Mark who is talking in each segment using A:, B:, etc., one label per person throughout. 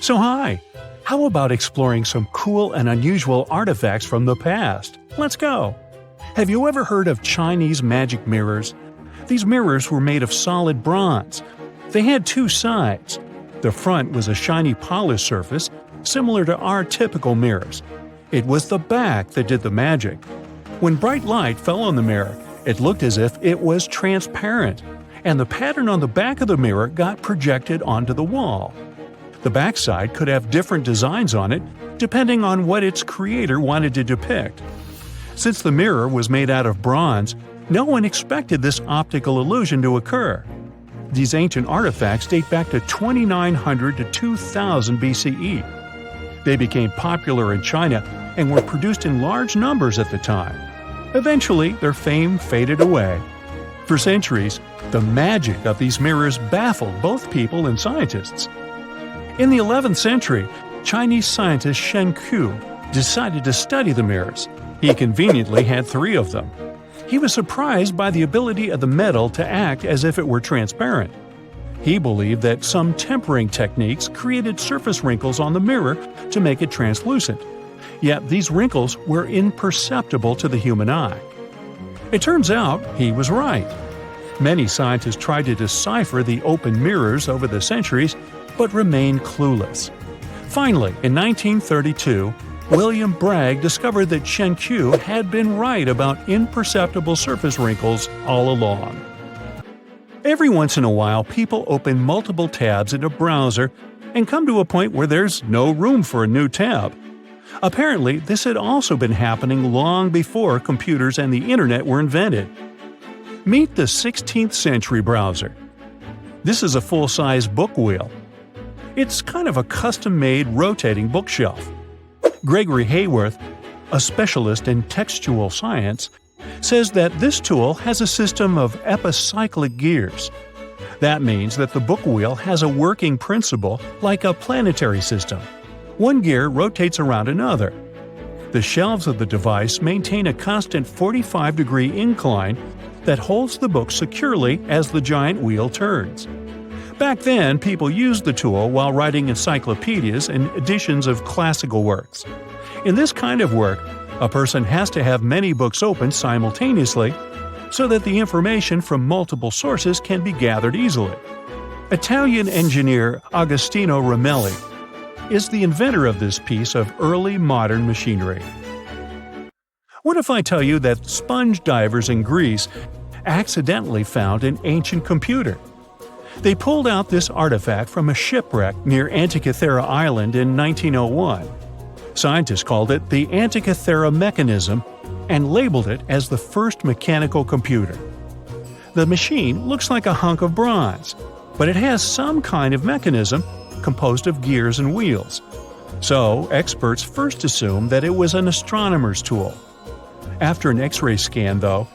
A: So hi! How about exploring some cool and unusual artifacts from the past? Let's go! Have you ever heard of Chinese magic mirrors? These mirrors were made of solid bronze. They had two sides. The front was a shiny polished surface, similar to our typical mirrors. It was the back that did the magic. When bright light fell on the mirror, it looked as if it was transparent, and the pattern on the back of the mirror got projected onto the wall. The backside could have different designs on it, depending on what its creator wanted to depict. Since the mirror was made out of bronze, no one expected this optical illusion to occur. These ancient artifacts date back to 2900 to 2000 BCE. They became popular in China and were produced in large numbers at the time. Eventually, their fame faded away. For centuries, the magic of these mirrors baffled both people and scientists. In the 11th century, Chinese scientist Shen Ku decided to study the mirrors. He conveniently had 3 of them. He was surprised by the ability of the metal to act as if it were transparent. He believed that some tempering techniques created surface wrinkles on the mirror to make it translucent. Yet these wrinkles were imperceptible to the human eye. It turns out he was right. Many scientists tried to decipher the open mirrors over the centuries, but remained clueless. Finally, in 1932, William Bragg discovered that Shen Ku had been right about imperceptible surface wrinkles all along. Every once in a while, people open multiple tabs in a browser and come to a point where there's no room for a new tab. Apparently, this had also been happening long before computers and the internet were invented. Meet the 16th century browser. This is a full-size book wheel. It's kind of a custom-made rotating bookshelf. Gregory Hayworth, a specialist in textual science, says that this tool has a system of epicyclic gears. That means that the book wheel has a working principle like a planetary system. One gear rotates around another. The shelves of the device maintain a constant 45-degree incline that holds the book securely as the giant wheel turns. Back then, people used the tool while writing encyclopedias and editions of classical works. In this kind of work, a person has to have many books open simultaneously so that the information from multiple sources can be gathered easily. Italian engineer Agostino Romelli is the inventor of this piece of early modern machinery. What if I tell you that sponge divers in Greece accidentally found an ancient computer? They pulled out this artifact from a shipwreck near Antikythera Island in 1901. Scientists called it the Antikythera mechanism and labeled it as the first mechanical computer. The machine looks like a hunk of bronze, but it has some kind of mechanism composed of gears and wheels. So, experts first assumed that it was an astronomer's tool. After an X-ray scan, though,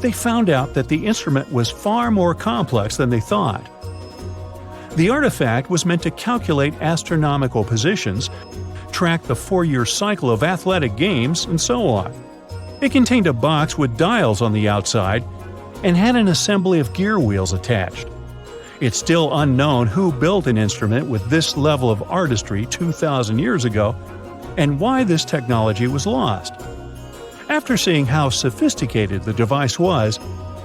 A: they found out that the instrument was far more complex than they thought. The artifact was meant to calculate astronomical positions, track the 4-year cycle of athletic games, and so on. It contained a box with dials on the outside and had an assembly of gear wheels attached. It's still unknown who built an instrument with this level of artistry 2,000 years ago and why this technology was lost. After seeing how sophisticated the device was,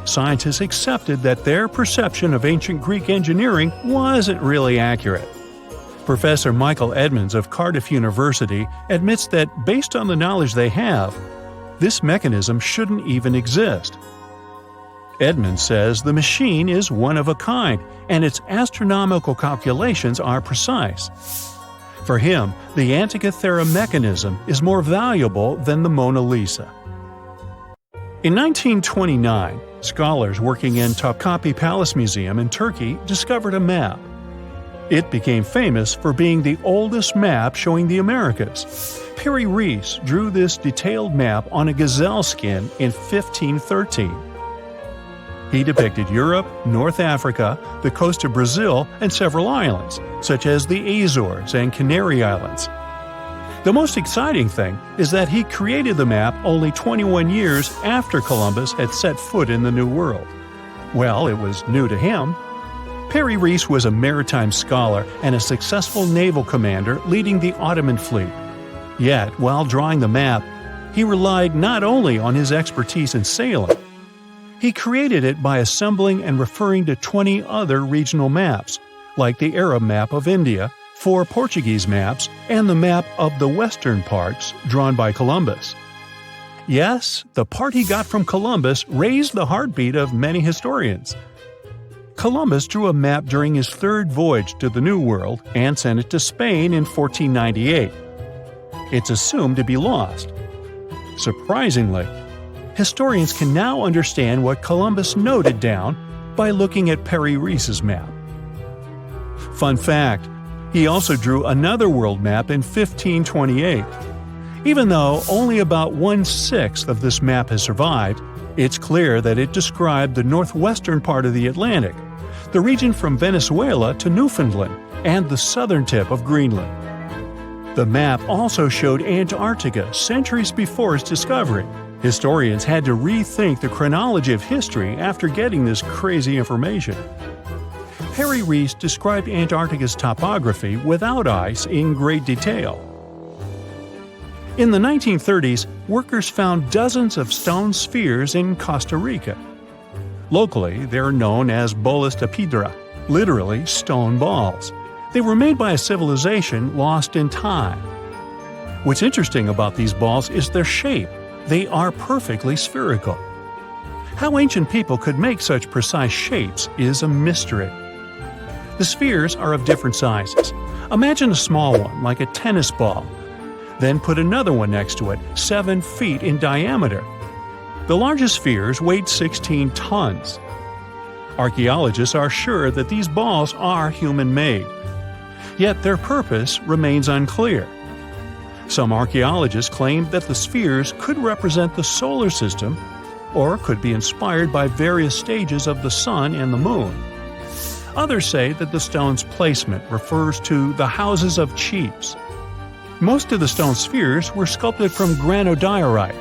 A: scientists accepted that their perception of ancient Greek engineering wasn't really accurate. Professor Michael Edmonds of Cardiff University admits that based on the knowledge they have, this mechanism shouldn't even exist. Edmonds says the machine is one of a kind and its astronomical calculations are precise. For him, the Antikythera mechanism is more valuable than the Mona Lisa. In 1929, scholars working in Topkapi Palace Museum in Turkey discovered a map. It became famous for being the oldest map showing the Americas. Piri Reis drew this detailed map on a gazelle skin in 1513. He depicted Europe, North Africa, the coast of Brazil, and several islands, such as the Azores and Canary Islands. The most exciting thing is that he created the map only 21 years after Columbus had set foot in the New World. Well, it was new to him. Piri Reis was a maritime scholar and a successful naval commander leading the Ottoman fleet. Yet, while drawing the map, he relied not only on his expertise in sailing. He created it by assembling and referring to 20 other regional maps, like the Arab map of India, 4 Portuguese maps, and the map of the western parts drawn by Columbus. Yes, the part he got from Columbus raised the heartbeat of many historians. Columbus drew a map during his 3rd voyage to the New World and sent it to Spain in 1498. It's assumed to be lost. Surprisingly, historians can now understand what Columbus noted down by looking at Piri Reis's map. Fun fact, he also drew another world map in 1528. Even though only about 1/6 of this map has survived, it's clear that it described the northwestern part of the Atlantic, the region from Venezuela to Newfoundland, and the southern tip of Greenland. The map also showed Antarctica centuries before its discovery. Historians had to rethink the chronology of history after getting this crazy information. Piri Reis described Antarctica's topography without ice in great detail. In the 1930s, workers found dozens of stone spheres in Costa Rica. Locally, they're known as bolas de piedra, literally stone balls. They were made by a civilization lost in time. What's interesting about these balls is their shape. They are perfectly spherical. How ancient people could make such precise shapes is a mystery. The spheres are of different sizes. Imagine a small one, like a tennis ball. Then put another one next to it, 7 feet in diameter. The largest spheres weighed 16 tons. Archaeologists are sure that these balls are human-made. Yet their purpose remains unclear. Some archaeologists claim that the spheres could represent the solar system or could be inspired by various stages of the sun and the moon. Others say that the stone's placement refers to the houses of chiefs. Most of the stone spheres were sculpted from granodiorite.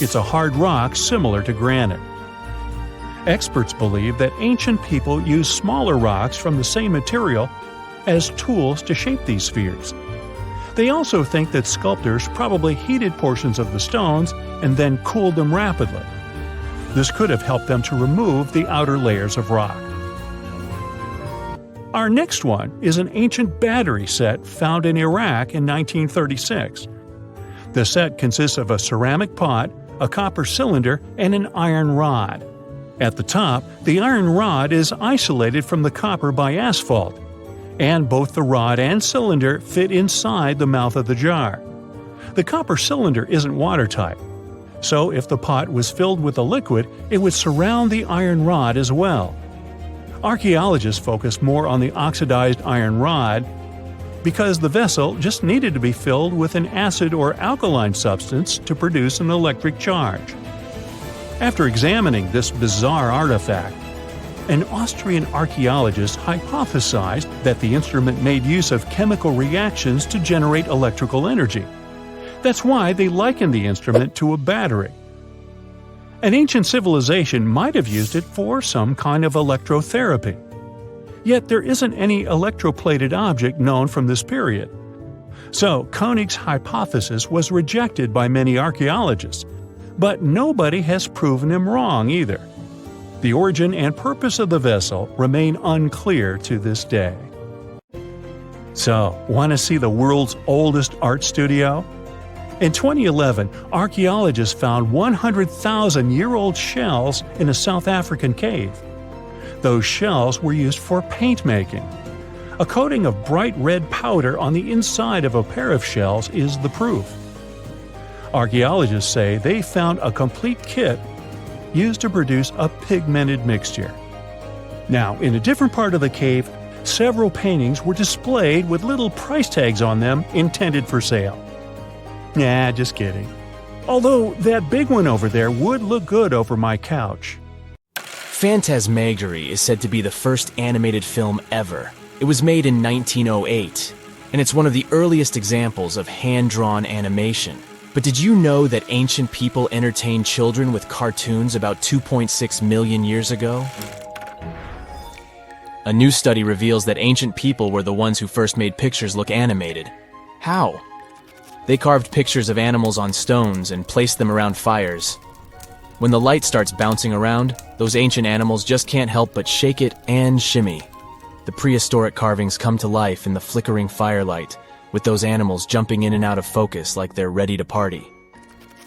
A: It's a hard rock similar to granite. Experts believe that ancient people used smaller rocks from the same material as tools to shape these spheres. They also think that sculptors probably heated portions of the stones and then cooled them rapidly. This could have helped them to remove the outer layers of rock. Our next one is an ancient battery set found in Iraq in 1936. The set consists of a ceramic pot, a copper cylinder, and an iron rod. At the top, the iron rod is isolated from the copper by asphalt, and both the rod and cylinder fit inside the mouth of the jar. The copper cylinder isn't watertight, so if the pot was filled with a liquid, it would surround the iron rod as well. Archaeologists focused more on the oxidized iron rod because the vessel just needed to be filled with an acid or alkaline substance to produce an electric charge. After examining this bizarre artifact, an Austrian archaeologist hypothesized that the instrument made use of chemical reactions to generate electrical energy. That's why they likened the instrument to a battery. An ancient civilization might have used it for some kind of electrotherapy. Yet there isn't any electroplated object known from this period. So Koenig's hypothesis was rejected by many archaeologists, but nobody has proven him wrong either. The origin and purpose of the vessel remain unclear to this day. So, want to see the world's oldest art studio? In 2011, archaeologists found 100,000-year-old shells in a South African cave. Those shells were used for paint making. A coating of bright red powder on the inside of a pair of shells is the proof. Archaeologists say they found a complete kit used to produce a pigmented mixture. Now, in a different part of the cave, several paintings were displayed with little price tags on them intended for sale. Nah, just kidding. Although that big one over there would look good over my couch.
B: Phantasmagory is said to be the first animated film ever. It was made in 1908, and it's one of the earliest examples of hand-drawn animation. But did you know that ancient people entertained children with cartoons about 2.6 million years ago? A new study reveals that ancient people were the ones who first made pictures look animated. How? They carved pictures of animals on stones and placed them around fires. When the light starts bouncing around, those ancient animals just can't help but shake it and shimmy. The prehistoric carvings come to life in the flickering firelight, with those animals jumping in and out of focus like they're ready to party.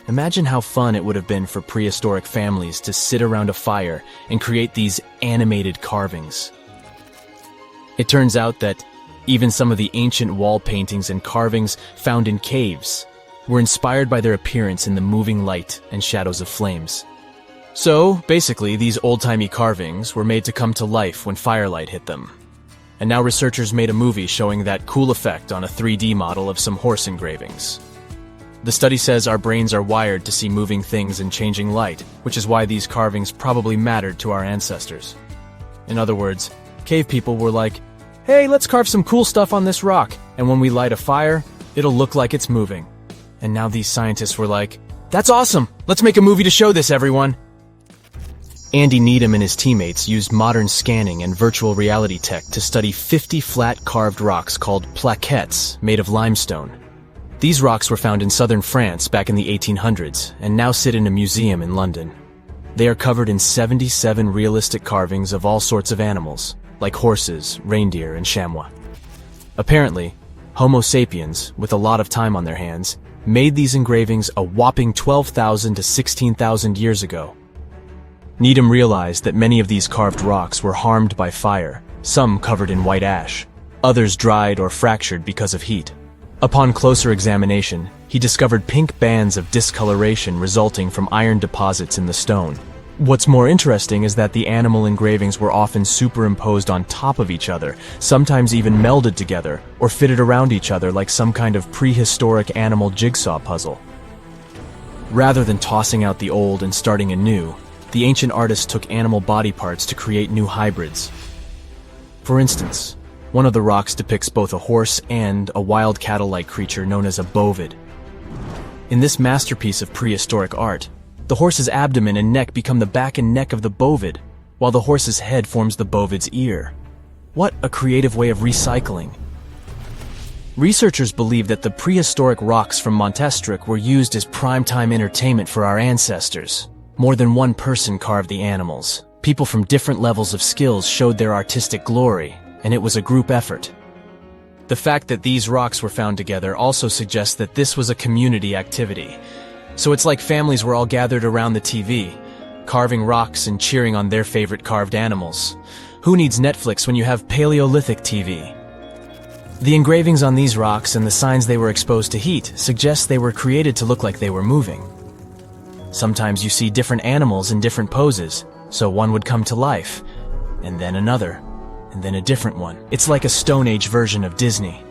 B: Imagine how fun it would have been for prehistoric families to sit around a fire and create these animated carvings. It turns out that even some of the ancient wall paintings and carvings found in caves were inspired by their appearance in the moving light and shadows of flames. So, basically, these old-timey carvings were made to come to life when firelight hit them. And now researchers made a movie showing that cool effect on a 3D model of some horse engravings. The study says our brains are wired to see moving things in changing light, which is why these carvings probably mattered to our ancestors. In other words, cave people were like, hey, let's carve some cool stuff on this rock, and when we light a fire, it'll look like it's moving. And now these scientists were like, that's awesome! Let's make a movie to show this, everyone! Andy Needham and his teammates used modern scanning and virtual reality tech to study 50 flat carved rocks called plaquettes made of limestone. These rocks were found in southern France back in the 1800s and now sit in a museum in London. They are covered in 77 realistic carvings of all sorts of animals, like horses, reindeer, and chamois. Apparently, Homo sapiens, with a lot of time on their hands, made these engravings a whopping 12,000 to 16,000 years ago. Needham realized that many of these carved rocks were harmed by fire, some covered in white ash, others dried or fractured because of heat. Upon closer examination, he discovered pink bands of discoloration resulting from iron deposits in the stone. What's more interesting is that the animal engravings were often superimposed on top of each other, sometimes even melded together, or fitted around each other like some kind of prehistoric animal jigsaw puzzle. Rather than tossing out the old and starting anew, the ancient artists took animal body parts to create new hybrids. For instance, one of the rocks depicts both a horse and a wild cattle-like creature known as a bovid. In this masterpiece of prehistoric art, the horse's abdomen and neck become the back and neck of the bovid, while the horse's head forms the bovid's ear. What a creative way of recycling. Researchers believe that the prehistoric rocks from Montestric were used as primetime entertainment for our ancestors. More than one person carved the animals. People from different levels of skills showed their artistic glory, and it was a group effort. The fact that these rocks were found together also suggests that this was a community activity. So it's like families were all gathered around the TV, carving rocks and cheering on their favorite carved animals. Who needs Netflix when you have Paleolithic TV? The engravings on these rocks and the signs they were exposed to heat suggest they were created to look like they were moving. Sometimes you see different animals in different poses, so one would come to life, and then another, and then a different one. It's like a Stone Age version of Disney.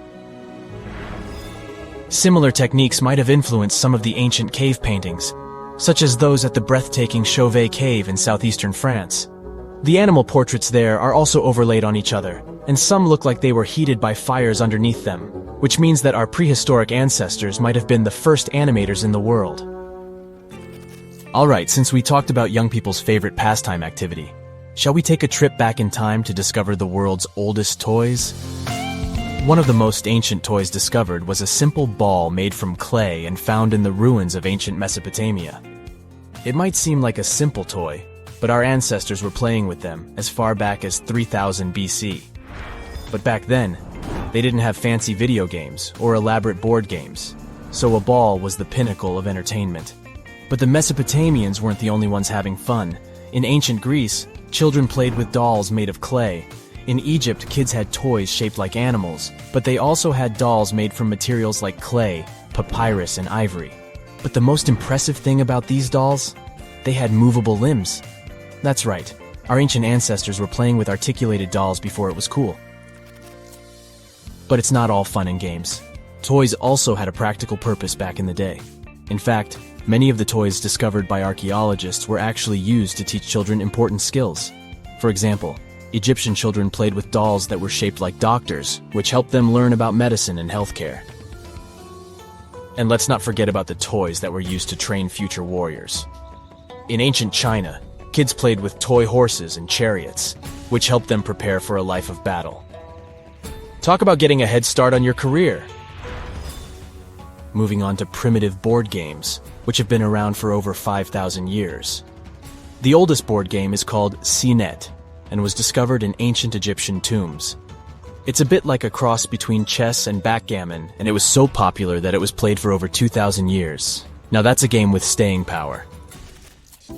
B: Similar techniques might have influenced some of the ancient cave paintings, such as those at the breathtaking Chauvet Cave in southeastern France. The animal portraits there are also overlaid on each other, and some look like they were heated by fires underneath them, which means that our prehistoric ancestors might have been the first animators in the world. Alright, since we talked about young people's favorite pastime activity, shall we take a trip back in time to discover the world's oldest toys? One of the most ancient toys discovered was a simple ball made from clay and found in the ruins of ancient Mesopotamia. It might seem like a simple toy, but our ancestors were playing with them as far back as 3000 BC. But back then, they didn't have fancy video games or elaborate board games, so a ball was the pinnacle of entertainment. But the Mesopotamians weren't the only ones having fun. In ancient Greece, children played with dolls made of clay. In Egypt, kids had toys shaped like animals, but they also had dolls made from materials like clay, papyrus, and ivory. But the most impressive thing about these dolls? They had movable limbs. That's right, our ancient ancestors were playing with articulated dolls before it was cool. But it's not all fun and games. Toys also had a practical purpose back in the day. In fact, many of the toys discovered by archaeologists were actually used to teach children important skills. For example, Egyptian children played with dolls that were shaped like doctors, which helped them learn about medicine and healthcare. And let's not forget about the toys that were used to train future warriors. In ancient China, Kids played with toy horses and chariots, which helped them prepare for a life of battle. Talk about getting a head start on your career. Moving on to primitive board games, which have been around for over 5,000 years. The oldest board game is called Senet and was discovered in ancient Egyptian tombs. It's a bit like a cross between chess and backgammon, and it was so popular that it was played for over 2,000 years. Now that's a game with staying power.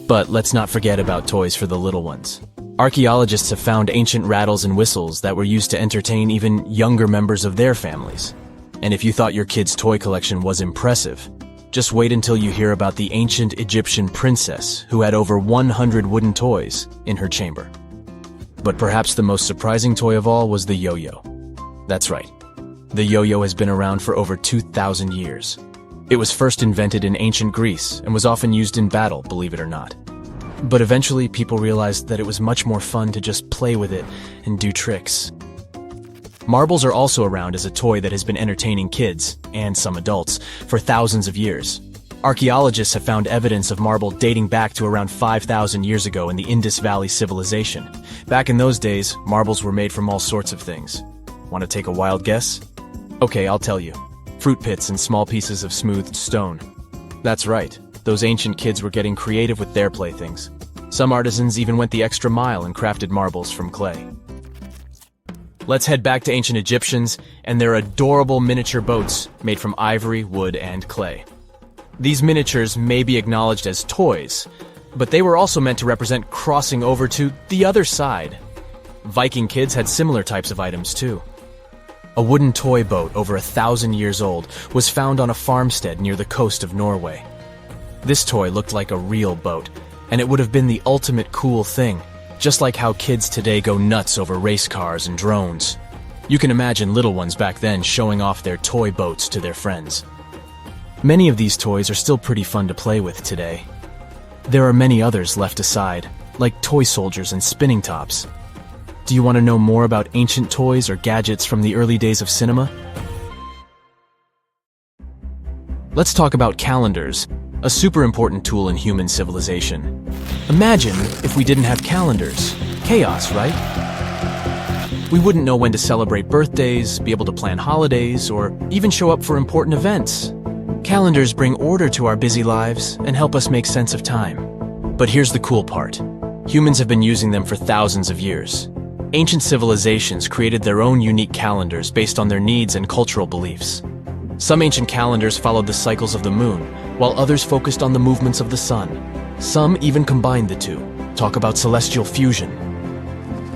B: But let's not forget about toys for the little ones. Archaeologists have found ancient rattles and whistles that were used to entertain even younger members of their families. And if you thought your kid's toy collection was impressive, just wait until you hear about the ancient Egyptian princess who had over 100 wooden toys in her chamber. But perhaps the most surprising toy of all was the yo-yo. That's right. The yo-yo has been around for over 2,000 years. It was first invented in ancient Greece and was often used in battle, believe it or not. But eventually people realized that it was much more fun to just play with it and do tricks. Marbles are also around as a toy that has been entertaining kids, and some adults, for thousands of years. Archaeologists have found evidence of marble dating back to around 5,000 years ago in the Indus Valley civilization. Back in those days, marbles were made from all sorts of things. Want to take a wild guess? Okay, I'll tell you. Fruit pits and small pieces of smoothed stone. That's right, those ancient kids were getting creative with their playthings. Some artisans even went the extra mile and crafted marbles from clay. Let's head back to ancient Egyptians and their adorable miniature boats made from ivory, wood, and clay. These miniatures may be acknowledged as toys, but they were also meant to represent crossing over to the other side. Viking kids had similar types of items too. A wooden toy boat over 1,000 years old was found on a farmstead near the coast of Norway. This toy looked like a real boat, and it would have been the ultimate cool thing, just like how kids today go nuts over race cars and drones. You can imagine little ones back then showing off their toy boats to their friends. Many of these toys are still pretty fun to play with today. There are many others left aside, like toy soldiers and spinning tops. Do you want to know more about ancient toys or gadgets from the early days of cinema? Let's talk about calendars, a super important tool in human civilization. Imagine if we didn't have calendars. Chaos, right? We wouldn't know when to celebrate birthdays, be able to plan holidays, or even show up for important events. Calendars bring order to our busy lives and help us make sense of time. But here's the cool part. Humans have been using them for thousands of years. Ancient civilizations created their own unique calendars based on their needs and cultural beliefs. Some ancient calendars followed the cycles of the moon, while others focused on the movements of the sun. Some even combined the two. Talk about celestial fusion.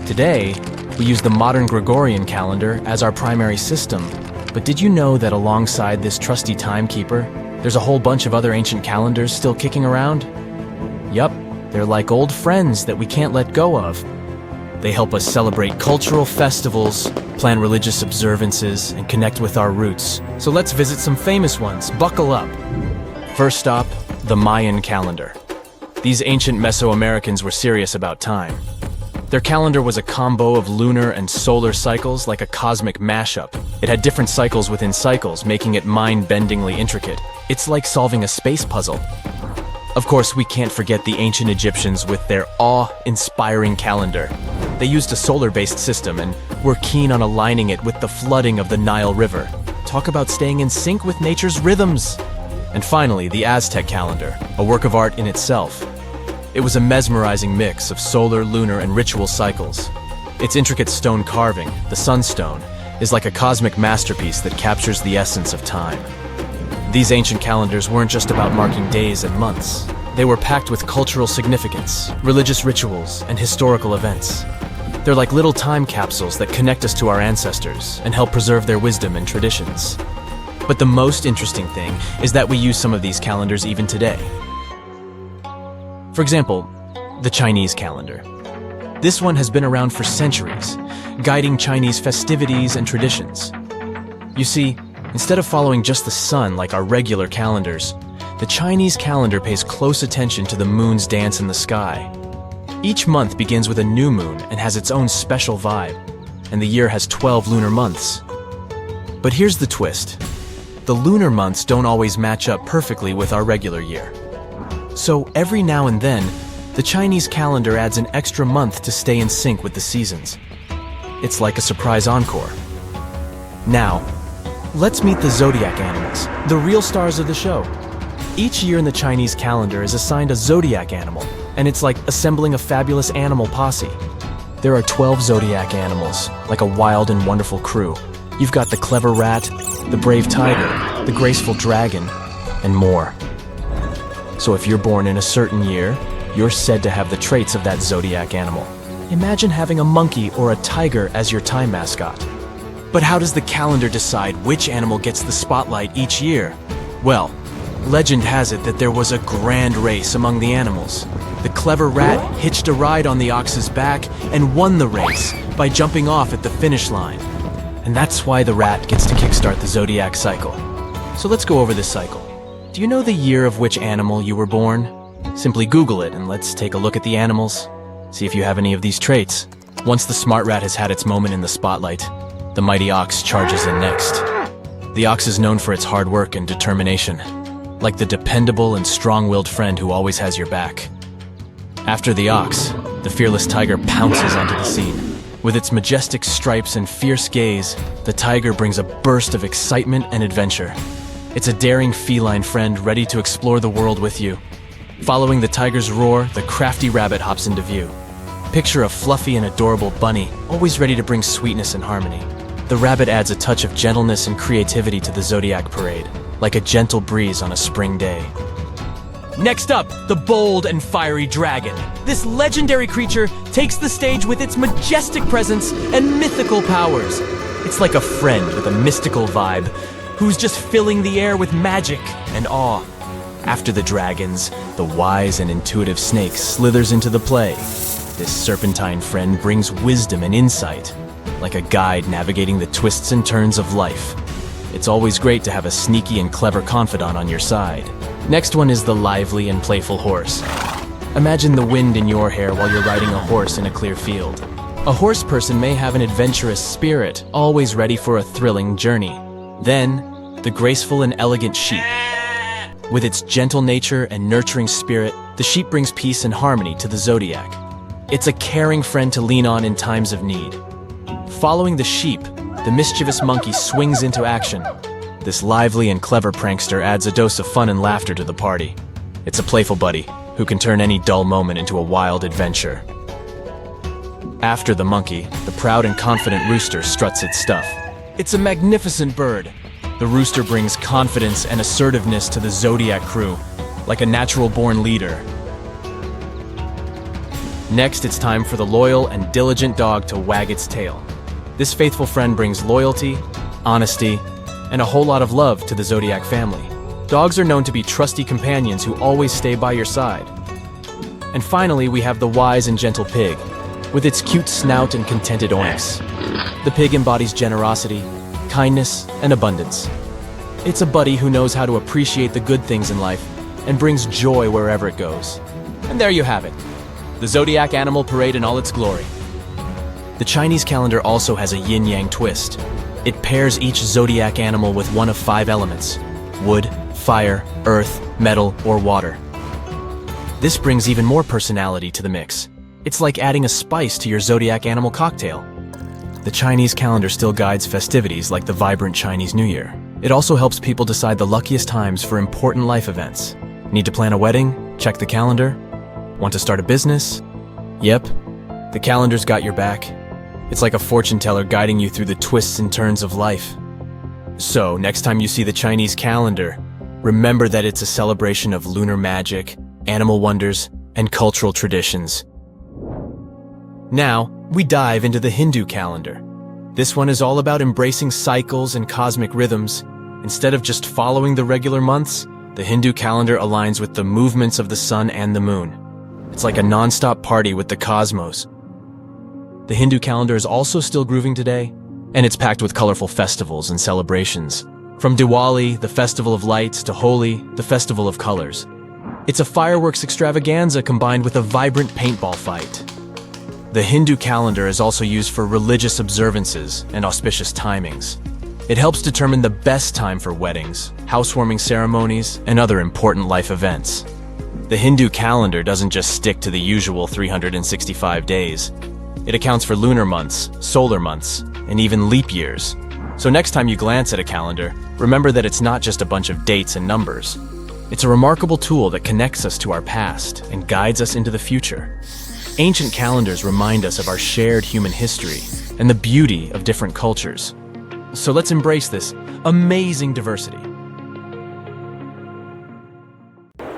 B: Today, we use the modern Gregorian calendar as our primary system. But did you know that alongside this trusty timekeeper, there's a whole bunch of other ancient calendars still kicking around? Yup, they're like old friends that we can't let go of. They help us celebrate cultural festivals, plan religious observances, and connect with our roots. So let's visit some famous ones. Buckle up. First stop, the Mayan calendar. These ancient Mesoamericans were serious about time. Their calendar was a combo of lunar and solar cycles, like a cosmic mashup. It had different cycles within cycles, making it mind-bendingly intricate. It's like solving a space puzzle. Of course, we can't forget the ancient Egyptians with their awe-inspiring calendar. They used a solar-based system and were keen on aligning it with the flooding of the Nile River. Talk about staying in sync with nature's rhythms. And finally, the Aztec calendar, a work of art in itself. It was a mesmerizing mix of solar, lunar, and ritual cycles. Its intricate stone carving, the sunstone, is like a cosmic masterpiece that captures the essence of time. These ancient calendars weren't just about marking days and months. They were packed with cultural significance, religious rituals, and historical events. They're like little time capsules that connect us to our ancestors and help preserve their wisdom and traditions. But the most interesting thing is that we use some of these calendars even today. For example, the Chinese calendar. This one has been around for centuries, guiding Chinese festivities and traditions. You see, instead of following just the sun like our regular calendars, the Chinese calendar pays close attention to the moon's dance in the sky. Each month begins with a new moon and has its own special vibe, and the year has 12 lunar months. But here's the twist. The lunar months don't always match up perfectly with our regular year. So every now and then, The Chinese calendar adds an extra month to stay in sync with the seasons. It's like a surprise encore. Now, let's meet the zodiac animals, the real stars of the show. Each year in the Chinese calendar is assigned a zodiac animal, and it's like assembling a fabulous animal posse. There are 12 zodiac animals, like a wild and wonderful crew. You've got the clever rat, the brave tiger, the graceful dragon, and more. So if you're born in a certain year, you're said to have the traits of that zodiac animal. Imagine having a monkey or a tiger as your time mascot. But how does the calendar decide which animal gets the spotlight each year? Well, legend has it that there was a grand race among the animals. The clever rat hitched a ride on the ox's back and won the race by jumping off at the finish line. And that's why the rat gets to kickstart the zodiac cycle. So let's go over this cycle. Do you know the year of which animal you were born? Simply Google it and let's take a look at the animals. See if you have any of these traits. Once the smart rat has had its moment in the spotlight, the mighty ox charges in next. The ox is known for its hard work and determination, like the dependable and strong-willed friend who always has your back. After the ox, the fearless tiger pounces onto the scene. With its majestic stripes and fierce gaze, the tiger brings a burst of excitement and adventure. It's a daring feline friend ready to explore the world with you. Following the tiger's roar, the crafty rabbit hops into view. Picture a fluffy and adorable bunny, always ready to bring sweetness and harmony. The rabbit adds a touch of gentleness and creativity to the zodiac parade, like a gentle breeze on a spring day. Next up, the bold and fiery dragon. This legendary creature takes the stage with its majestic presence and mythical powers. It's like a friend with a mystical vibe, who's just filling the air with magic and awe. After the dragons, the wise and intuitive snake slithers into the play. This serpentine friend brings wisdom and insight, like a guide navigating the twists and turns of life. It's always great to have a sneaky and clever confidant on your side. Next one is the lively and playful horse. Imagine the wind in your hair while you're riding a horse in a clear field. A horse person may have an adventurous spirit, always ready for a thrilling journey. Then, the graceful and elegant sheep. With its gentle nature and nurturing spirit, the sheep brings peace and harmony to the zodiac. It's a caring friend to lean on in times of need. Following the sheep, the mischievous monkey swings into action. This lively and clever prankster adds a dose of fun and laughter to the party. It's a playful buddy who can turn any dull moment into a wild adventure. After the monkey, the proud and confident rooster struts its stuff. It's a magnificent bird. The rooster brings confidence and assertiveness to the zodiac crew, like a natural-born leader. Next, it's time for the loyal and diligent dog to wag its tail. This faithful friend brings loyalty, honesty, and a whole lot of love to the zodiac family. Dogs are known to be trusty companions who always stay by your side. And finally, we have the wise and gentle pig, with its cute snout and contented oinks. The pig embodies generosity, kindness, and abundance. It's a buddy who knows how to appreciate the good things in life and brings joy wherever it goes. And there you have it, the zodiac animal parade in all its glory. The Chinese calendar also has a yin-yang twist. It pairs each zodiac animal with one of 5 elements: wood, fire, earth, metal, or water. This brings even more personality to the mix. It's like adding a spice to your zodiac animal cocktail. The Chinese calendar still guides festivities like the vibrant Chinese New Year. It also helps people decide the luckiest times for important life events. Need to plan a wedding? Check the calendar. Want to start a business? Yep, the calendar's got your back. It's like a fortune teller guiding you through the twists and turns of life. So, next time you see the Chinese calendar, remember that it's a celebration of lunar magic, animal wonders, and cultural traditions. Now, we dive into the Hindu calendar. This one is all about embracing cycles and cosmic rhythms. Instead of just following the regular months, the Hindu calendar aligns with the movements of the sun and the moon. It's like a non-stop party with the cosmos. The Hindu calendar is also still grooving today, and it's packed with colorful festivals and celebrations. From Diwali, the festival of lights, to Holi, the festival of colors. It's a fireworks extravaganza combined with a vibrant paintball fight. The Hindu calendar is also used for religious observances and auspicious timings. It helps determine the best time for weddings, housewarming ceremonies, and other important life events. The The Hindu calendar doesn't just stick to the usual 365 days. It accounts for lunar months, solar months, and even leap years. So next time you glance at a calendar, remember that it's not just a bunch of dates and numbers. It's a remarkable tool that connects us to our past and guides us into the future. Ancient calendars remind us of our shared human history and the beauty of different cultures. So let's embrace this amazing diversity.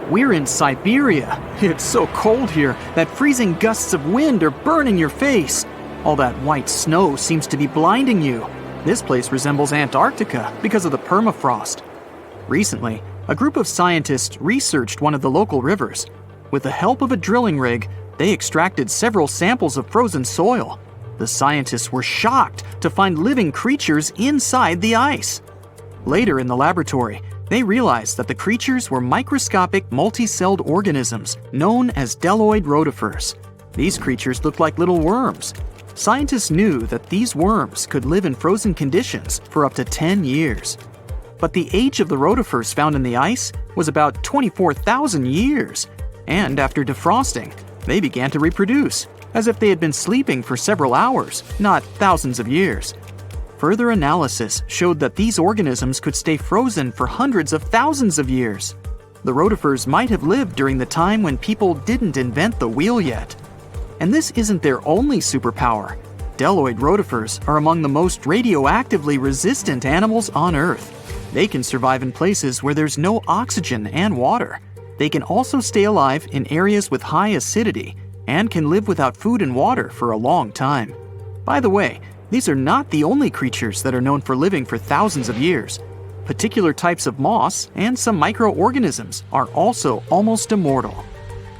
C: We're in Siberia. It's so cold here that freezing gusts of wind are burning your face. All that white snow seems to be blinding you. This place resembles Antarctica because of the permafrost. Recently, a group of scientists researched one of the local rivers. With the help of a drilling rig, they extracted several samples of frozen soil. The scientists were shocked to find living creatures inside the ice. Later in the laboratory, they realized that the creatures were microscopic multi-celled organisms known as bdelloid rotifers. These creatures looked like little worms. Scientists knew that these worms could live in frozen conditions for up to 10 years. But the age of the rotifers found in the ice was about 24,000 years. And after defrosting, they began to reproduce, as if they had been sleeping for several hours, not thousands of years. Further analysis showed that these organisms could stay frozen for hundreds of thousands of years. The rotifers might have lived during the time when people didn't invent the wheel yet. And this isn't their only superpower. Bdelloid rotifers are among the most radioactively resistant animals on Earth. They can survive in places where there's no oxygen and water. They can also stay alive in areas with high acidity and can live without food and water for a long time. By the way, these are not the only creatures that are known for living for thousands of years. Particular types of moss and some microorganisms are also almost immortal.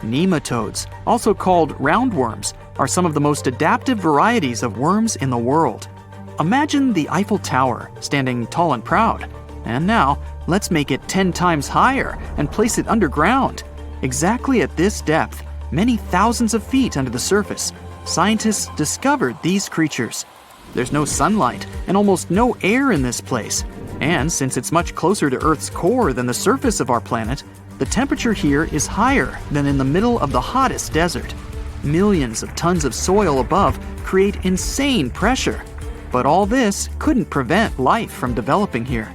C: Nematodes, also called roundworms, are some of the most adaptive varieties of worms in the world. Imagine the Eiffel Tower standing tall and proud. And now, let's make it 10 times higher and place it underground. Exactly at this depth, many thousands of feet under the surface, scientists discovered these creatures. There's no sunlight and almost no air in this place. And since it's much closer to Earth's core than the surface of our planet, the temperature here is higher than in the middle of the hottest desert. Millions of tons of soil above create insane pressure. But all this couldn't prevent life from developing here.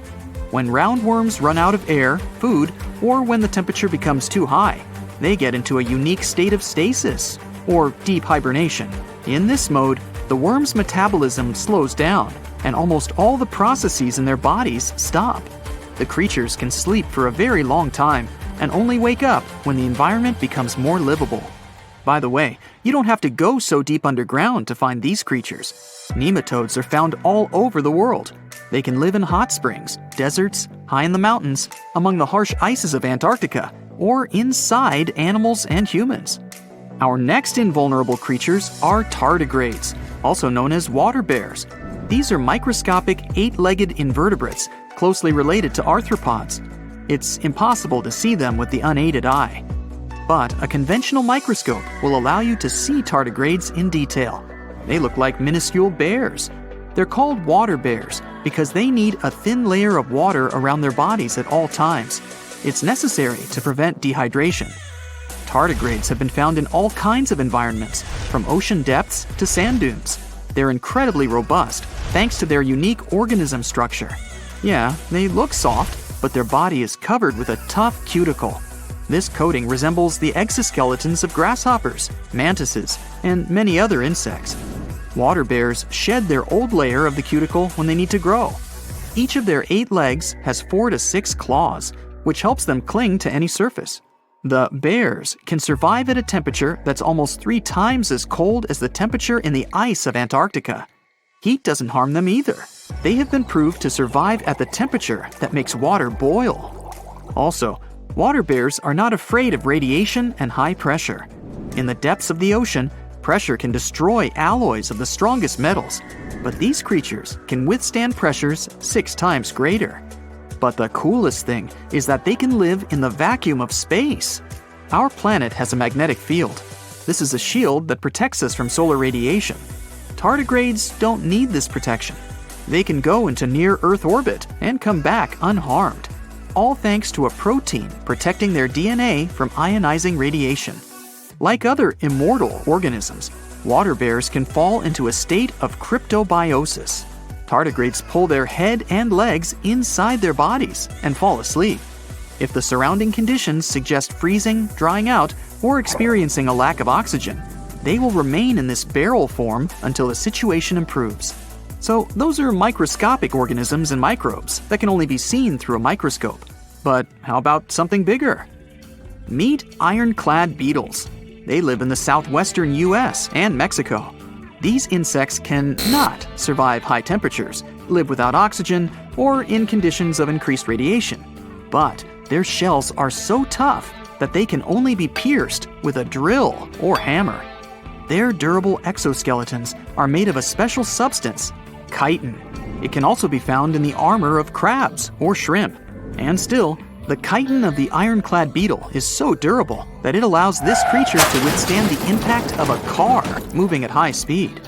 C: When roundworms run out of air, food, or when the temperature becomes too high, they get into a unique state of stasis, or deep hibernation. In this mode, the worm's metabolism slows down, and almost all the processes in their bodies stop. The creatures can sleep for a very long time, and only wake up when the environment becomes more livable. By the way, you don't have to go so deep underground to find these creatures. Nematodes are found all over the world. They can live in hot springs, deserts, high in the mountains, among the harsh ices of Antarctica, or inside animals and humans. Our next invulnerable creatures are tardigrades, also known as water bears. These are microscopic 8-legged invertebrates closely related to arthropods. It's impossible to see them with the unaided eye. But a conventional microscope will allow you to see tardigrades in detail. They look like minuscule bears. They're called water bears because they need a thin layer of water around their bodies at all times. It's necessary to prevent dehydration. Tardigrades have been found in all kinds of environments, from ocean depths to sand dunes. They're incredibly robust thanks to their unique organism structure. Yeah, they look soft, but their body is covered with a tough cuticle. This coating resembles the exoskeletons of grasshoppers, mantises, and many other insects. Water bears shed their old layer of the cuticle when they need to grow. Each of their 8 legs has 4 to 6 claws, which helps them cling to any surface. The bears can survive at a temperature that's almost 3 times as cold as the temperature in the ice of Antarctica. Heat doesn't harm them either. They have been proved to survive at the temperature that makes water boil. Also, water bears are not afraid of radiation and high pressure. In the depths of the ocean, pressure can destroy alloys of the strongest metals, but these creatures can withstand pressures 6 times greater. But the coolest thing is that they can live in the vacuum of space. Our planet has a magnetic field. This is a shield that protects us from solar radiation. Tardigrades don't need this protection. They can go into near-Earth orbit and come back unharmed. all thanks to a protein protecting their DNA from ionizing radiation. Like other immortal organisms, water bears can fall into a state of cryptobiosis. Tardigrades pull their head and legs inside their bodies and fall asleep. If the surrounding conditions suggest freezing, drying out, or experiencing a lack of oxygen, they will remain in this barrel form until the situation improves. So those are microscopic organisms and microbes that can only be seen through a microscope. But how about something bigger? Meet ironclad beetles. They live in the southwestern US and Mexico. These insects can not survive high temperatures, live without oxygen, or in conditions of increased radiation. But their shells are so tough that they can only be pierced with a drill or hammer. Their durable exoskeletons are made of a special substance, chitin. It can also be found in the armor of crabs or shrimp. And still, the chitin of the ironclad beetle is so durable that it allows this creature to withstand the impact of a car moving at high speed.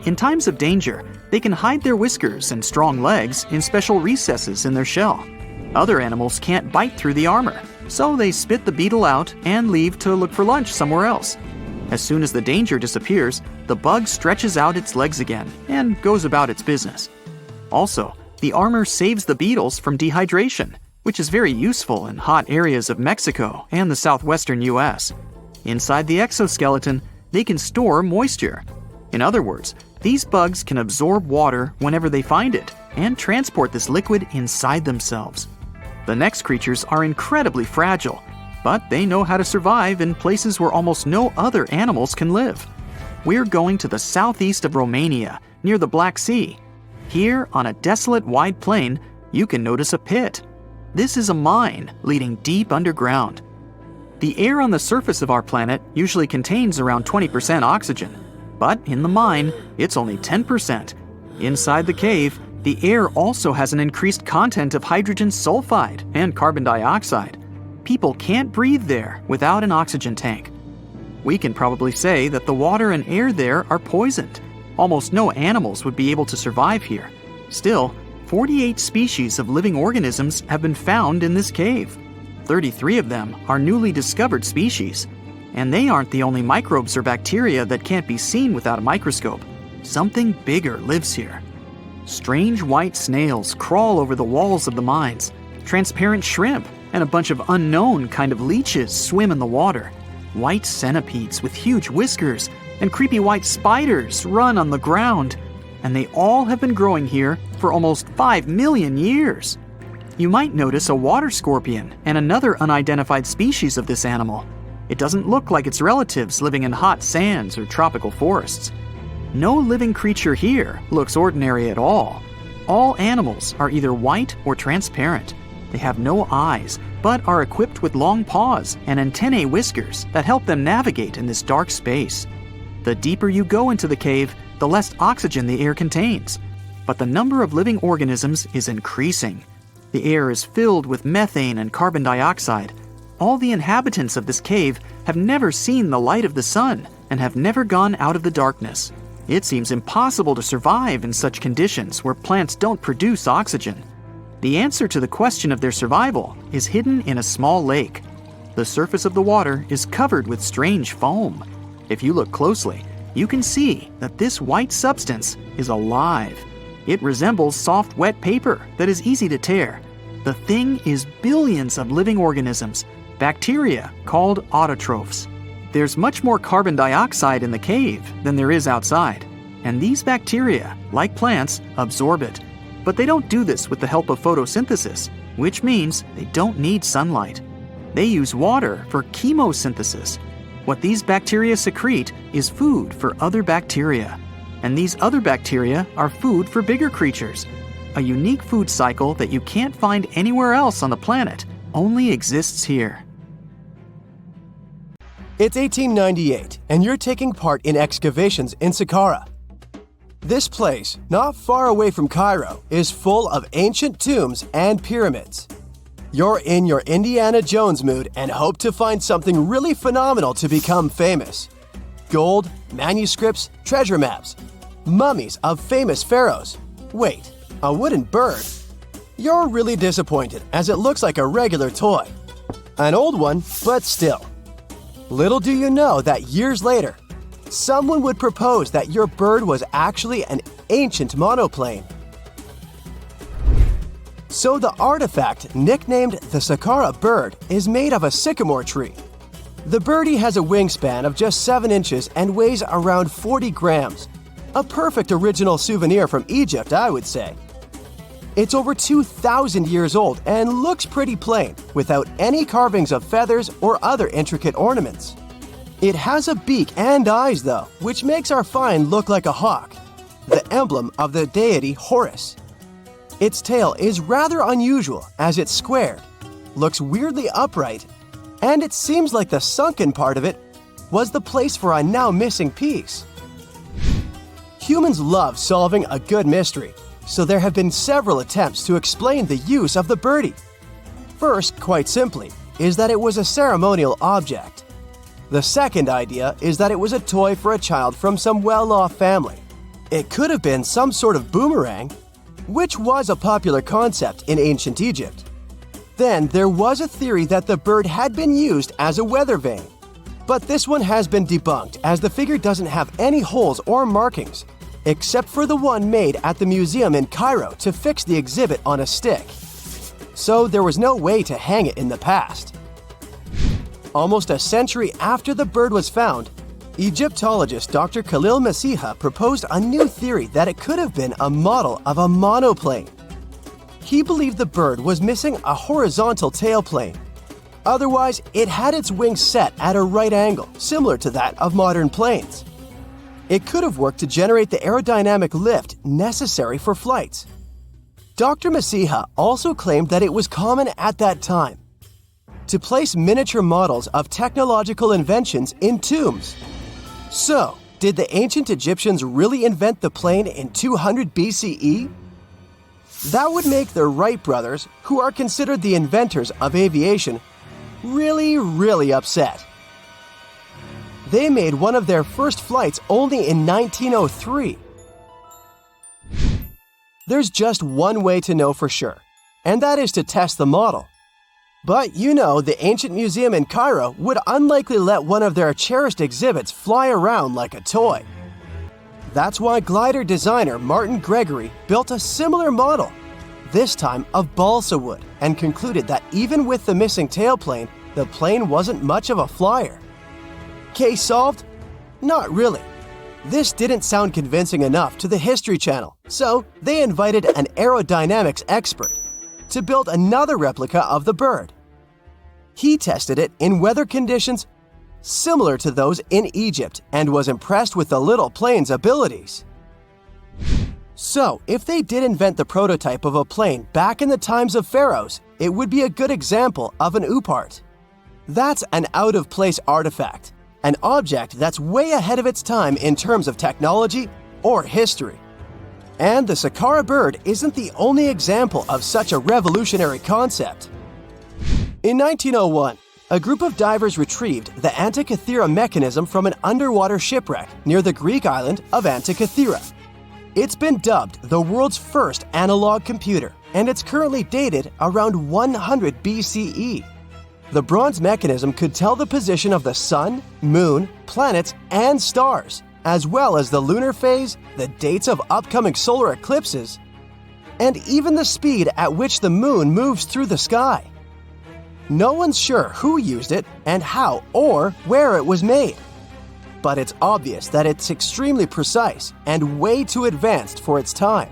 C: In times of danger, they can hide their whiskers and strong legs in special recesses in their shell. Other animals can't bite through the armor, so they spit the beetle out and leave to look for lunch somewhere else. As soon as the danger disappears, the bug stretches out its legs again and goes about its business. Also, the armor saves the beetles from dehydration, which is very useful in hot areas of Mexico and the southwestern US. Inside the exoskeleton, they can store moisture. In other words, these bugs can absorb water whenever they find it and transport this liquid inside themselves. The next creatures are incredibly fragile, but they know how to survive in places where almost no other animals can live. We're going to the southeast of Romania, near the Black Sea. Here, on a desolate wide plain, you can notice a pit. This is a mine leading deep underground. The air on the surface of our planet usually contains around 20% oxygen, but in the mine, it's only 10%. Inside the cave, the air also has an increased content of hydrogen sulfide and carbon dioxide. People can't breathe there without an oxygen tank. We can probably say that the water and air there are poisoned. Almost no animals would be able to survive here. Still, 48 species of living organisms have been found in this cave. 33 of them are newly discovered species. And they aren't the only microbes or bacteria that can't be seen without a microscope. Something bigger lives here. Strange white snails crawl over the walls of the mines. Transparent shrimp and a bunch of unknown kind of leeches swim in the water. White centipedes with huge whiskers and creepy white spiders run on the ground. And they all have been growing here for almost 5 million years. You might notice a water scorpion and another unidentified species of this animal. It doesn't look like its relatives living in hot sands or tropical forests. No living creature here looks ordinary at all. All animals are either white or transparent. They have no eyes, but are equipped with long paws and antennae whiskers that help them navigate in this dark space. The deeper you go into the cave, the less oxygen the air contains. But the number of living organisms is increasing. The air is filled with methane and carbon dioxide. All the inhabitants of this cave have never seen the light of the sun and have never gone out of the darkness. It seems impossible to survive in such conditions where plants don't produce oxygen. The answer to the question of their survival is hidden in a small lake. The surface of the water is covered with strange foam. If you look closely, you can see that this white substance is alive. It resembles soft, wet paper that is easy to tear. The thing is billions of living organisms, bacteria called autotrophs. There's much more carbon dioxide in the cave than there is outside, and these bacteria, like plants, absorb it. But they don't do this with the help of photosynthesis, which means they don't need sunlight. They use water for chemosynthesis. What these bacteria secrete is food for other bacteria, and these other bacteria are food for bigger creatures. A unique food cycle that you can't find anywhere else on the planet only exists here.
D: It's 1898, and you're taking part in excavations in Saqqara. This place, not far away from Cairo, is full of ancient tombs and pyramids. You're in your Indiana Jones mood and hope to find something really phenomenal to become famous. Gold, manuscripts, treasure maps, mummies of famous pharaohs. Wait, a wooden bird. You're really disappointed as it looks like a regular toy. An old one, but still. Little do you know that years later, someone would propose that your bird was actually an ancient monoplane. So the artifact, nicknamed the Saqqara bird, is made of a sycamore tree. The birdie has a wingspan of just 7 inches and weighs around 40 grams. A perfect original souvenir from Egypt, I would say. It's over 2,000 years old and looks pretty plain, without any carvings of feathers or other intricate ornaments. It has a beak and eyes though, which makes our find look like a hawk, the emblem of the deity Horus. Its tail is rather unusual as it's squared, looks weirdly upright, and it seems like the sunken part of it was the place for a now missing piece. Humans love solving a good mystery, so there have been several attempts to explain the use of the birdie. First, quite simply, is that it was a ceremonial object. The second idea is that it was a toy for a child from some well-off family. It could have been some sort of boomerang, which was a popular concept in ancient Egypt. Then there was a theory that the bird had been used as a weather vane. But this one has been debunked as the figure doesn't have any holes or markings, except for the one made at the museum in Cairo to fix the exhibit on a stick. So there was no way to hang it in the past. Almost a century after the bird was found, Egyptologist Dr. Khalil Masiha proposed a new theory that it could have been a model of a monoplane. He believed the bird was missing a horizontal tailplane. Otherwise, it had its wings set at a right angle, similar to that of modern planes. It could have worked to generate the aerodynamic lift necessary for flights. Dr. Masiha also claimed that it was common at that time to place miniature models of technological inventions in tombs. So, did the ancient Egyptians really invent the plane in 200 BCE? That would make the Wright brothers, who are considered the inventors of aviation, really upset. They made one of their first flights only in 1903. There's just one way to know for sure, and that is to test the model. But you know, the ancient museum in Cairo would unlikely let one of their cherished exhibits fly around like a toy. That's why glider designer Martin Gregory built a similar model, this time of balsa wood, and concluded that even with the missing tailplane, the plane wasn't much of a flyer. Case solved? Not really. This didn't sound convincing enough to the History Channel, so they invited an aerodynamics expert to build another replica of the bird. He tested it in weather conditions similar to those in Egypt and was impressed with the little plane's abilities. So, if they did invent the prototype of a plane back in the times of pharaohs, it would be a good example of an oupart. That's an out-of-place artifact, an object that's way ahead of its time in terms of technology or history. And the Saqqara bird isn't the only example of such a revolutionary concept. In 1901, a group of divers retrieved the Antikythera mechanism from an underwater shipwreck near the Greek island of Antikythera. It's been dubbed the world's first analog computer, and it's currently dated around 100 BCE. The bronze mechanism could tell the position of the sun, moon, planets, and stars, as well as the lunar phase, the dates of upcoming solar eclipses, and even the speed at which the moon moves through the sky. No one's sure who used it and how or where it was made. But it's obvious that it's extremely precise and way too advanced for its time.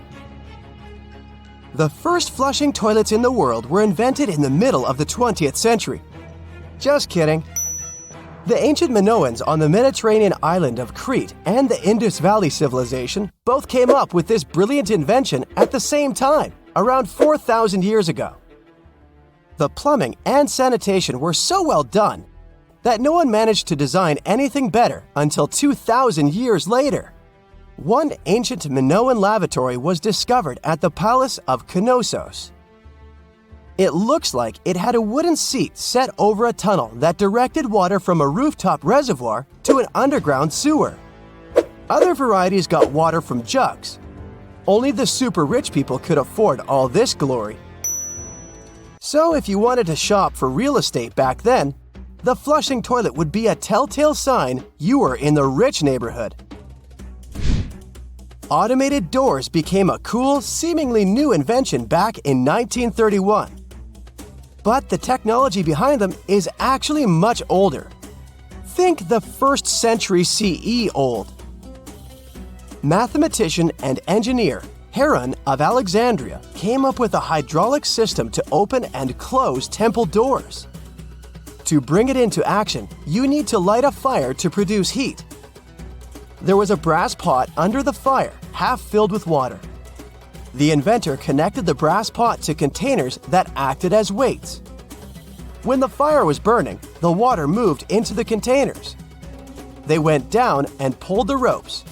D: The first flushing toilets in the world were invented in the middle of the 20th century. Just kidding. The ancient Minoans on the Mediterranean island of Crete and the Indus Valley civilization both came up with this brilliant invention at the same time, around 4,000 years ago. The plumbing and sanitation were so well done that no one managed to design anything better until 2,000 years later. One ancient Minoan lavatory was discovered at the Palace of Knossos. It looks like it had a wooden seat set over a tunnel that directed water from a rooftop reservoir to an underground sewer. Other varieties got water from jugs. Only the super rich people could afford all this glory, So if you wanted to shop for real estate back then, the flushing toilet would be a telltale sign you were in the rich neighborhood. Automated doors became a cool, seemingly new invention back in 1931. But the technology behind them is actually much older. Think the 1st century CE old. Mathematician and engineer Heron of Alexandria came up with a hydraulic system to open and close temple doors. To bring it into action, you need to light a fire to produce heat. There was a brass pot under the fire, half filled with water. The inventor connected the brass pot to containers that acted as weights. When the fire was burning, the water moved into the containers. They went down and pulled the ropes.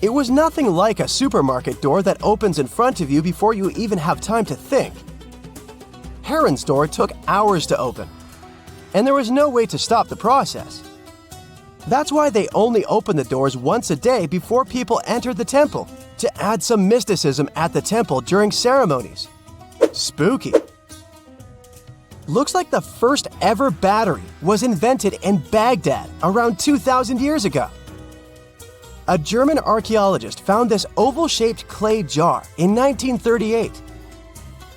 D: It was nothing like a supermarket door that opens in front of you before you even have time to think. Heron's door took hours to open, and there was no way to stop the process. That's why they only opened the doors once a day before people entered the temple, to add some mysticism at the temple during ceremonies. Spooky. Looks like the first ever battery was invented in Baghdad around 2,000 years ago. A German archaeologist found this oval-shaped clay jar in 1938.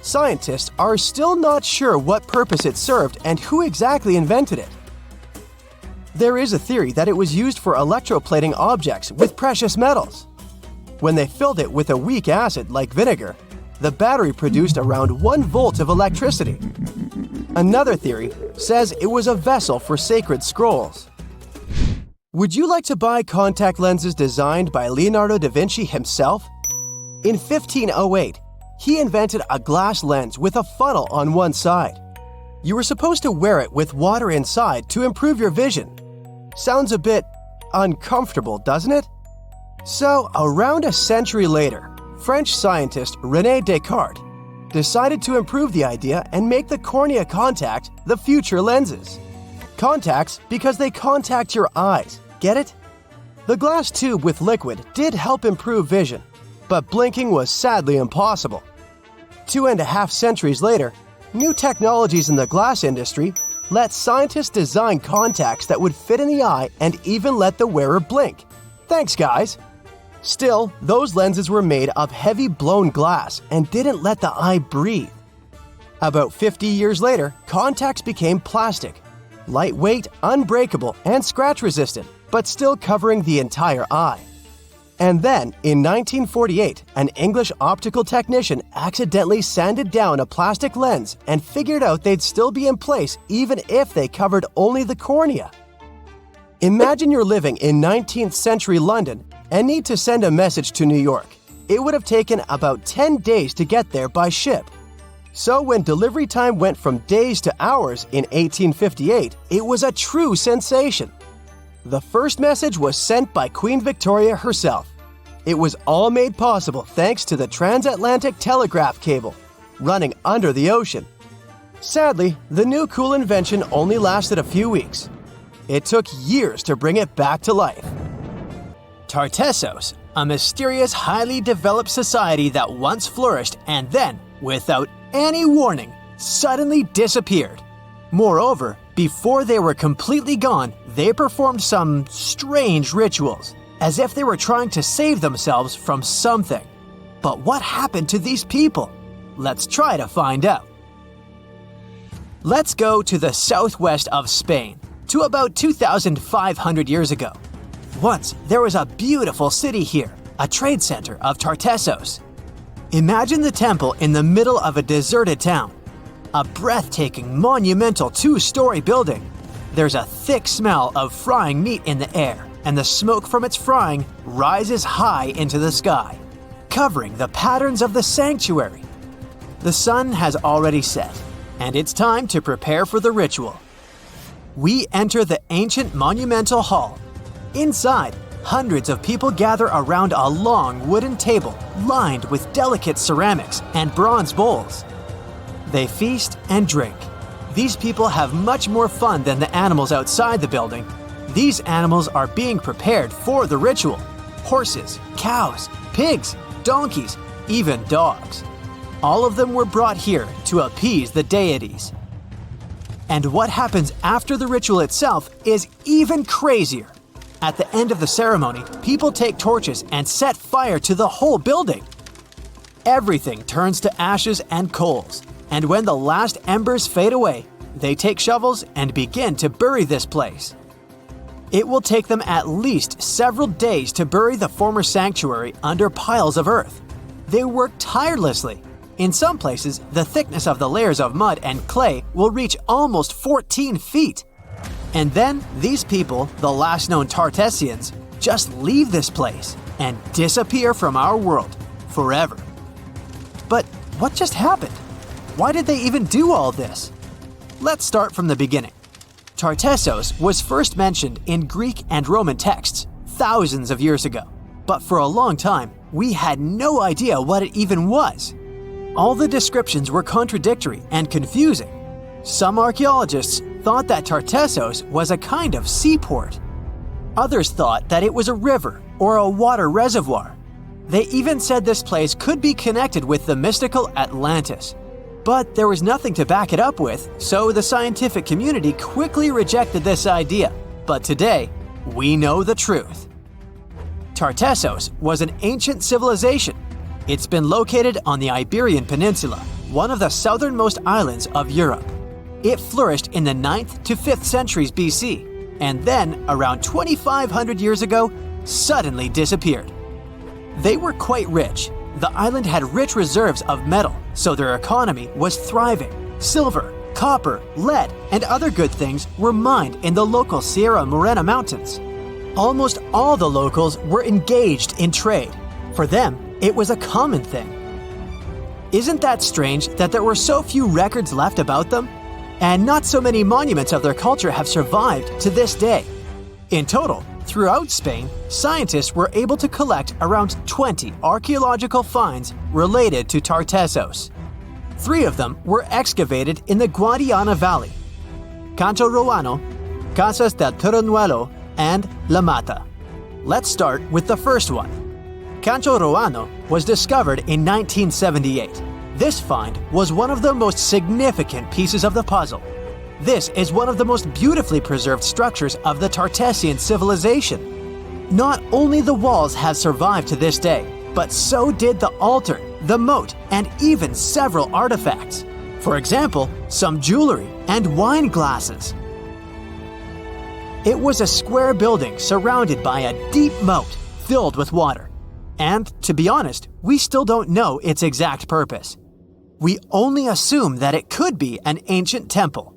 D: Scientists are still not sure what purpose it served and who exactly invented it. There is a theory that it was used for electroplating objects with precious metals. When they filled it with a weak acid like vinegar, the battery produced around 1 volt of electricity. Another theory says it was a vessel for sacred scrolls. Would you like to buy contact lenses designed by Leonardo da Vinci himself? In 1508, he invented a glass lens with a funnel on one side. You were supposed to wear it with water inside to improve your vision. Sounds a bit uncomfortable, doesn't it? So, around a century later, French scientist René Descartes decided to improve the idea and make the cornea contact the future lenses. Contacts because they contact your eyes, get it? The glass tube with liquid did help improve vision, but blinking was sadly impossible. 2.5 centuries later, new technologies in the glass industry let scientists design contacts that would fit in the eye and even let the wearer blink. Thanks, guys! Still, those lenses were made of heavy blown glass and didn't let the eye breathe. About 50 years later, contacts became plastic, lightweight, unbreakable, and scratch-resistant, but still covering the entire eye. And then, in 1948, an English optical technician accidentally sanded down a plastic lens and figured out they'd still be in place even if they covered only the cornea. Imagine you're living in 19th century London and need to send a message to New York. It would have taken about 10 days to get there by ship. So when delivery time went from days to hours in 1858, it was a true sensation. The first message was sent by Queen Victoria herself. It was all made possible thanks to the transatlantic telegraph cable, running under the ocean. Sadly, the new cool invention only lasted a few weeks. It took years to bring it back to life. Tartessos, a mysterious, highly developed society that once flourished and then, without any warning, suddenly disappeared. Moreover, before they were completely gone, they performed some strange rituals, as if they were trying to save themselves from something. But what happened to these people? Let's try to find out. Let's go to the southwest of Spain, to about 2,500 years ago. Once, there was a beautiful city here, a trade center of Tartessos. Imagine the temple in the middle of a deserted town. A breathtaking, monumental 2-story building. There's a thick smell of frying meat in the air, and the smoke from its frying rises high into the sky, covering the patterns of the sanctuary. The sun has already set, and it's time to prepare for the ritual. We enter the ancient monumental hall. Inside, hundreds of people gather around a long wooden table lined with delicate ceramics and bronze bowls. They feast and drink. These people have much more fun than the animals outside the building. These animals are being prepared for the ritual. Horses, cows, pigs, donkeys, even dogs. All of them were brought here to appease the deities. And what happens after the ritual itself is even crazier. At the end of the ceremony, people take torches and set fire to the whole building. Everything turns to ashes and coals, and when the last embers fade away, they take shovels and begin to bury this place. It will take them at least several days to bury the former sanctuary under piles of earth. They work tirelessly. In some places, the thickness of the layers of mud and clay will reach almost 14 feet. And then these people, the last known Tartessians, just leave this place and disappear from our world forever. But what just happened? Why did they even do all this? Let's start from the beginning. Tartessos was first mentioned in Greek and Roman texts thousands of years ago, but for a long time, we had no idea what it even was. All the descriptions were contradictory and confusing. Some archaeologists thought that Tartessos was a kind of seaport. Others thought that it was a river or a water reservoir. They even said this place could be connected with the mystical Atlantis. But there was nothing to back it up with, so the scientific community quickly rejected this idea. But today, we know the truth. Tartessos was an ancient civilization. It's been located on the Iberian Peninsula, one of the southernmost islands of Europe. It flourished in the 9th to 5th centuries BC, and then, around 2,500 years ago, suddenly disappeared. They were quite rich. The island had rich reserves of metal, so their economy was thriving. Silver, copper, lead, and other good things were mined in the local Sierra Morena Mountains. Almost all the locals were engaged in trade. For them, it was a common thing. Isn't that strange that there were so few records left about them? And not so many monuments of their culture have survived to this day. In total, throughout Spain, scientists were able to collect around 20 archaeological finds related to Tartessos. 3 of them were excavated in the Guadiana Valley: Canto Roano, Casas del Toruñuelo, and La Mata. Let's start with the first one. Canto Roano was discovered in 1978. This find was one of the most significant pieces of the puzzle. This is one of the most beautifully preserved structures of the Tartessian civilization. Not only the walls have survived to this day, but so did the altar, the moat, and even several artifacts. For example, some jewelry and wine glasses. It was a square building surrounded by a deep moat filled with water. And, to be honest, we still don't know its exact purpose. We only assume that it could be an ancient temple.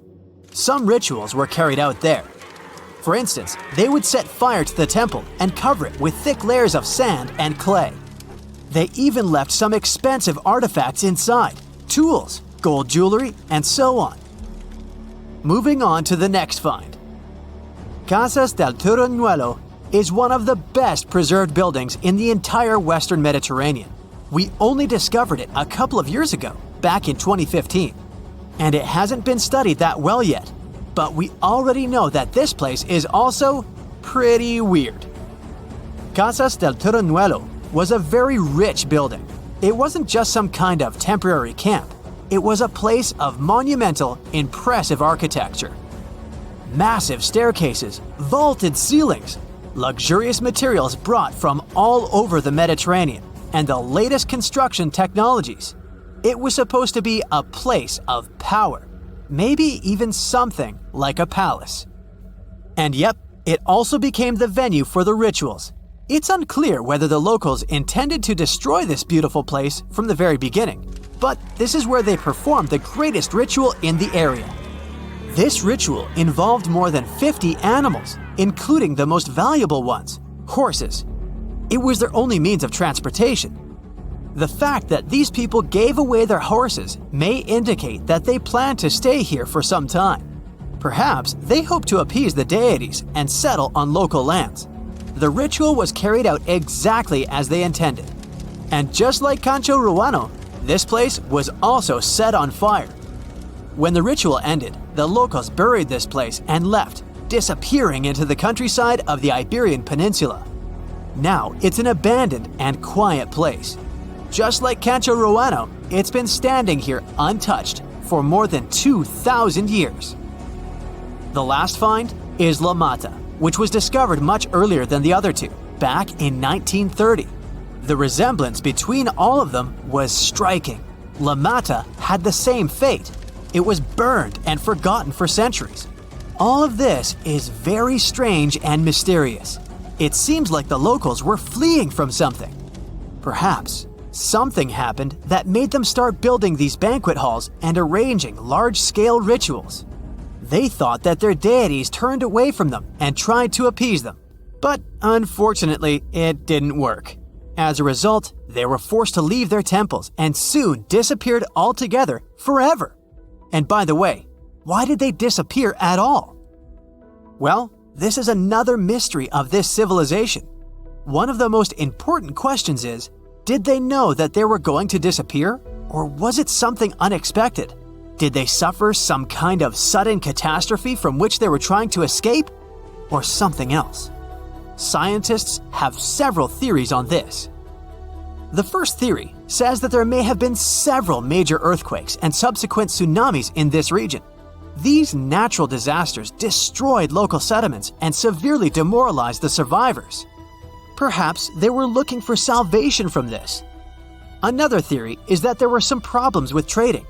D: Some rituals were carried out there. For instance, they would set fire to the temple and cover it with thick layers of sand and clay. They even left some expensive artifacts inside, tools, gold jewelry, and so on. Moving on to the next find. Casas del Toruñuelo is one of the best preserved buildings in the entire Western Mediterranean. We only discovered it a couple of years ago, back in 2015. And it hasn't been studied that well yet. But we already know that this place is also pretty weird. Casas del Toruñuelo was a very rich building. It wasn't just some kind of temporary camp. It was a place of monumental, impressive architecture. Massive staircases, vaulted ceilings, luxurious materials brought from all over the Mediterranean, and the latest construction technologies. It was supposed to be a place of power, maybe even something like a palace. And yep, it also became the venue for the rituals. It's unclear whether the locals intended to destroy this beautiful place from the very beginning, but this is where they performed the greatest ritual in the area. This ritual involved more than 50 animals, including the most valuable ones, horses. It was their only means of transportation. The fact that these people gave away their horses may indicate that they planned to stay here for some time. Perhaps they hoped to appease the deities and settle on local lands. The ritual was carried out exactly as they intended. And just like Canto Roano, this place was also set on fire. When the ritual ended, the locals buried this place and left, disappearing into the countryside of the Iberian Peninsula. Now it's an abandoned and quiet place. Just like Cancho Ruano, it's been standing here untouched for more than 2,000 years. The last find is La Mata, which was discovered much earlier than the other two, back in 1930. The resemblance between all of them was striking. La Mata had the same fate. It was burned and forgotten for centuries. All of this is very strange and mysterious. It seems like the locals were fleeing from something. Perhaps something happened that made them start building these banquet halls and arranging large-scale rituals. They thought that their deities turned away from them and tried to appease them. But unfortunately, it didn't work. As a result, they were forced to leave their temples and soon disappeared altogether forever. And by the way, why did they disappear at all? Well, this is another mystery of this civilization. One of the most important questions is, did they know that they were going to disappear? Or was it something unexpected? Did they suffer some kind of sudden catastrophe from which they were trying to escape? Or something else? Scientists have several theories on this. The first theory says that there may have been several major earthquakes and subsequent tsunamis in this region. These natural disasters destroyed local settlements and severely demoralized the survivors. Perhaps they were looking for salvation from this. Another theory is that there were some problems with trading.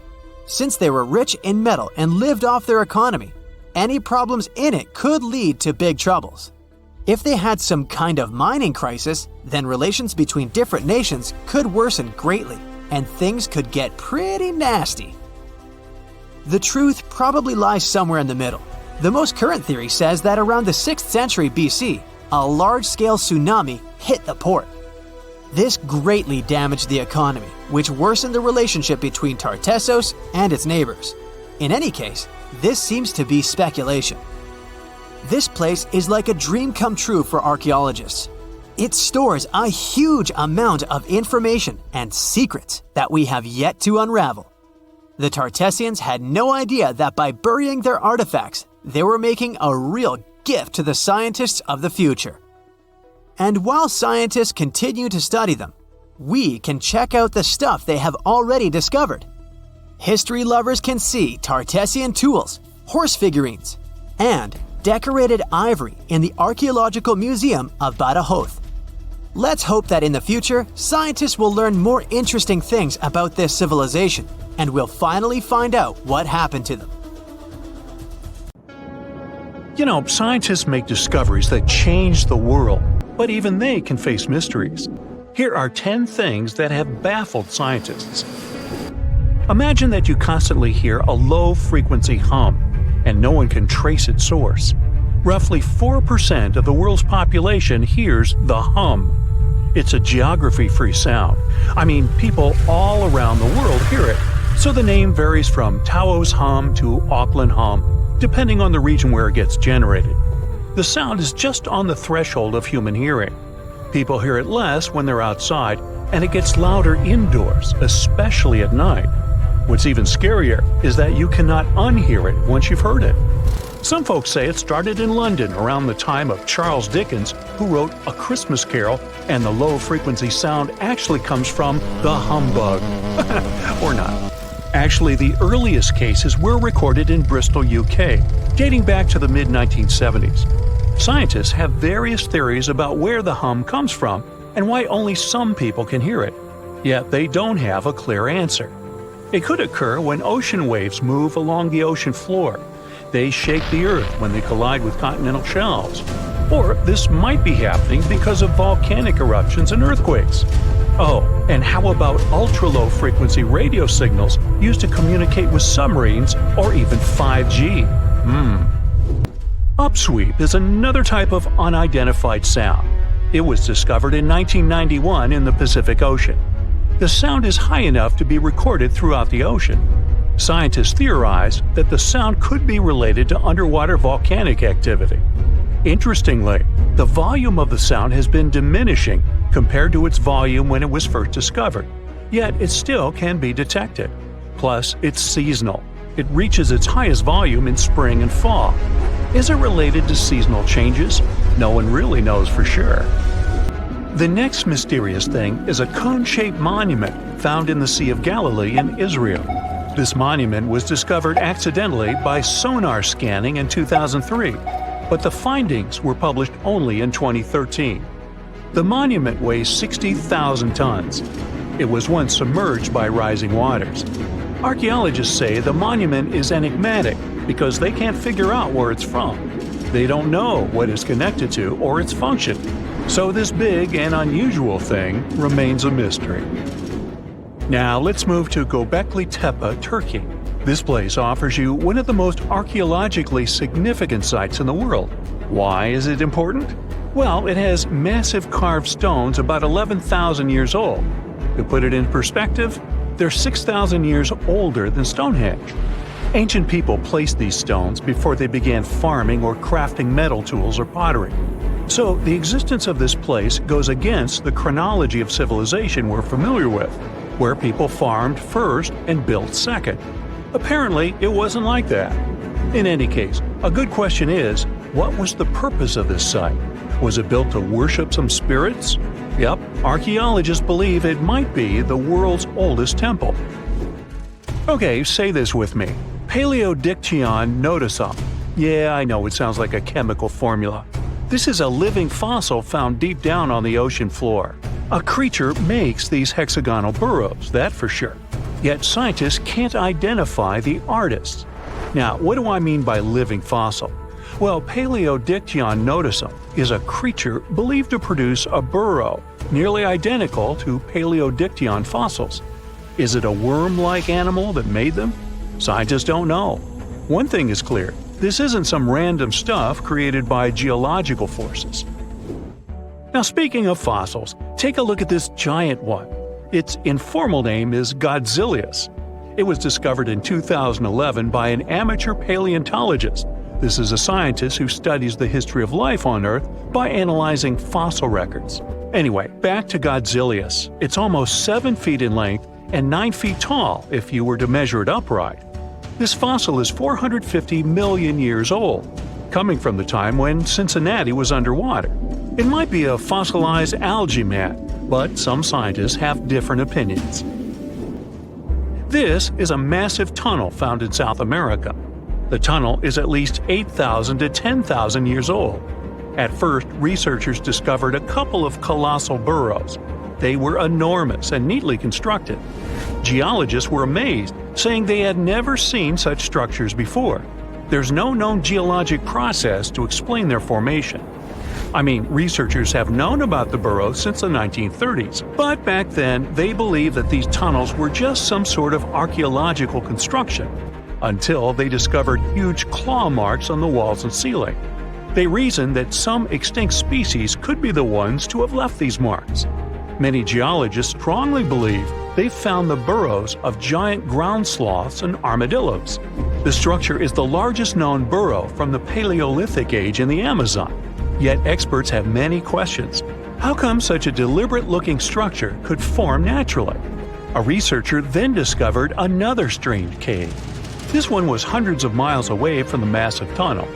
D: Since they were rich in metal and lived off their economy, any problems in it could lead to big troubles. If they had some kind of mining crisis, then relations between different nations could worsen greatly, and things could get pretty nasty. The truth probably lies somewhere in the middle. The most current theory says that around the 6th century BC, a large-scale tsunami hit the port. This greatly damaged the economy, which worsened the relationship between Tartessos and its neighbors. In any case, this seems to be speculation. This place is like a dream come true for archaeologists. It stores a huge amount of information and secrets that we have yet to unravel. The Tartessians had no idea that by burying their artifacts, they were making a real gift to the scientists of the future. And while scientists continue to study them, we can check out the stuff they have already discovered. History lovers can see Tartessian tools, horse figurines, and decorated ivory in the Archaeological Museum of Badajoz. Let's hope that in the future, scientists will learn more interesting things about this civilization, and we'll finally find out what happened to them.
A: You know, scientists make discoveries that change the world, but even they can face mysteries. Here are 10 things that have baffled scientists. Imagine that you constantly hear a low-frequency hum, and no one can trace its source. Roughly 4% of the world's population hears the hum. It's a geography-free sound. I mean, people all around the world hear it, so the name varies from Tao's hum to Auckland hum, depending on the region where it gets generated. The sound is just on the threshold of human hearing. People hear it less when they're outside, and it gets louder indoors, especially at night. What's even scarier is that you cannot unhear it once you've heard it. Some folks say it started in London around the time of Charles Dickens, who wrote A Christmas Carol, and the low-frequency sound actually comes from the humbug. Or not. Actually, the earliest cases were recorded in Bristol, UK, dating back to the mid-1970s. Scientists have various theories about where the hum comes from and why only some people can hear it, yet they don't have a clear answer. It could occur when ocean waves move along the ocean floor. They shake the Earth when they collide with continental shelves. Or this might be happening because of volcanic eruptions and earthquakes. Oh, and how about ultra-low frequency radio signals used to communicate with submarines or even 5G? Upsweep is another type of unidentified sound. It was discovered in 1991 in the Pacific Ocean. The sound is high enough to be recorded throughout the ocean. Scientists theorize that the sound could be related to underwater volcanic activity. Interestingly, the volume of the sound has been diminishing compared to its volume when it was first discovered, yet it still can be detected. Plus, it's seasonal. It reaches its highest volume in spring and fall. Is it related to seasonal changes? No one really knows for sure. The next mysterious thing is a cone-shaped monument found in the Sea of Galilee in Israel. This monument was discovered accidentally by sonar scanning in 2003, but the findings were published only in 2013. The monument weighs 60,000 tons. It was once submerged by rising waters. Archaeologists say the monument is enigmatic because they can't figure out where it's from. They don't know what it's connected to or its function. So this big and unusual thing remains a mystery. Now let's move to Göbekli Tepe, Turkey. This place offers you one of the most archaeologically significant sites in the world. Why is it important? Well, it has massive carved stones about 11,000 years old. To put it in perspective, they're 6,000 years older than Stonehenge. Ancient people placed these stones before they began farming or crafting metal tools or pottery. So the existence of this place goes against the chronology of civilization we're familiar with, where people farmed first and built second. Apparently, it wasn't like that. In any case, a good question is, what was the purpose of this site? Was it built to worship some spirits? Yep, archaeologists believe it might be the world's oldest temple. Okay, say this with me. Paleolithic noticeum. Yeah, I know it sounds like a chemical formula. This is a living fossil found deep down on the ocean floor. A creature makes these hexagonal burrows, that for sure. Yet scientists can't identify the artists. Now, what do I mean by living fossil? Well, Paleolithic noticeum is a creature believed to produce a burrow, nearly identical to Paleolithic fossils. Is it a worm-like animal that made them? Scientists don't know. One thing is clear. This isn't some random stuff created by geological forces. Now, speaking of fossils, take a look at this giant one. Its informal name is Godzillius. It was discovered in 2011 by an amateur paleontologist. This is a scientist who studies the history of life on Earth by analyzing fossil records. Anyway, back to Godzillius. It's almost 7 feet in length and 9 feet tall if you were to measure it upright. This fossil is 450 million years old, coming from the time when Cincinnati was underwater. It might be a fossilized algae mat, but some scientists have different opinions. This is a massive tunnel found in South America. The tunnel is at least 8,000 to 10,000 years old. At first, researchers discovered a couple of colossal burrows. They were enormous and neatly constructed. Geologists were amazed, saying they had never seen such structures before. There's no known geologic process to explain their formation. I mean, researchers have known about the burrows since the 1930s, but back then they believed that these tunnels were just some sort of archaeological construction, until they discovered huge claw marks on the walls and ceiling. They reasoned that some extinct species could be the ones to have left these marks. Many geologists strongly believe they've found the burrows of giant ground sloths and armadillos. The structure is the largest known burrow from the Paleolithic age in the Amazon. Yet experts have many questions. How come such a deliberate-looking structure could form naturally? A researcher then discovered another strange cave. This one was hundreds of miles away from the massive tunnel.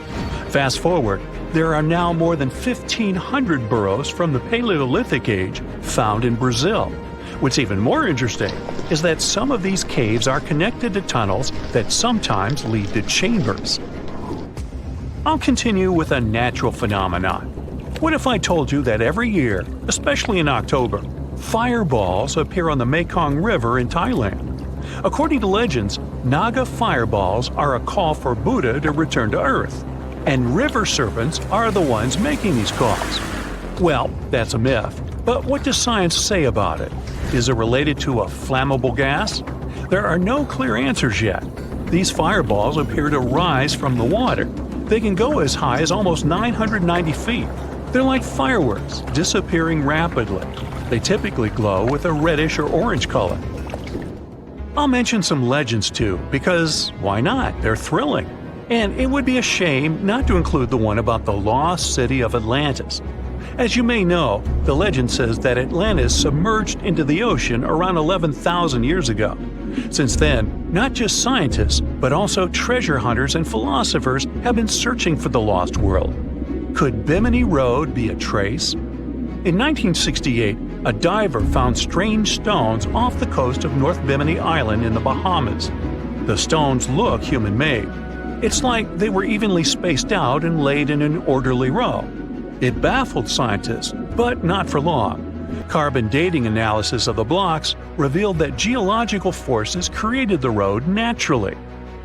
A: Fast forward, there are now more than 1,500 burrows from the Paleolithic age found in Brazil. What's even more interesting is that some of these caves are connected to tunnels that sometimes lead to chambers. I'll continue with a natural phenomenon. What if I told you that every year, especially in October, fireballs appear on the Mekong River in Thailand? According to legends, Naga fireballs are a call for Buddha to return to Earth, and river serpents are the ones making these calls. Well, that's a myth, but what does science say about it? Is it related to a flammable gas? There are no clear answers yet. These fireballs appear to rise from the water. They can go as high as almost 990 feet. They're like fireworks, disappearing rapidly. They typically glow with a reddish or orange color. I'll mention some legends too, because why not? They're thrilling. And it would be a shame not to include the one about the lost city of Atlantis. As you may know, the legend says that Atlantis submerged into the ocean around 11,000 years ago. Since then, not just scientists, but also treasure hunters and philosophers have been searching for the lost world. Could Bimini Road be a trace? In 1968, a diver found strange stones off the coast of North Bimini Island in the Bahamas. The stones look human-made. It's like they were evenly spaced out and laid in an orderly row. It baffled scientists, but not for long. Carbon dating analysis of the blocks revealed that geological forces created the road naturally.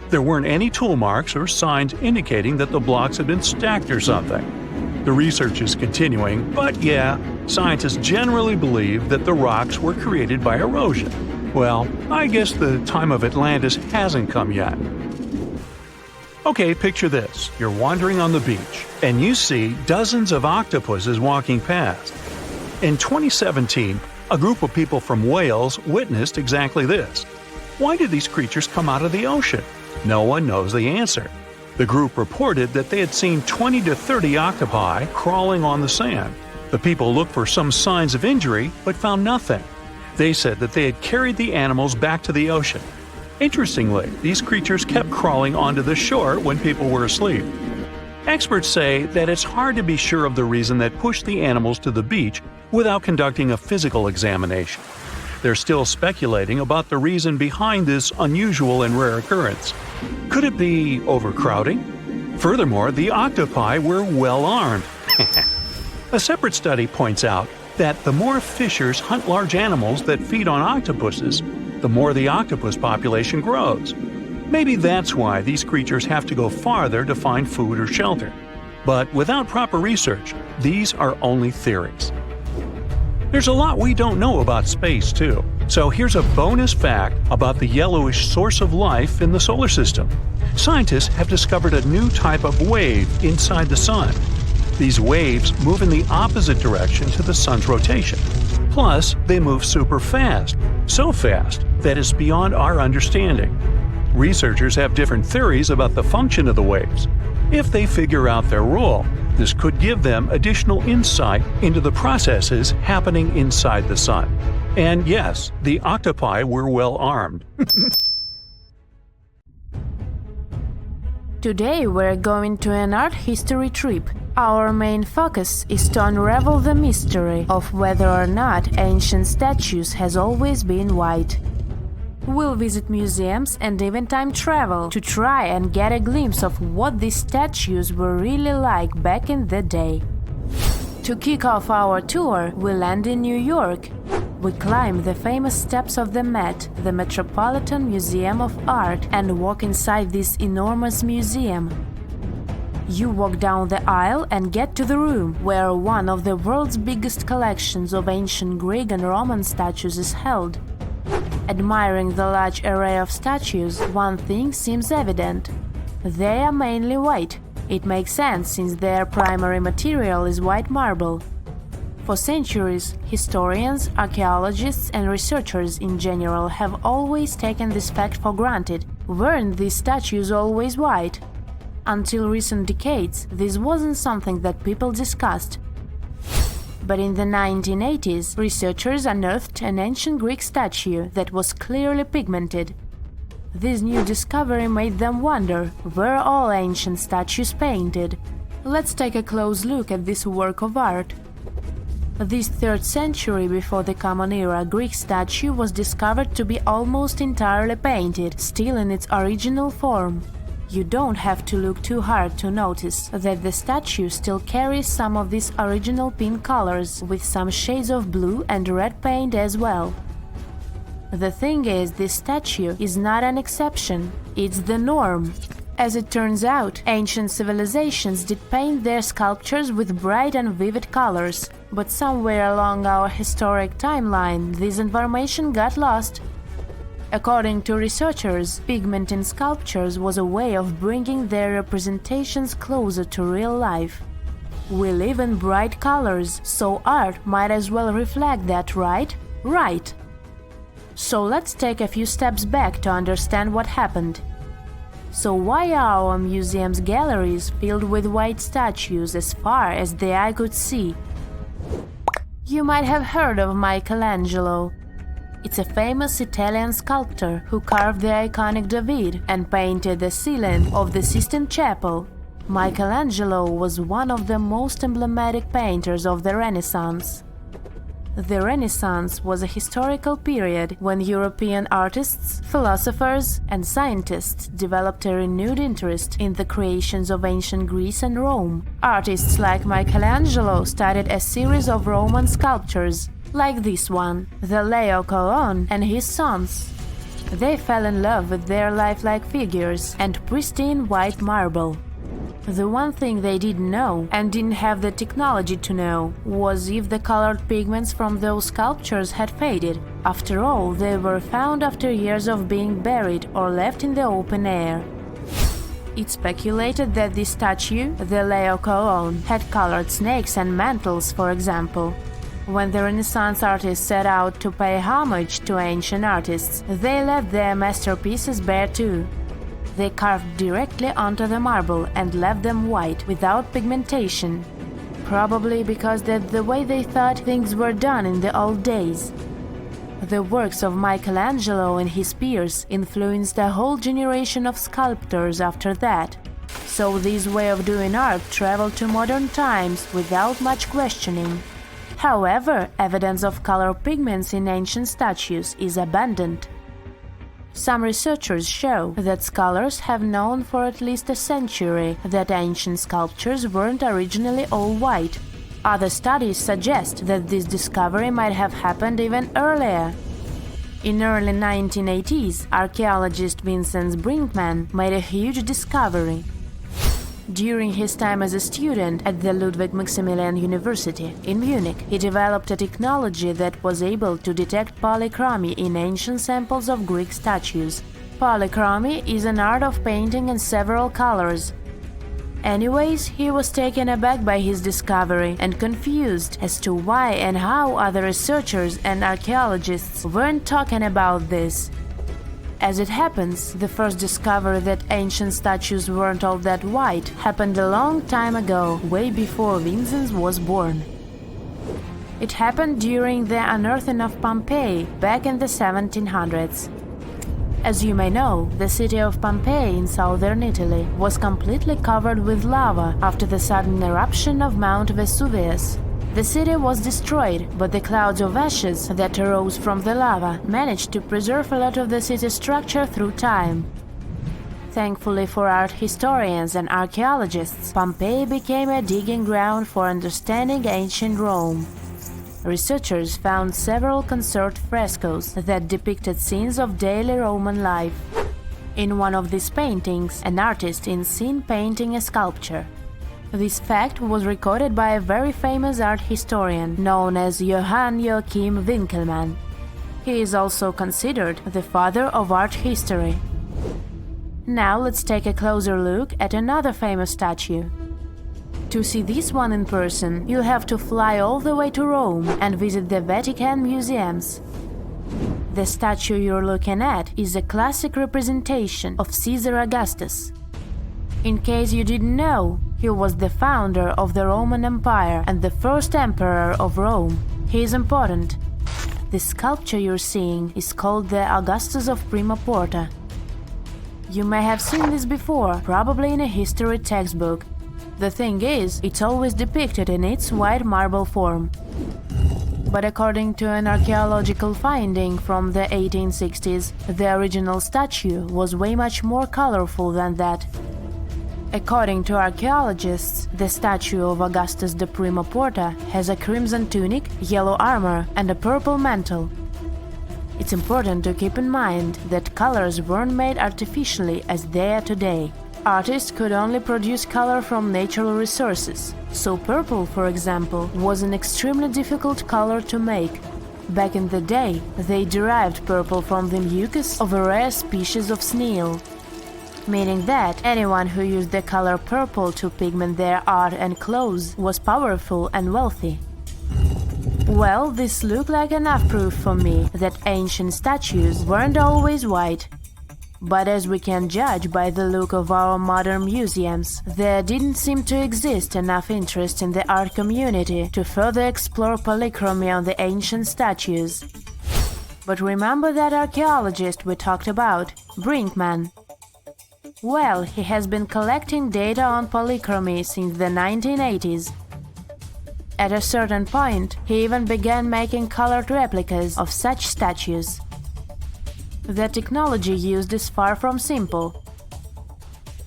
A: There weren't any tool marks or signs indicating that the blocks had been stacked or something. The research is continuing, but yeah, scientists generally believe that the rocks were created by erosion. Well, I guess the time of Atlantis hasn't come yet. Okay, picture this. You're wandering on the beach, and you see dozens of octopuses walking past. In 2017, a group of people from Wales witnessed exactly this. Why did these creatures come out of the ocean? No one knows the answer. The group reported that they had seen 20 to 30 octopi crawling on the sand. The people looked for some signs of injury, but found nothing. They said that they had carried the animals back to the ocean. Interestingly, these creatures kept crawling onto the shore when people were asleep. Experts say that it's hard to be sure of the reason that pushed the animals to the beach without conducting a physical examination. They're still speculating about the reason behind this unusual and rare occurrence. Could it be overcrowding? Furthermore, the octopi were well armed. A separate study points out that the more fishers hunt large animals that feed on octopuses, the more the octopus population grows. Maybe that's why these creatures have to go farther to find food or shelter. But without proper research, these are only theories. There's a lot we don't know about space, too. So here's a bonus fact about the yellowish source of life in the solar system. Scientists have discovered a new type of wave inside the sun. These waves move in the opposite direction to the sun's rotation. Plus, they move super fast. So fast that it's beyond our understanding. Researchers have different theories about the function of the waves. If they figure out their role, this could give them additional insight into the processes happening inside the sun. And yes, the octopi were well armed.
E: Today we're going to an art history trip. Our main focus is to unravel the mystery of whether or not ancient statues has always been white. We'll visit museums and even time travel to try and get a glimpse of what these statues were really like back in the day. To kick off our tour, we land in New York. We climb the famous steps of the Met, the Metropolitan Museum of Art, and walk inside this enormous museum. You walk down the aisle and get to the room where one of the world's biggest collections of ancient Greek and Roman statues is held. Admiring the large array of statues, one thing seems evident. They are mainly white. It makes sense since their primary material is white marble. For centuries, historians, archaeologists and researchers in general have always taken this fact for granted. Weren't these statues always white? Until recent decades, this wasn't something that people discussed. But in the 1980s, researchers unearthed an ancient Greek statue that was clearly pigmented. This new discovery made them wonder, were all ancient statues painted? Let's take a close look at this work of art. This 3rd century before the Common Era Greek statue was discovered to be almost entirely painted, still in its original form. You don't have to look too hard to notice that the statue still carries some of these original pink colors, with some shades of blue and red paint as well. The thing is, this statue is not an exception, it's the norm. As it turns out, ancient civilizations did paint their sculptures with bright and vivid colors, but somewhere along our historic timeline, this information got lost. According to researchers, pigment in sculptures was a way of bringing their representations closer to real life. We live in bright colors, so art might as well reflect that, right? Right! So let's take a few steps back to understand what happened. So why are our museum's galleries filled with white statues as far as the eye could see? You might have heard of Michelangelo. It's a famous Italian sculptor who carved the iconic David and painted the ceiling of the Sistine Chapel. Michelangelo was one of the most emblematic painters of the Renaissance. The Renaissance was a historical period when European artists, philosophers, and scientists developed a renewed interest in the creations of ancient Greece and Rome. Artists like Michelangelo studied a series of Roman sculptures, like this one, the Laocoon and his sons. They fell in love with their lifelike figures and pristine white marble. The one thing they didn't know, and didn't have the technology to know, was if the colored pigments from those sculptures had faded. After all, they were found after years of being buried or left in the open air. It's speculated that this statue, the Laocoon, had colored snakes and mantles, for example. When the Renaissance artists set out to pay homage to ancient artists, they left their masterpieces bare too. They carved directly onto the marble and left them white, without pigmentation. Probably because that's the way they thought things were done in the old days. The works of Michelangelo and his peers influenced a whole generation of sculptors after that. So this way of doing art traveled to modern times without much questioning. However, evidence of color pigments in ancient statues is abundant. Some researchers show that scholars have known for at least a century that ancient sculptures weren't originally all white. Other studies suggest that this discovery might have happened even earlier. In early 1980s, archaeologist Vincent Brinkmann made a huge discovery. During his time as a student at the Ludwig Maximilian University in Munich, he developed a technology that was able to detect polychromy in ancient samples of Greek statues. Polychromy is an art of painting in several colors. Anyways, he was taken aback by his discovery and confused as to why and how other researchers and archaeologists weren't talking about this. As it happens, the first discovery that ancient statues weren't all that white happened a long time ago, way before Vincent was born. It happened during the unearthing of Pompeii back in the 1700s. As you may know, the city of Pompeii in southern Italy was completely covered with lava after the sudden eruption of Mount Vesuvius. The city was destroyed, but the clouds of ashes that arose from the lava managed to preserve a lot of the city's structure through time. Thankfully for art historians and archaeologists, Pompeii became a digging ground for understanding ancient Rome. Researchers found several conserved frescoes that depicted scenes of daily Roman life. In one of these paintings, an artist is seen painting a sculpture. This fact was recorded by a very famous art historian known as Johann Joachim Winckelmann. He is also considered the father of art history. Now let's take a closer look at another famous statue. To see this one in person, you'll have to fly all the way to Rome and visit the Vatican museums. The statue you're looking at is a classic representation of Caesar Augustus. In case you didn't know, he was the founder of the Roman Empire and the first emperor of Rome. He is important. The sculpture you're seeing is called the Augustus of Prima Porta. You may have seen this before, probably in a history textbook. The thing is, it's always depicted in its white marble form. But according to an archaeological finding from the 1860s, the original statue was way much more colorful than that. According to archaeologists, the statue of Augustus de Prima Porta has a crimson tunic, yellow armor, and a purple mantle. It's important to keep in mind that colors weren't made artificially as they are today. Artists could only produce color from natural resources, so purple, for example, was an extremely difficult color to make. Back in the day, they derived purple from the mucus of a rare species of snail, meaning that anyone who used the color purple to pigment their art and clothes was powerful and wealthy. Well, this looked like enough proof for me that ancient statues weren't always white. But as we can judge by the look of our modern museums, there didn't seem to exist enough interest in the art community to further explore polychromy on the ancient statues. But remember that archaeologist we talked about, Brinkmann? Well, he has been collecting data on polychromy since the 1980s. At a certain point, he even began making colored replicas of such statues. The technology used is far from simple.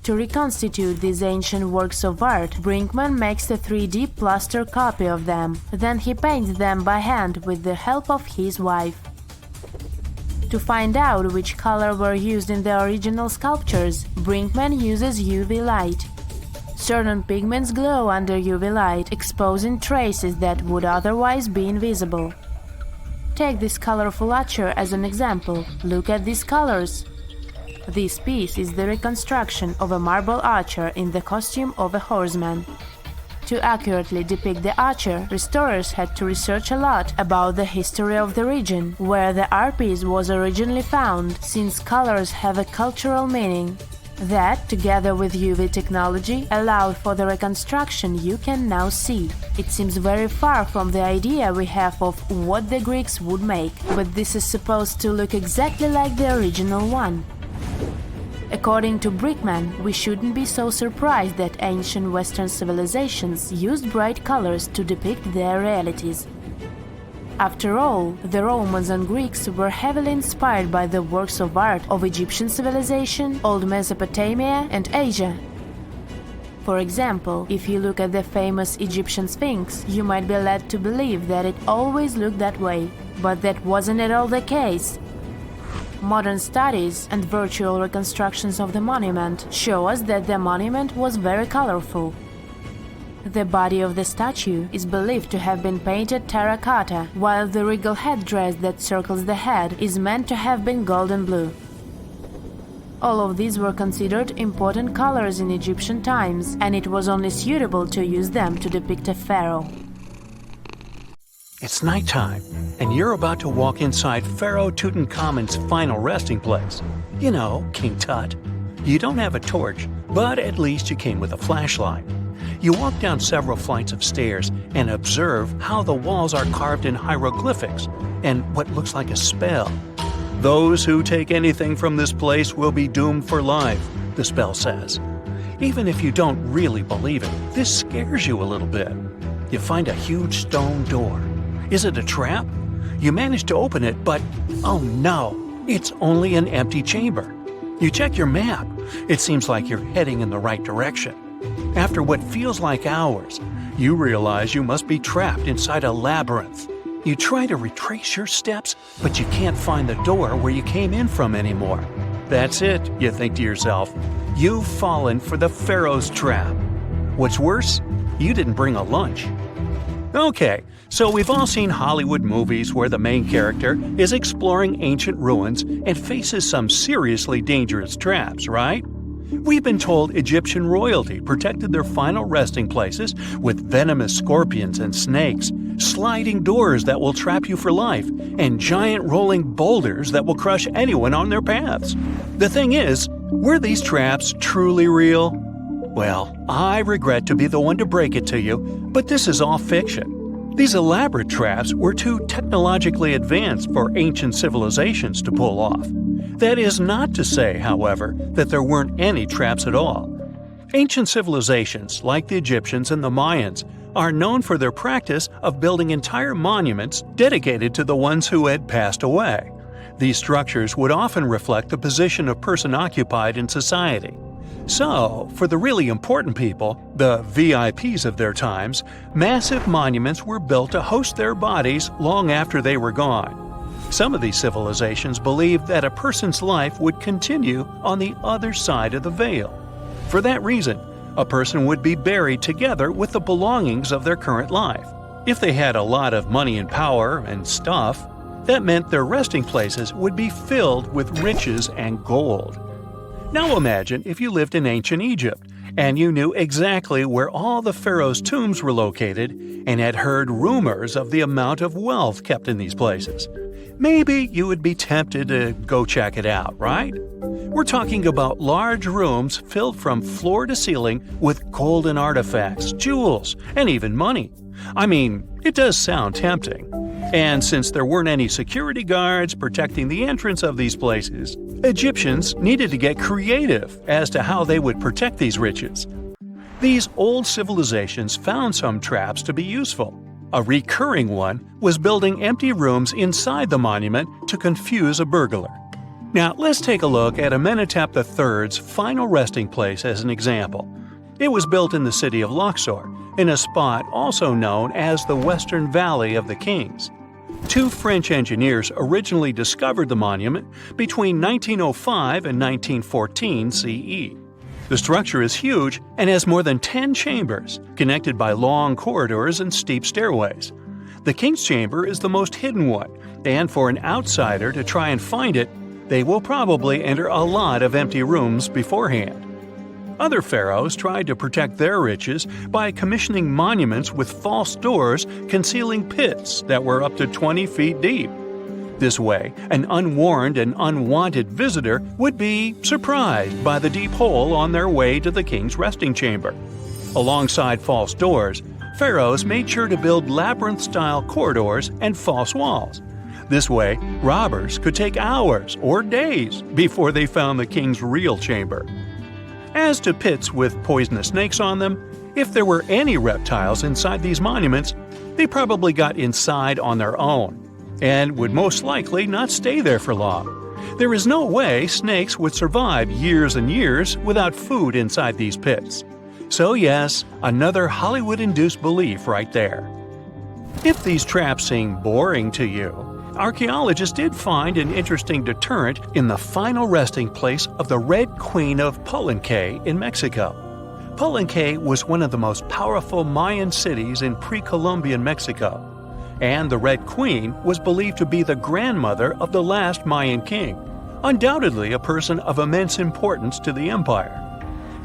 E: To reconstitute these ancient works of art, Brinkman makes a 3D plaster copy of them. Then he paints them by hand with the help of his wife. To find out which color were used in the original sculptures, Brinkman uses UV light. Certain pigments glow under UV light, exposing traces that would otherwise be invisible. Take this colorful archer as an example. Look at these colors. This piece is the reconstruction of a marble archer in the costume of a horseman. To accurately depict the archer, restorers had to research a lot about the history of the region where the art piece was originally found, since colors have a cultural meaning. That, together with UV technology, allowed for the reconstruction you can now see. It seems very far from the idea we have of what the Greeks would make, but this is supposed to look exactly like the original one. According to Brinkman, we shouldn't be so surprised that ancient Western civilizations used bright colors to depict their realities. After all, the Romans and Greeks were heavily inspired by the works of art of Egyptian civilization, Old Mesopotamia, and Asia. For example, if you look at the famous Egyptian Sphinx, you might be led to believe that it always looked that way, but that wasn't at all the case. Modern studies and virtual reconstructions of the monument show us that the monument was very colorful. The body of the statue is believed to have been painted terracotta, while the regal headdress that circles the head is meant to have been golden blue. All of these were considered important colors in Egyptian times, and it was only suitable to use them to depict a pharaoh.
A: It's nighttime, and you're about to walk inside Pharaoh Tutankhamun's final resting place. You know, King Tut. You don't have a torch, but at least you came with a flashlight. You walk down several flights of stairs and observe how the walls are carved in hieroglyphics and what looks like a spell. Those who take anything from this place will be doomed for life, the spell says. Even if you don't really believe it, this scares you a little bit. You find a huge stone door. Is it a trap? You manage to open it, but oh no, it's only an empty chamber. You check your map. It seems like you're heading in the right direction. After what feels like hours, you realize you must be trapped inside a labyrinth. You try to retrace your steps, but you can't find the door where you came in from anymore. That's it, you think to yourself. You've fallen for the Pharaoh's trap. What's worse, you didn't bring a lunch. Okay, so we've all seen Hollywood movies where the main character is exploring ancient ruins and faces some seriously dangerous traps, right? We've been told Egyptian royalty protected their final resting places with venomous scorpions and snakes, sliding doors that will trap you for life, and giant rolling boulders that will crush anyone on their paths. The thing is, were these traps truly real? Well, I regret to be the one to break it to you, but this is all fiction. These elaborate traps were too technologically advanced for ancient civilizations to pull off. That is not to say, however, that there weren't any traps at all. Ancient civilizations, like the Egyptians and the Mayans, are known for their practice of building entire monuments dedicated to the ones who had passed away. These structures would often reflect the position of person occupied in society. So, for the really important people, the VIPs of their times, massive monuments were built to host their bodies long after they were gone. Some of these civilizations believed that a person's life would continue on the other side of the veil. For that reason, a person would be buried together with the belongings of their current life. If they had a lot of money and power and stuff, that meant their resting places would be filled with riches and gold. Now imagine if you lived in ancient Egypt and you knew exactly where all the pharaohs' tombs were located and had heard rumors of the amount of wealth kept in these places. Maybe you would be tempted to go check it out, right? We're talking about large rooms filled from floor to ceiling with golden artifacts, jewels, and even money. I mean, it does sound tempting. And since there weren't any security guards protecting the entrance of these places, Egyptians needed to get creative as to how they would protect these riches. These old civilizations found some traps to be useful. A recurring one was building empty rooms inside the monument to confuse a burglar. Now, let's take a look at Amenhotep III's final resting place as an example. It was built in the city of Luxor, in a spot also known as the Western Valley of the Kings. Two French engineers originally discovered the monument between 1905 and 1914 CE. The structure is huge and has more than 10 chambers, connected by long corridors and steep stairways. The King's Chamber is the most hidden one, and for an outsider to try and find it, they will probably enter a lot of empty rooms beforehand. Other pharaohs tried to protect their riches by commissioning monuments with false doors concealing pits that were up to 20 feet deep. This way, an unwarned and unwanted visitor would be surprised by the deep hole on their way to the king's resting chamber. Alongside false doors, pharaohs made sure to build labyrinth-style corridors and false walls. This way, robbers could take hours or days before they found the king's real chamber. As to pits with poisonous snakes on them, if there were any reptiles inside these monuments, they probably got inside on their own, and would most likely not stay there for long. There is no way snakes would survive years and years without food inside these pits. So yes, another Hollywood-induced belief right there. If these traps seem boring to you, archaeologists did find an interesting deterrent in the final resting place of the Red Queen of Palenque in Mexico. Palenque was one of the most powerful Mayan cities in pre-Columbian Mexico, and the Red Queen was believed to be the grandmother of the last Mayan king, undoubtedly a person of immense importance to the empire.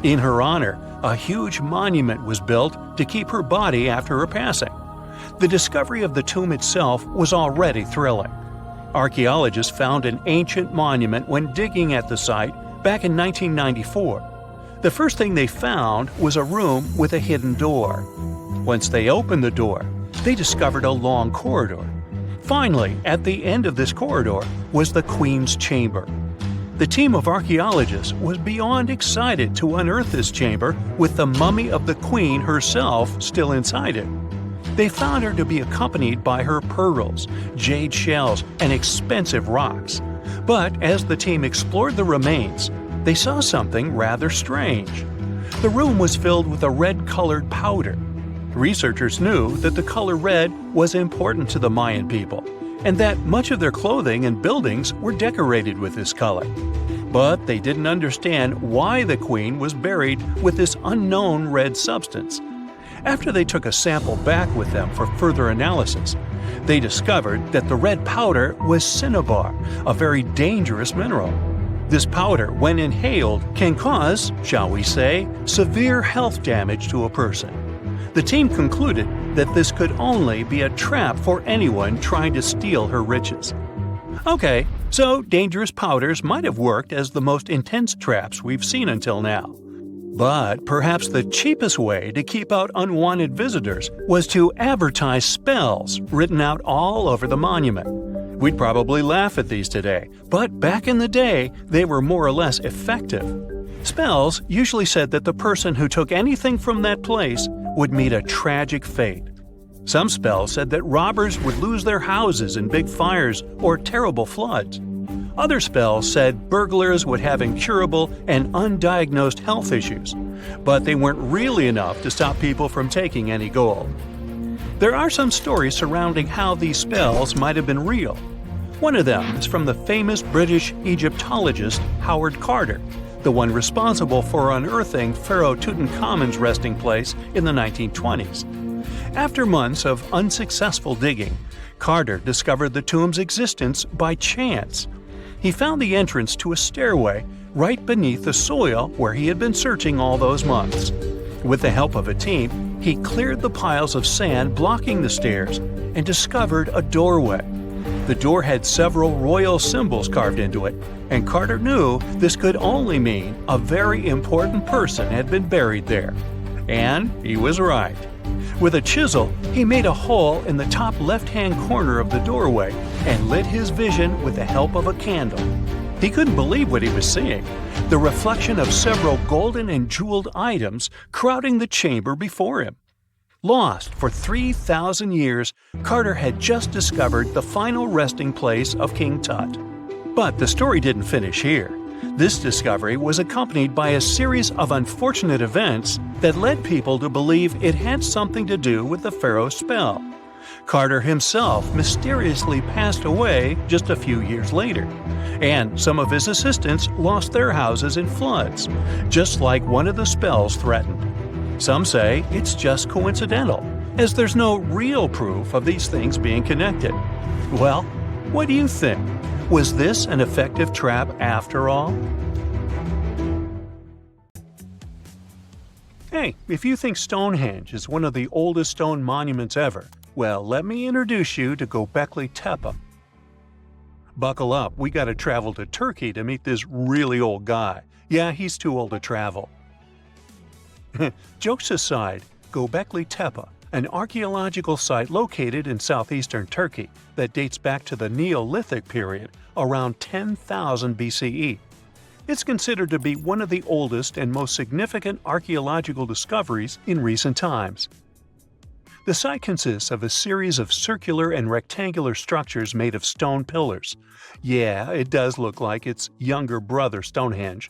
A: In her honor, a huge monument was built to keep her body after her passing. The discovery of the tomb itself was already thrilling. Archaeologists found an ancient monument when digging at the site back in 1994. The first thing they found was a room with a hidden door. Once they opened the door, they discovered a long corridor. Finally, at the end of this corridor was the Queen's chamber. The team of archaeologists was beyond excited to unearth this chamber with the mummy of the Queen herself still inside it. They found her to be accompanied by her pearls, jade shells, and expensive rocks. But as the team explored the remains, they saw something rather strange. The room was filled with a red-colored powder. Researchers knew that the color red was important to the Mayan people, and that much of their clothing and buildings were decorated with this color. But they didn't understand why the queen was buried with this unknown red substance. After they took a sample back with them for further analysis, they discovered that the red powder was cinnabar, a very dangerous mineral. This powder, when inhaled, can cause, shall we say, severe health damage to a person. The team concluded that this could only be a trap for anyone trying to steal her riches. Okay, so dangerous powders might have worked as the most intense traps we've seen until now. But perhaps the cheapest way to keep out unwanted visitors was to advertise spells written out all over the monument. We'd probably laugh at these today, but back in the day, they were more or less effective. Spells usually said that the person who took anything from that place would meet a tragic fate. Some spells said that robbers would lose their houses in big fires or terrible floods. Other spells said burglars would have incurable and undiagnosed health issues, but they weren't really enough to stop people from taking any gold. There are some stories surrounding how these spells might have been real. One of them is from the famous British Egyptologist Howard Carter, the one responsible for unearthing Pharaoh Tutankhamun's resting place in the 1920s. After months of unsuccessful digging, Carter discovered the tomb's existence by chance. He found the entrance to a stairway right beneath the soil where he had been searching all those months. With the help of a team, he cleared the piles of sand blocking the stairs and discovered a doorway. The door had several royal symbols carved into it, and Carter knew this could only mean a very important person had been buried there. And he was right. With a chisel, he made a hole in the top left-hand corner of the doorway and lit his vision with the help of a candle. He couldn't believe what he was seeing, the reflection of several golden and jeweled items crowding the chamber before him. Lost for 3,000 years, Carter had just discovered the final resting place of King Tut. But the story didn't finish here. This discovery was accompanied by a series of unfortunate events that led people to believe it had something to do with the pharaoh's spell. Carter himself mysteriously passed away just a few years later, and some of his assistants lost their houses in floods, just like one of the spells threatened. Some say it's just coincidental, as there's no real proof of these things being connected. Well, what do you think? Was this an effective trap after all? Hey, if you think Stonehenge is one of the oldest stone monuments ever, well, let me introduce you to Göbekli Tepe. Buckle up, we gotta travel to Turkey to meet this really old guy. Yeah, he's too old to travel. Jokes aside, Göbekli Tepe, an archaeological site located in southeastern Turkey that dates back to the Neolithic period around 10,000 BCE. It's considered to be one of the oldest and most significant archaeological discoveries in recent times. The site consists of a series of circular and rectangular structures made of stone pillars. Yeah, it does look like its younger brother Stonehenge.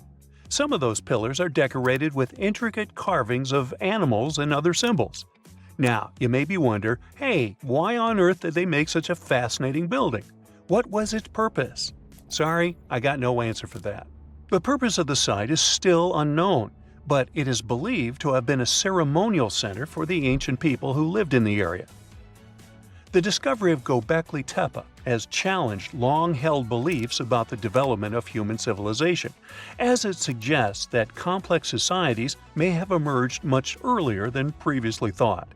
A: Some of those pillars are decorated with intricate carvings of animals and other symbols. Now, you maybe wonder, hey, why on earth did they make such a fascinating building? What was its purpose? Sorry, I got no answer for that. The purpose of the site is still unknown, but it is believed to have been a ceremonial center for the ancient people who lived in the area. The discovery of Göbekli Tepe has challenged long-held beliefs about the development of human civilization, as it suggests that complex societies may have emerged much earlier than previously thought.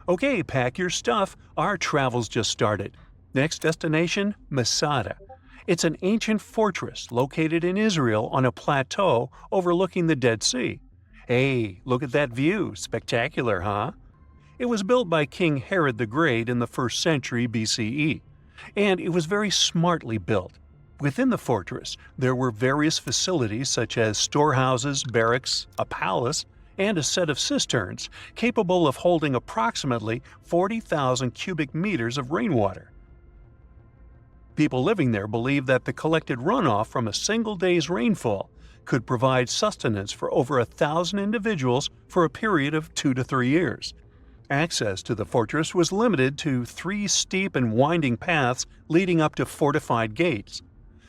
A: Okay, pack your stuff, our travels just started. Next destination, Masada. It's an ancient fortress located in Israel on a plateau overlooking the Dead Sea. Hey, look at that view, spectacular, huh? It was built by King Herod the Great in the 1st century BCE, and it was very smartly built. Within the fortress, there were various facilities such as storehouses, barracks, a palace, and a set of cisterns capable of holding approximately 40,000 cubic meters of rainwater. People living there believed that the collected runoff from a single day's rainfall could provide sustenance for over 1,000 individuals for a period of 2 to 3 years. Access to the fortress was limited to 3 steep and winding paths leading up to fortified gates.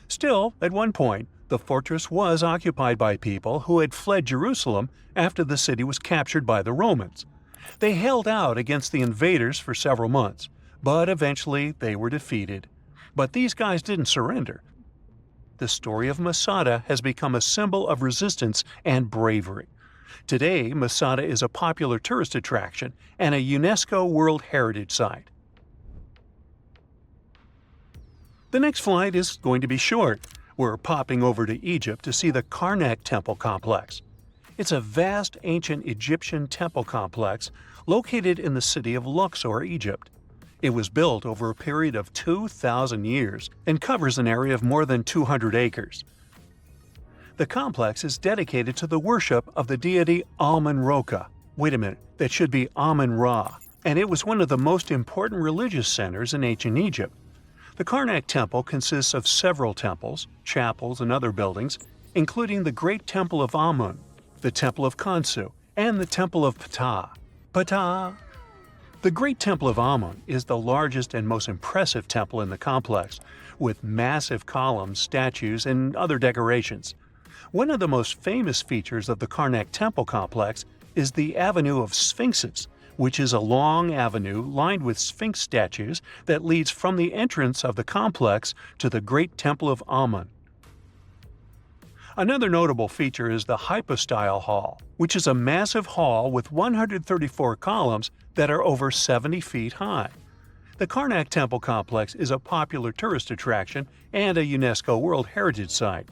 A: Still, at one point, the fortress was occupied by people who had fled Jerusalem after the city was captured by the Romans. They held out against the invaders for several months, but eventually they were defeated. But these guys didn't surrender. The story of Masada has become a symbol of resistance and bravery. Today, Masada is a popular tourist attraction and a UNESCO World Heritage Site. The next flight is going to be short. We're popping over to Egypt to see the Karnak Temple Complex. It's a vast ancient Egyptian temple complex located in the city of Luxor, Egypt. It was built over a period of 2,000 years and covers an area of more than 200 acres. The complex is dedicated to the worship of the deity Amun-Roka. Wait a minute, that should be Amun-Ra, and it was one of the most important religious centers in ancient Egypt. The Karnak Temple consists of several temples, chapels, and other buildings, including the Great Temple of Amun, the Temple of Khonsu, and the Temple of Ptah. Ptah! The Great Temple of Amun is the largest and most impressive temple in the complex, with massive columns, statues, and other decorations. One of the most famous features of the Karnak Temple complex is the Avenue of Sphinxes, which is a long avenue lined with Sphinx statues that leads from the entrance of the complex to the Great Temple of Amun. Another notable feature is the Hypostyle Hall, which is a massive hall with 134 columns that are over 70 feet high. The Karnak Temple complex is a popular tourist attraction and a UNESCO World Heritage Site.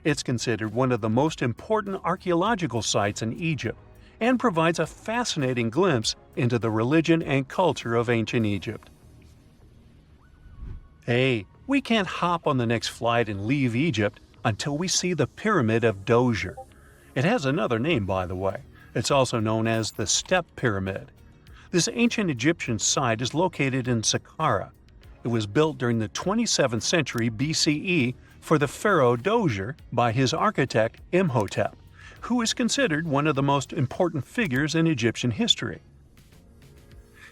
A: It's considered one of the most important archaeological sites in Egypt and provides a fascinating glimpse into the religion and culture of ancient Egypt. Hey, we can't hop on the next flight and leave Egypt until we see the Pyramid of Djoser. It has another name, by the way. It's also known as the Step Pyramid. This ancient Egyptian site is located in Saqqara. It was built during the 27th century BCE for the pharaoh Dozier by his architect Imhotep, who is considered one of the most important figures in Egyptian history.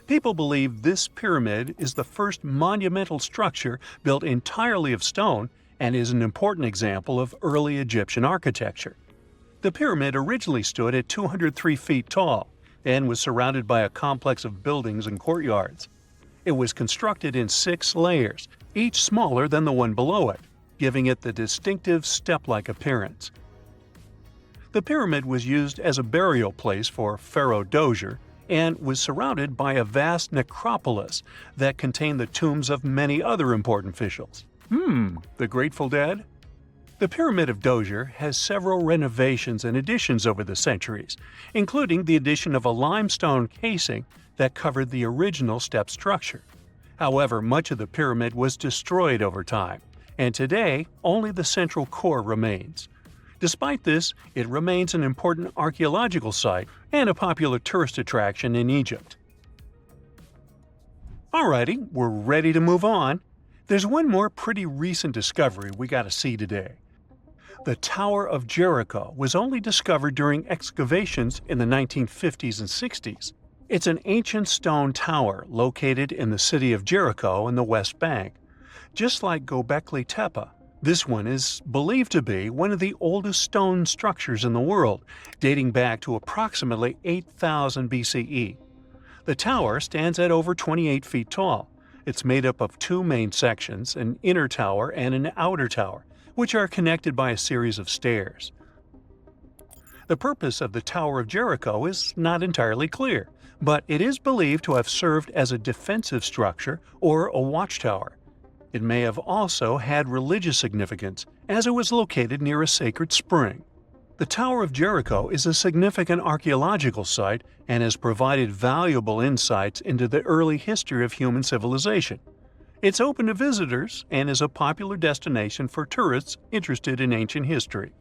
A: People believe this pyramid is the first monumental structure built entirely of stone and is an important example of early Egyptian architecture. The pyramid originally stood at 203 feet tall and was surrounded by a complex of buildings and courtyards. It was constructed in 6 layers, each smaller than the one below it, giving it the distinctive step-like appearance. The pyramid was used as a burial place for Pharaoh Dozier and was surrounded by a vast necropolis that contained the tombs of many other important officials. The Grateful Dead? The Pyramid of Dozier has several renovations and additions over the centuries, including the addition of a limestone casing that covered the original step structure. However, much of the pyramid was destroyed over time, and today only the central core remains. Despite this, it remains an important archaeological site and a popular tourist attraction in Egypt. Alrighty, we're ready to move on. There's one more pretty recent discovery we gotta see today. The Tower of Jericho was only discovered during excavations in the 1950s and 60s. It's an ancient stone tower located in the city of Jericho in the West Bank. Just like Göbekli Tepe, this one is believed to be one of the oldest stone structures in the world, dating back to approximately 8000 BCE. The tower stands at over 28 feet tall. It's made up of 2 main sections, an inner tower and an outer tower, which are connected by a series of stairs. The purpose of the Tower of Jericho is not entirely clear, but it is believed to have served as a defensive structure or a watchtower. It may have also had religious significance, as it was located near a sacred spring. The Tower of Jericho is a significant archaeological site and has provided valuable insights into the early history of human civilization. It's open to visitors and is a popular destination for tourists interested in ancient history.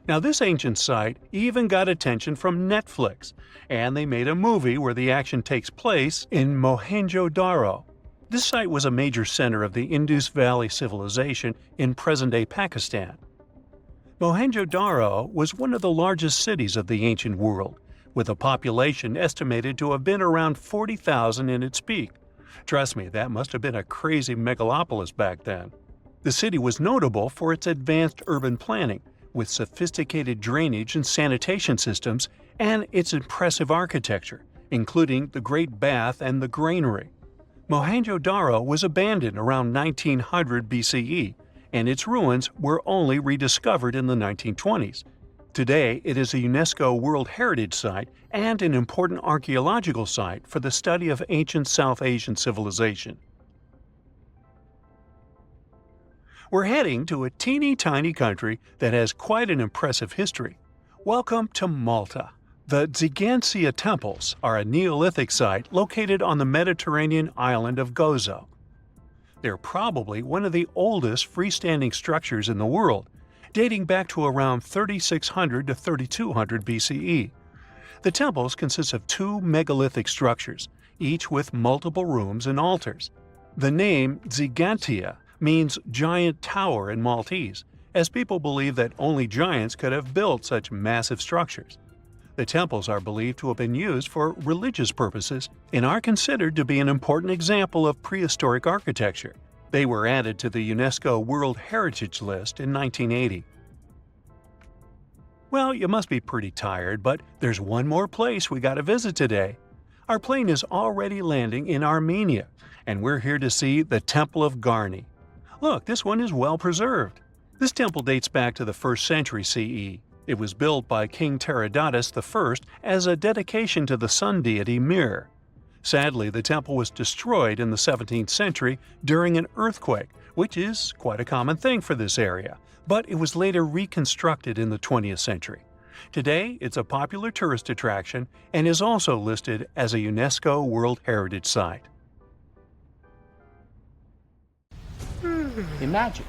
A: Now, this ancient site even got attention from Netflix, and they made a movie where the action takes place in Mohenjo-Daro. This site was a major center of the Indus Valley civilization in present-day Pakistan. Mohenjo-Daro was one of the largest cities of the ancient world, with a population estimated to have been around 40,000 in its peak. Trust me, that must have been a crazy megalopolis back then. The city was notable for its advanced urban planning, with sophisticated drainage and sanitation systems, and its impressive architecture, including the Great Bath and the Granary. Mohenjo-Daro was abandoned around 1900 BCE, and its ruins were only rediscovered in the 1920s. Today, it is a UNESCO World Heritage Site and an important archaeological site for the study of ancient South Asian civilization. We're heading to a teeny-tiny country that has quite an impressive history. Welcome to Malta. The Xigantia Temples are a Neolithic site located on the Mediterranean island of Gozo. They're probably one of the oldest freestanding structures in the world, dating back to around 3600 to 3200 BCE. The temples consist of 2 megalithic structures, each with multiple rooms and altars. The name Xigantia means giant tower in Maltese, as people believe that only giants could have built such massive structures. The temples are believed to have been used for religious purposes and are considered to be an important example of prehistoric architecture. They were added to the UNESCO World Heritage List in 1980. Well, you must be pretty tired, but there's one more place we gotta visit today. Our plane is already landing in Armenia, and we're here to see the Temple of Garni. Look, this one is well preserved. This temple dates back to the 1st century CE. It was built by King Tartessos I as a dedication to the sun deity Mir. Sadly, the temple was destroyed in the 17th century during an earthquake, which is quite a common thing for this area, but it was later reconstructed in the 20th century. Today, it's a popular tourist attraction and is also listed as a UNESCO World Heritage Site.
F: Imagine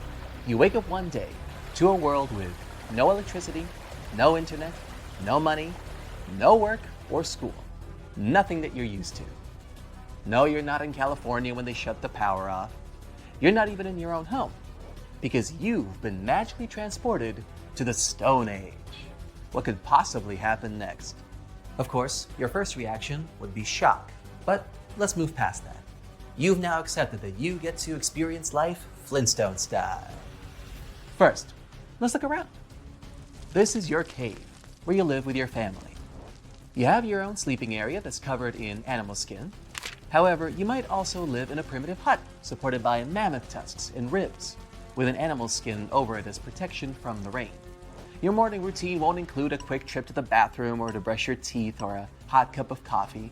F: you wake up one day to a world with no electricity, no internet, no money, No work or school. Nothing that you're used to. No, you're not in California when they shut the power off. You're not even in your own home, because you've been magically transported to the Stone Age. What could possibly happen next? Of course, your first reaction would be shock, but let's move past that. You've now accepted that you get to experience life Flintstone style. First, let's look around. This is your cave, where you live with your family. You have your own sleeping area that's covered in animal skin. However, you might also live in a primitive hut supported by mammoth tusks and ribs, with an animal skin over it as protection from the rain. Your morning routine won't include a quick trip to the bathroom or to brush your teeth or a hot cup of coffee.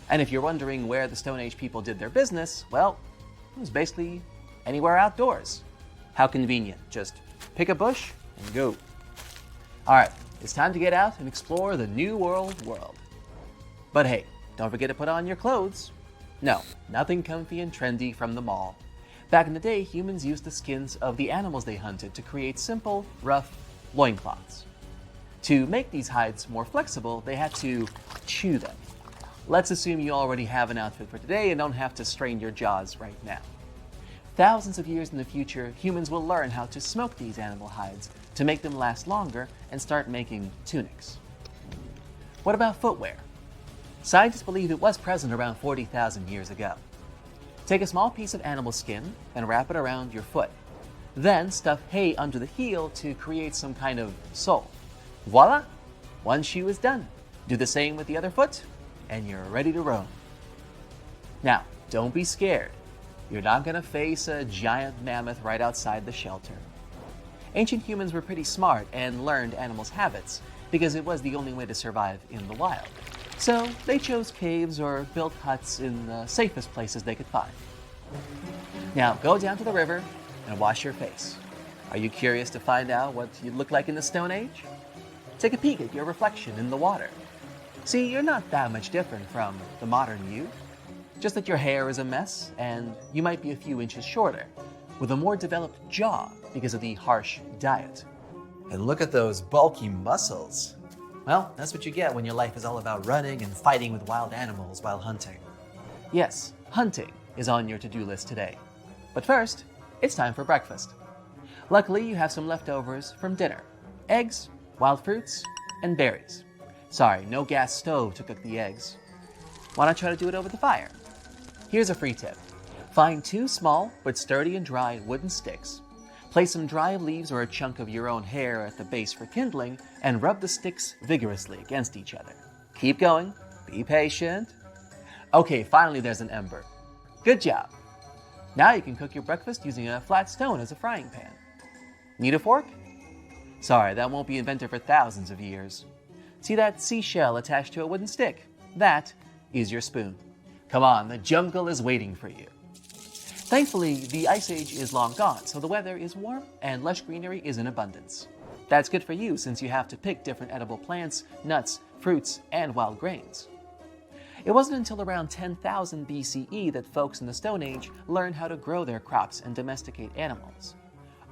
F: And if you're wondering where the Stone Age people did their business, well, it was basically anywhere outdoors. How convenient. Just pick a bush and go. All right, it's time to get out and explore the New World. But hey, don't forget to put on your clothes. No, nothing comfy and trendy from the mall. Back in the day, humans used the skins of the animals they hunted to create simple, rough loincloths. To make these hides more flexible, they had to chew them. Let's assume you already have an outfit for today and don't have to strain your jaws right now. Thousands of years in the future, humans will learn how to smoke these animal hides to make them last longer and start making tunics. What about footwear? Scientists believe it was present around 40,000 years ago. Take a small piece of animal skin and wrap it around your foot. Then stuff hay under the heel to create some kind of sole. Voila! One shoe is done. Do the same with the other foot, and you're ready to roam. Now, don't be scared. You're not going to face a giant mammoth right outside the shelter. Ancient humans were pretty smart and learned animals' habits because it was the only way to survive in the wild. So they chose caves or built huts in the safest places they could find. Now go down to the river and wash your face. Are you curious to find out what you'd look like in the Stone Age? Take a peek at your reflection in the water. See, you're not that much different from the modern you. Just that your hair is a mess and you might be a few inches shorter, with a more developed jaw because of the harsh diet. And look at those bulky muscles. Well, that's what you get when your life is all about running and fighting with wild animals while hunting. Yes, hunting is on your to-do list today. But first, it's time for breakfast. Luckily, you have some leftovers from dinner. Eggs, wild fruits, and berries. Sorry, no gas stove to cook the eggs. Why not try to do it over the fire? Here's a free tip. Find 2 small but sturdy and dry wooden sticks. Place some dry leaves or a chunk of your own hair at the base for kindling and rub the sticks vigorously against each other. Keep going. Be patient. Okay, finally there's an ember. Good job. Now you can cook your breakfast using a flat stone as a frying pan. Need a fork? Sorry, that won't be invented for thousands of years. See that seashell attached to a wooden stick? That is your spoon. Come on, the jungle is waiting for you. Thankfully, the Ice Age is long gone, so the weather is warm and lush greenery is in abundance. That's good for you since you have to pick different edible plants, nuts, fruits, and wild grains. It wasn't until around 10,000 BCE that folks in the Stone Age learned how to grow their crops and domesticate animals.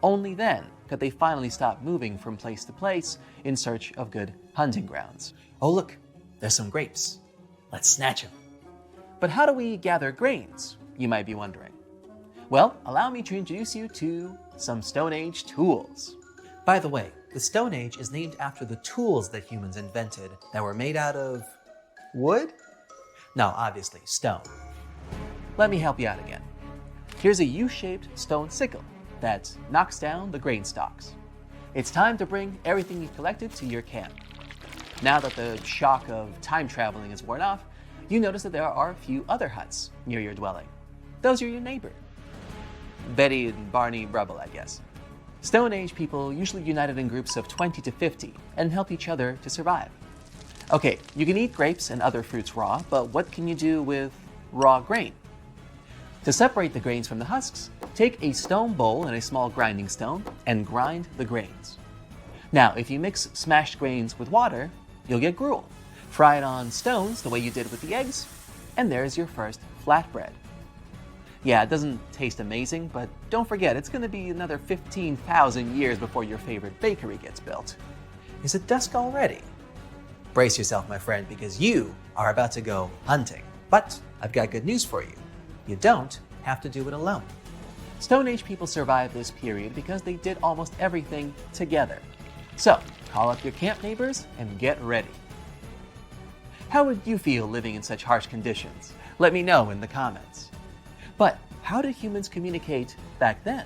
F: Only then could they finally stop moving from place to place in search of good hunting grounds. Oh look, there's some grapes. Let's snatch them. But how do we gather grains, you might be wondering? Well, allow me to introduce you to some Stone Age tools. By the way, the Stone Age is named after the tools that humans invented that were made out of wood? No, obviously, stone. Let me help you out again. Here's a U-shaped stone sickle that knocks down the grain stalks. It's time to bring everything you've collected to your camp. Now that the shock of time traveling is worn off, you notice that there are a few other huts near your dwelling. Those are your neighbor. Betty and Barney Rubble, I guess. Stone Age people usually united in groups of 20 to 50 and helped each other to survive. Okay, you can eat grapes and other fruits raw, but what can you do with raw grain? To separate the grains from the husks, take a stone bowl and a small grinding stone and grind the grains. Now, if you mix smashed grains with water, you'll get gruel. Fry it on stones the way you did with the eggs, and there's your first flatbread. Yeah, it doesn't taste amazing, but don't forget, it's going to be another 15,000 years before your favorite bakery gets built. Is it dusk already? Brace yourself, my friend, because you are about to go hunting. But I've got good news for you. You don't have to do it alone. Stone Age people survived this period because they did almost everything together. So, call up your camp neighbors and get ready. How would you feel living in such harsh conditions? Let me know in the comments. But how did humans communicate back then?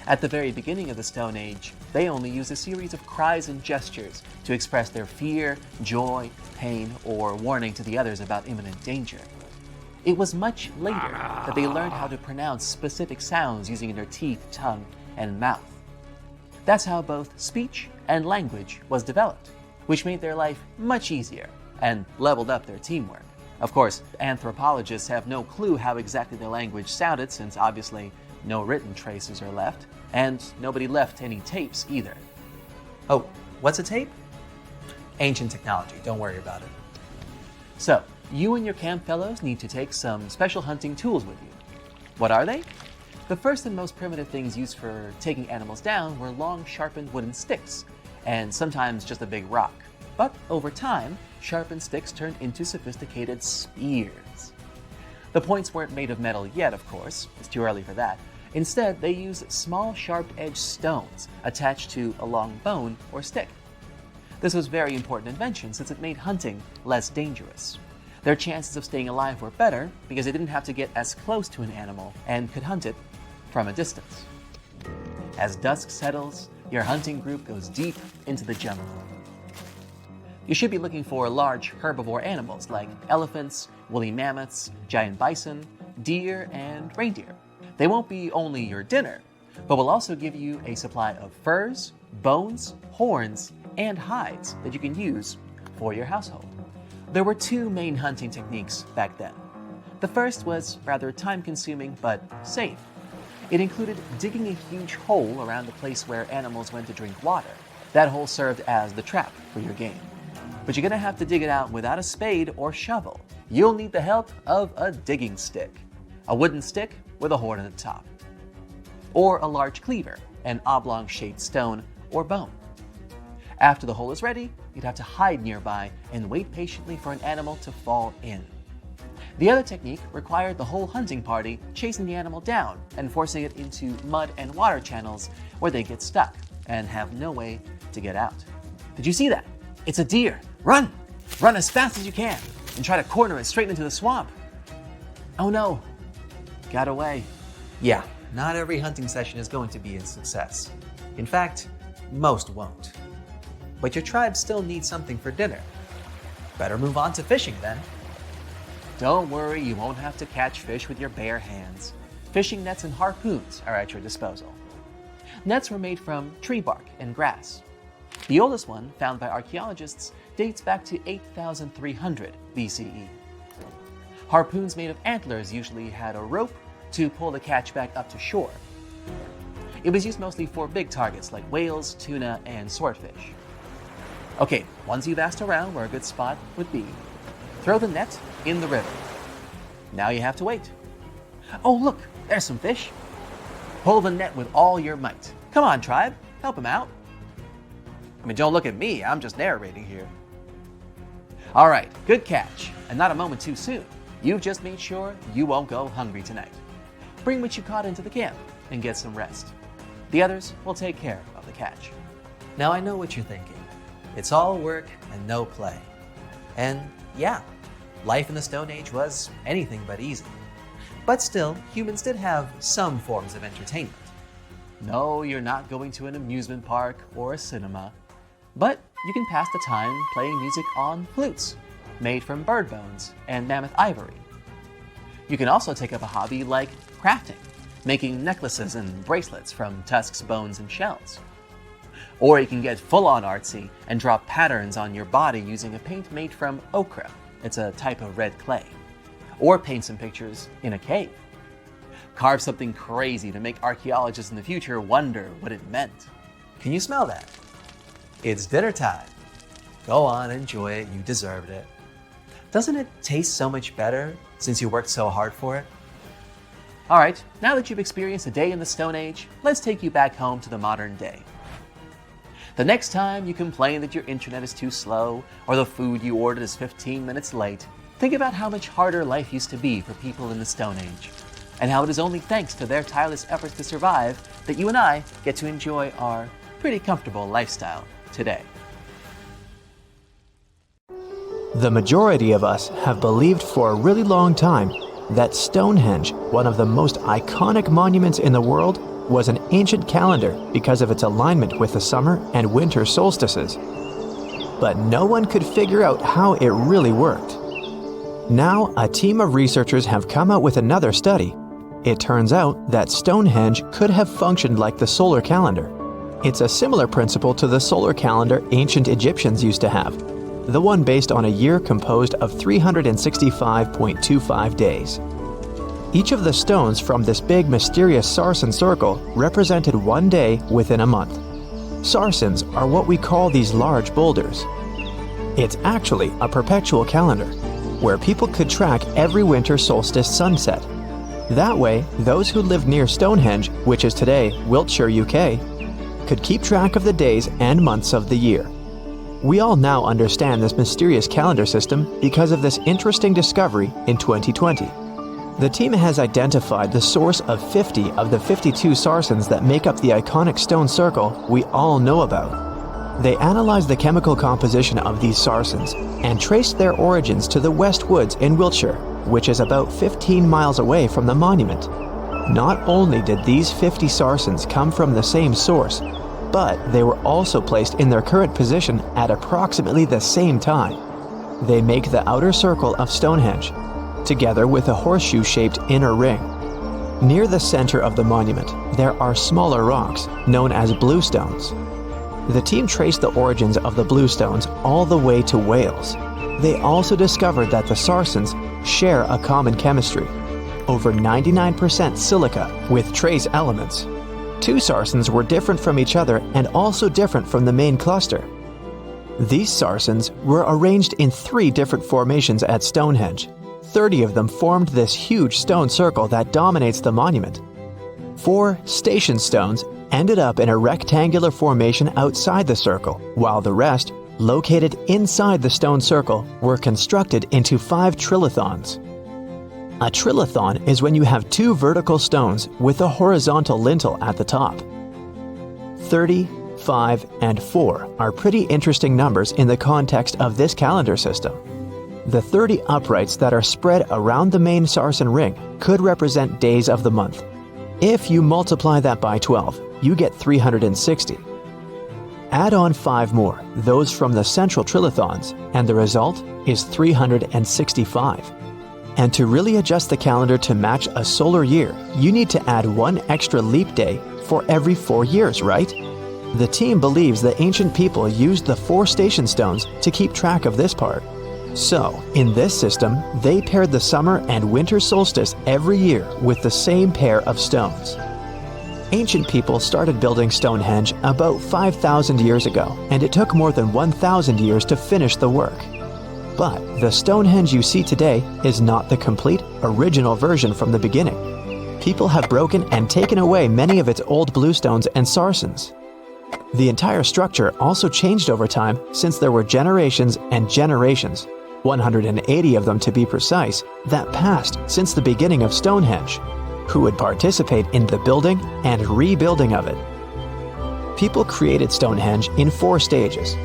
F: At the very beginning of the Stone Age, they only used a series of cries and gestures to express their fear, joy, pain, or warning to the others about imminent danger. It was much later that they learned how to pronounce specific sounds using their teeth, tongue, and mouth. That's how both speech and language was developed, which made their life much easier and leveled up their teamwork. Of course, anthropologists have no clue how exactly their language sounded, since obviously no written traces are left, and nobody left any tapes either. Oh, what's a tape? Ancient technology, don't worry about it. So, you and your camp fellows need to take some special hunting tools with you. What are they? The first and most primitive things used for taking animals down were long, sharpened wooden sticks, and sometimes just a big rock. But over time, sharpened sticks turned into sophisticated spears. The points weren't made of metal yet, of course. It's too early for that. Instead, they used small, sharp-edged stones attached to a long bone or stick. This was a very important invention since it made hunting less dangerous. Their chances of staying alive were better because they didn't have to get as close to an animal and could hunt it from a distance. As dusk settles, your hunting group goes deep into the jungle. You should be looking for large herbivore animals like elephants, woolly mammoths, giant bison, deer, and reindeer. They won't be only your dinner, but will also give you a supply of furs, bones, horns, and hides that you can use for your household. There were two main hunting techniques back then. The first was rather time-consuming but safe. It included digging a huge hole around the place where animals went to drink water. That hole served as the trap for your game. But you're gonna have to dig it out without a spade or shovel. You'll need the help of a digging stick, a wooden stick with a horn on the top, or a large cleaver, an oblong-shaped stone or bone. After the hole is ready, you'd have to hide nearby and wait patiently for an animal to fall in. The other technique required the whole hunting party chasing the animal down and forcing it into mud and water channels where they get stuck and have no way to get out. Did you see that? It's a deer. Run! Run as fast as you can and try to corner it straight into the swamp. Oh no, got away. Yeah, not every hunting session is going to be a success. In fact, most won't. But your tribe still needs something for dinner. Better move on to fishing then. Don't worry, you won't have to catch fish with your bare hands. Fishing nets and harpoons are at your disposal. Nets were made from tree bark and grass. The oldest one, found by archaeologists, dates back to 8,300 BCE. Harpoons made of antlers usually had a rope to pull the catch back up to shore. It was used mostly for big targets like whales, tuna, and swordfish. Okay, once you've asked around where a good spot would be, throw the net in the river. Now you have to wait. Oh look, there's some fish. Pull the net with all your might. Come on, tribe, help him out. I mean, don't look at me, I'm just narrating here. All right, good catch, and not a moment too soon. You've just made sure you won't go hungry tonight. Bring what you caught into the camp and get some rest. The others will take care of the catch. Now I know what you're thinking. It's all work and no play. And yeah, life in the Stone Age was anything but easy. But still, humans did have some forms of entertainment. No, you're not going to an amusement park or a cinema, but you can pass the time playing music on flutes, made from bird bones and mammoth ivory. You can also take up a hobby like crafting, making necklaces and bracelets from tusks, bones, and shells. Or you can get full-on artsy and draw patterns on your body using a paint made from ochre. It's a type of red clay. Or paint some pictures in a cave. Carve something crazy to make archaeologists in the future wonder what it meant. Can you smell that? It's dinner time. Go on, enjoy it, you deserved it. Doesn't it taste so much better since you worked so hard for it? All right, now that you've experienced a day in the Stone Age, let's take you back home to the modern day. The next time you complain that your internet is too slow or the food you ordered is 15 minutes late, think about how much harder life used to be for people in the Stone Age, and how it is only thanks to their tireless efforts to survive that you and I get to enjoy our pretty comfortable lifestyle today.
G: The majority of us have believed for a really long time that Stonehenge, one of the most iconic monuments in the world, was an ancient calendar because of its alignment with the summer and winter solstices. But no one could figure out how it really worked. Now, a team of researchers have come out with another study. It turns out that Stonehenge could have functioned like the solar calendar. It's a similar principle to the solar calendar ancient Egyptians used to have, the one based on a year composed of 365.25 days. Each of the stones from this big mysterious sarsen circle represented one day within a month. Sarsens are what we call these large boulders. It's actually a perpetual calendar, where people could track every winter solstice sunset. That way, those who lived near Stonehenge, which is today Wiltshire, UK, could keep track of the days and months of the year. We all now understand this mysterious calendar system because of this interesting discovery in 2020. The team has identified the source of 50 of the 52 sarsens that make up the iconic stone circle we all know about. They analyzed the chemical composition of these sarsens and traced their origins to the West Woods in Wiltshire, which is about 15 miles away from the monument. Not only did these 50 sarsens come from the same source, but they were also placed in their current position at approximately the same time. They make the outer circle of Stonehenge, together with a horseshoe-shaped inner ring. Near the center of the monument, there are smaller rocks, known as bluestones. The team traced the origins of the bluestones all the way to Wales. They also discovered that the sarsens share a common chemistry, over 99% silica with trace elements. Two sarsens were different from each other and also different from the main cluster. These sarsens were arranged in 3 different formations at Stonehenge. 30 of them formed this huge stone circle that dominates the monument. 4 station stones ended up in a rectangular formation outside the circle, while the rest, located inside the stone circle, were constructed into 5 trilithons. A trilithon is when you have 2 vertical stones with a horizontal lintel at the top. 30, 5, and 4 are pretty interesting numbers in the context of this calendar system. The 30 uprights that are spread around the main sarsen ring could represent days of the month. If you multiply that by 12, you get 360. Add on 5 more, those from the central trilithons, and the result is 365. And to really adjust the calendar to match a solar year, you need to add 1 extra leap day for every 4 years, right? The team believes the ancient people used the 4 station stones to keep track of this part. So, in this system, they paired the summer and winter solstice every year with the same pair of stones. Ancient people started building Stonehenge about 5,000 years ago, and it took more than 1,000 years to finish the work. But the Stonehenge you see today is not the complete, original version from the beginning. People have broken and taken away many of its old bluestones and sarsens. The entire structure also changed over time since there were generations and generations, 180 of them to be precise, that passed since the beginning of Stonehenge, who would participate in the building and rebuilding of it. People created Stonehenge in 4 stages.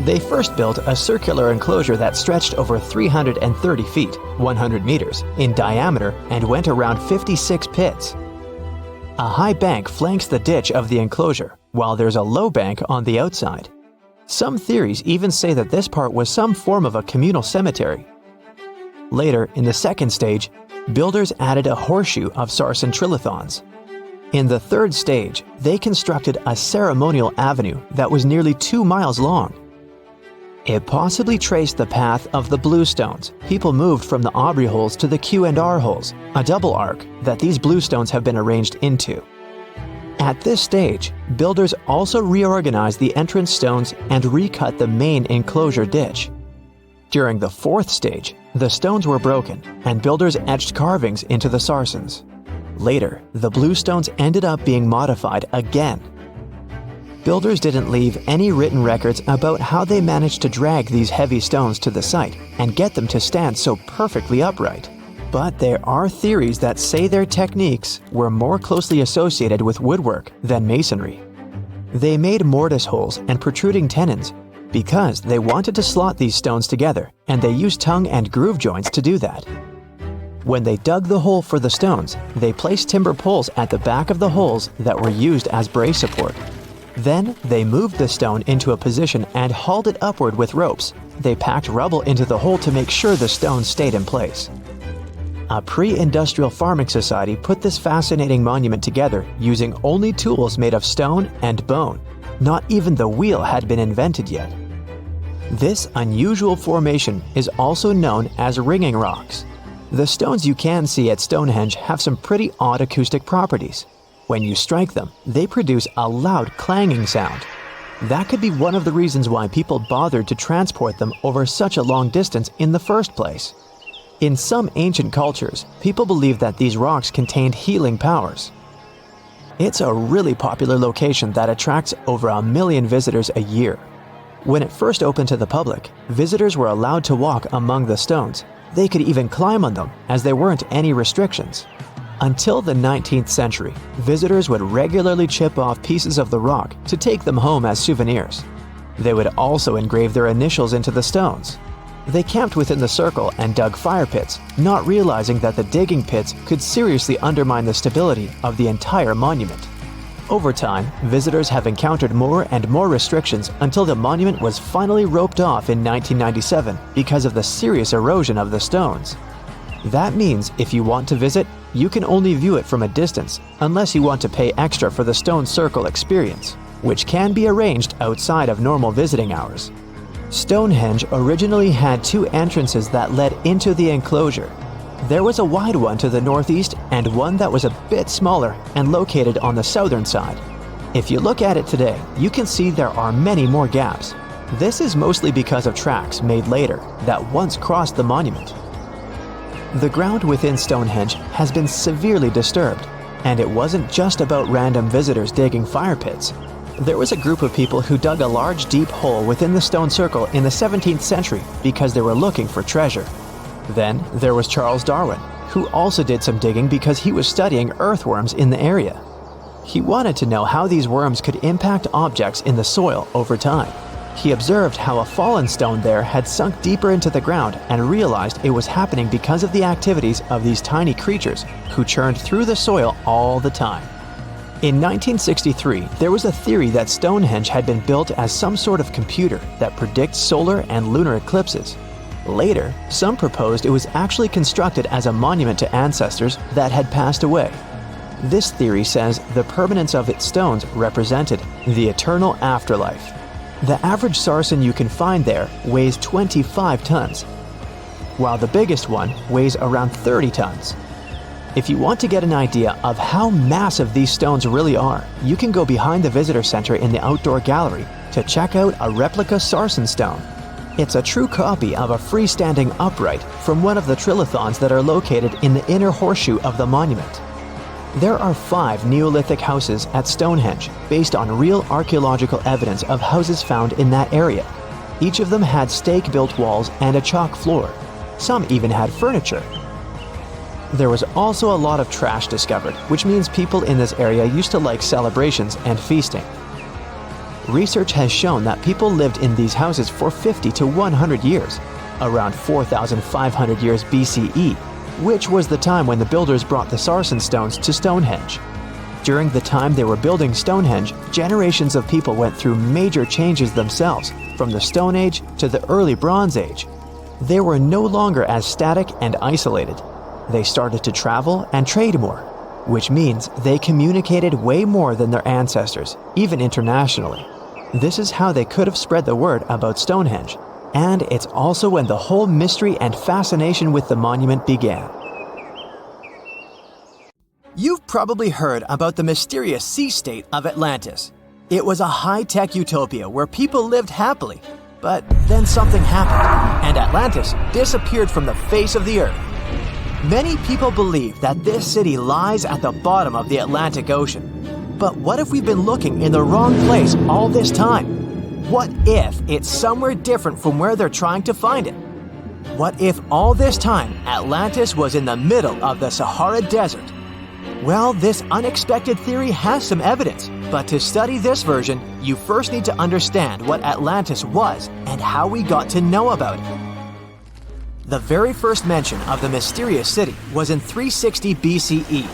G: They first built a circular enclosure that stretched over 330 feet, 100 meters, in diameter and went around 56 pits. A high bank flanks the ditch of the enclosure, while there's a low bank on the outside. Some theories even say that this part was some form of a communal cemetery. Later, in the second stage, builders added a horseshoe of sarsen trilithons. In the third stage, they constructed a ceremonial avenue that was nearly 2 miles long. It possibly traced the path of the bluestones. People moved from the Aubrey holes to the Q&R holes, a double arc that these bluestones have been arranged into. At this stage, builders also reorganized the entrance stones and recut the main enclosure ditch. During the 4th stage, the stones were broken and builders etched carvings into the sarsens. Later, the bluestones ended up being modified again. Builders didn't leave any written records about how they managed to drag these heavy stones to the site and get them to stand so perfectly upright. But there are theories that say their techniques were more closely associated with woodwork than masonry. They made mortise holes and protruding tenons because they wanted to slot these stones together, and they used tongue and groove joints to do that. When they dug the hole for the stones, they placed timber poles at the back of the holes that were used as brace support. Then they moved the stone into a position and hauled it upward with ropes. They packed rubble into the hole to make sure the stone stayed in place. A pre-industrial farming society put this fascinating monument together using only tools made of stone and bone. Not even the wheel had been invented yet. This unusual formation is also known as ringing rocks. The stones you can see at Stonehenge have some pretty odd acoustic properties. When you strike them, they produce a loud clanging sound. That could be one of the reasons why people bothered to transport them over such a long distance in the first place. In some ancient cultures, people believed that these rocks contained healing powers. It's a really popular location that attracts over 1 million visitors a year. When it first opened to the public, visitors were allowed to walk among the stones. They could even climb on them, as there weren't any restrictions. Until the 19th century, visitors would regularly chip off pieces of the rock to take them home as souvenirs. They would also engrave their initials into the stones. They camped within the circle and dug fire pits, not realizing that the digging pits could seriously undermine the stability of the entire monument. Over time, visitors have encountered more and more restrictions until the monument was finally roped off in 1997 because of the serious erosion of the stones. That means if you want to visit, you can only view it from a distance unless you want to pay extra for the stone circle experience, which can be arranged outside of normal visiting hours. Stonehenge originally had 2 entrances that led into the enclosure. There was a wide one to the northeast and one that was a bit smaller and located on the southern side. If you look at it today, you can see there are many more gaps. This is mostly because of tracks made later that once crossed the monument. The ground within Stonehenge has been severely disturbed, and it wasn't just about random visitors digging fire pits. There was a group of people who dug a large deep hole within the stone circle in the 17th century because they were looking for treasure. Then there was Charles Darwin, who also did some digging because he was studying earthworms in the area. He wanted to know how these worms could impact objects in the soil over time. He observed how a fallen stone there had sunk deeper into the ground and realized it was happening because of the activities of these tiny creatures who churned through the soil all the time. In 1963, there was a theory that Stonehenge had been built as some sort of computer that predicts solar and lunar eclipses. Later, some proposed it was actually constructed as a monument to ancestors that had passed away. This theory says the permanence of its stones represented the eternal afterlife. The average sarsen you can find there weighs 25 tons, while the biggest one weighs around 30 tons. If you want to get an idea of how massive these stones really are, you can go behind the visitor center in the outdoor gallery to check out a replica sarsen stone. It's a true copy of a freestanding upright from one of the trilithons that are located in the inner horseshoe of the monument. There are 5 Neolithic houses at Stonehenge based on real archaeological evidence of houses found in that area. Each of them had stake-built walls and a chalk floor. Some even had furniture. There was also a lot of trash discovered, which means people in this area used to like celebrations and feasting. Research has shown that people lived in these houses for 50 to 100 years, around 4,500 years BCE, which was the time when the builders brought the sarsen stones to Stonehenge. During the time they were building Stonehenge, generations of people went through major changes themselves, from the Stone Age to the early Bronze Age. They were no longer as static and isolated. They started to travel and trade more, which means they communicated way more than their ancestors, even internationally. This is how they could have spread the word about Stonehenge, and it's also when the whole mystery and fascination with the monument began.
D: You've probably heard about the mysterious sea state of Atlantis. It was a high-tech utopia where people lived happily, but then something happened, and Atlantis disappeared from the face of the earth. Many people believe that this city lies at the bottom of the Atlantic Ocean. But what if we've been looking in the wrong place all this time? What if it's somewhere different from where they're trying to find it? What if all this time Atlantis was in the middle of the Sahara Desert? Well, this unexpected theory has some evidence, but to study this version, you first need to understand what Atlantis was and how we got to know about it. The very first mention of the mysterious city was in 360 BCE.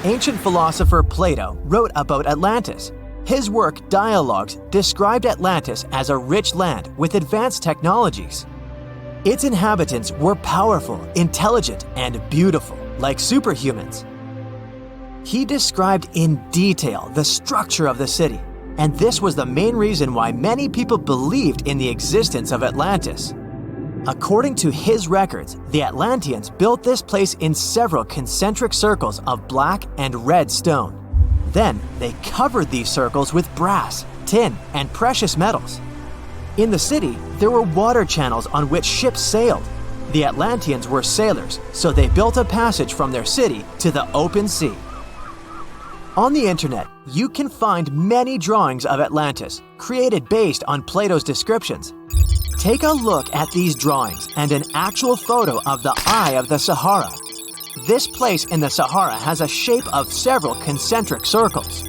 D: Ancient philosopher Plato wrote about Atlantis. His work, Dialogues, described Atlantis as a rich land with advanced technologies. Its inhabitants were powerful, intelligent, and beautiful, like superhumans. He described in detail the structure of the city, and this was the main reason why many people believed in the existence of Atlantis. According to his records, the Atlanteans built this place in several concentric circles of black and red stone. Then they covered these circles with brass, tin, and precious metals. In the city, there were water channels on which ships sailed. The Atlanteans were sailors, so they built a passage from their city to the open sea. On the internet, you can find many drawings of Atlantis, created based on Plato's descriptions. Take a look at these drawings and an actual photo of the Eye of the Sahara. This place in the Sahara has a shape of several concentric circles.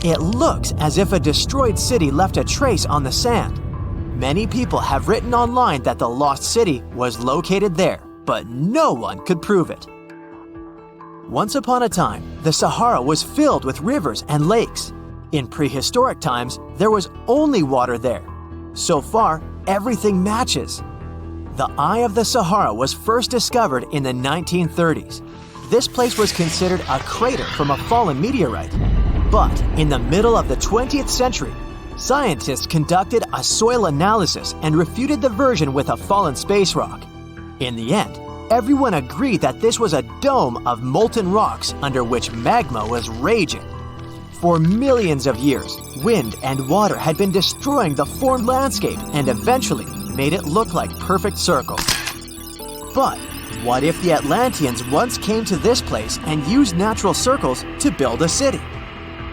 D: It looks as if a destroyed city left a trace on the sand. Many people have written online that the lost city was located there, but no one could prove it. Once upon a time, the Sahara was filled with rivers and lakes. In prehistoric times, there was only water there. So far, everything matches. The Eye of the Sahara was first discovered in the 1930s. This place was considered a crater from a fallen meteorite. But in the middle of the 20th century, scientists conducted a soil analysis and refuted the version with a fallen space rock. In the end, everyone agreed that this was a dome of molten rocks under which magma was raging. For millions of years, wind and water had been destroying the formed landscape and eventually made it look like perfect circles. But what if the Atlanteans once came to this place and used natural circles to build a city?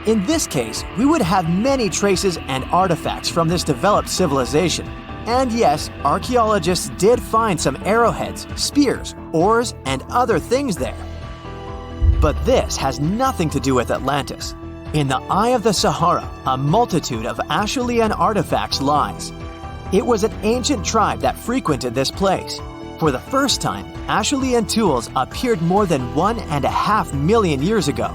D: In this case, we would have many traces and artifacts from this developed civilization. And yes, archaeologists did find some arrowheads, spears, oars, and other things there. But this has nothing to do with Atlantis. In the Eye of the Sahara, a multitude of Acheulean artifacts lies. It was an ancient tribe that frequented this place. For the first time, Acheulean tools appeared more than 1.5 million years ago.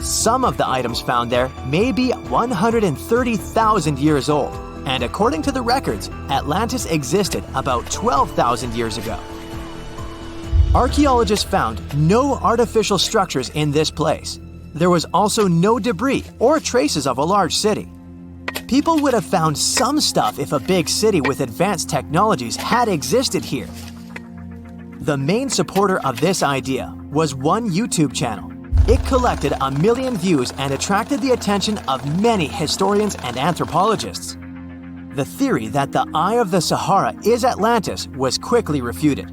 D: Some of the items found there may be 130,000 years old, and according to the records, Atlantis existed about 12,000 years ago. Archaeologists found no artificial structures in this place. There was also no debris or traces of a large city. People would have found some stuff if a big city with advanced technologies had existed here. The main supporter of this idea was one YouTube channel. It collected 1 million views and attracted the attention of many historians and anthropologists. The theory that the Eye of the Sahara is Atlantis was quickly refuted.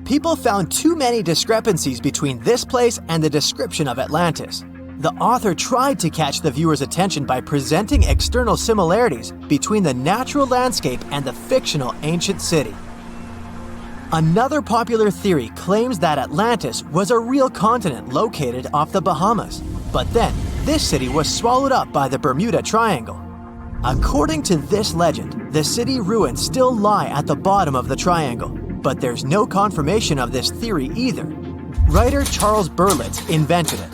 D: People found too many discrepancies between this place and the description of Atlantis. The author tried to catch the viewer's attention by presenting external similarities between the natural landscape and the fictional ancient city. Another popular theory claims that Atlantis was a real continent located off the Bahamas, but then this city was swallowed up by the Bermuda Triangle. According to this legend, the city ruins still lie at the bottom of the triangle, but there's no confirmation of this theory either. Writer Charles Berlitz invented it.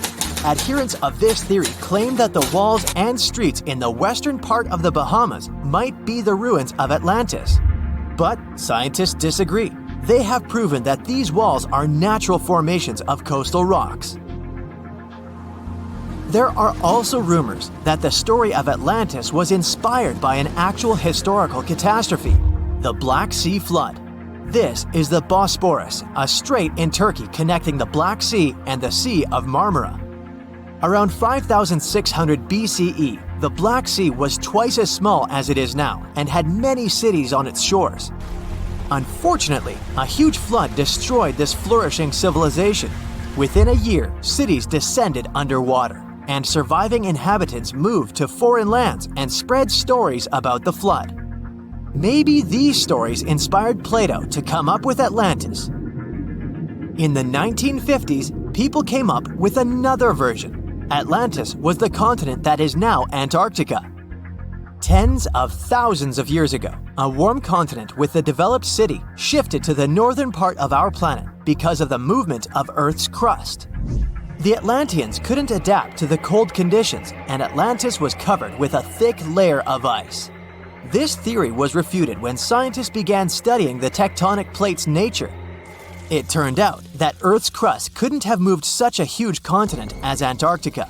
D: Adherents of this theory claim that the walls and streets in the western part of the Bahamas might be the ruins of Atlantis. But scientists disagree. They have proven that these walls are natural formations of coastal rocks. There are also rumors that the story of Atlantis was inspired by an actual historical catastrophe, the Black Sea Flood. This is the Bosporus, a strait in Turkey connecting the Black Sea and the Sea of Marmara. Around 5600 BCE, the Black Sea was twice as small as it is now and had many cities on its shores. Unfortunately, a huge flood destroyed this flourishing civilization. Within a year, cities descended underwater, and surviving inhabitants moved to foreign lands and spread stories about the flood. Maybe these stories inspired Plato to come up with Atlantis. In the 1950s, people came up with another version. Atlantis was the continent that is now Antarctica. Tens of thousands of years ago, a warm continent with a developed city shifted to the northern part of our planet because of the movement of Earth's crust. The Atlanteans couldn't adapt to the cold conditions, and Atlantis was covered with a thick layer of ice. This theory was refuted when scientists began studying the tectonic plate's nature. It turned out that Earth's crust couldn't have moved such a huge continent as Antarctica.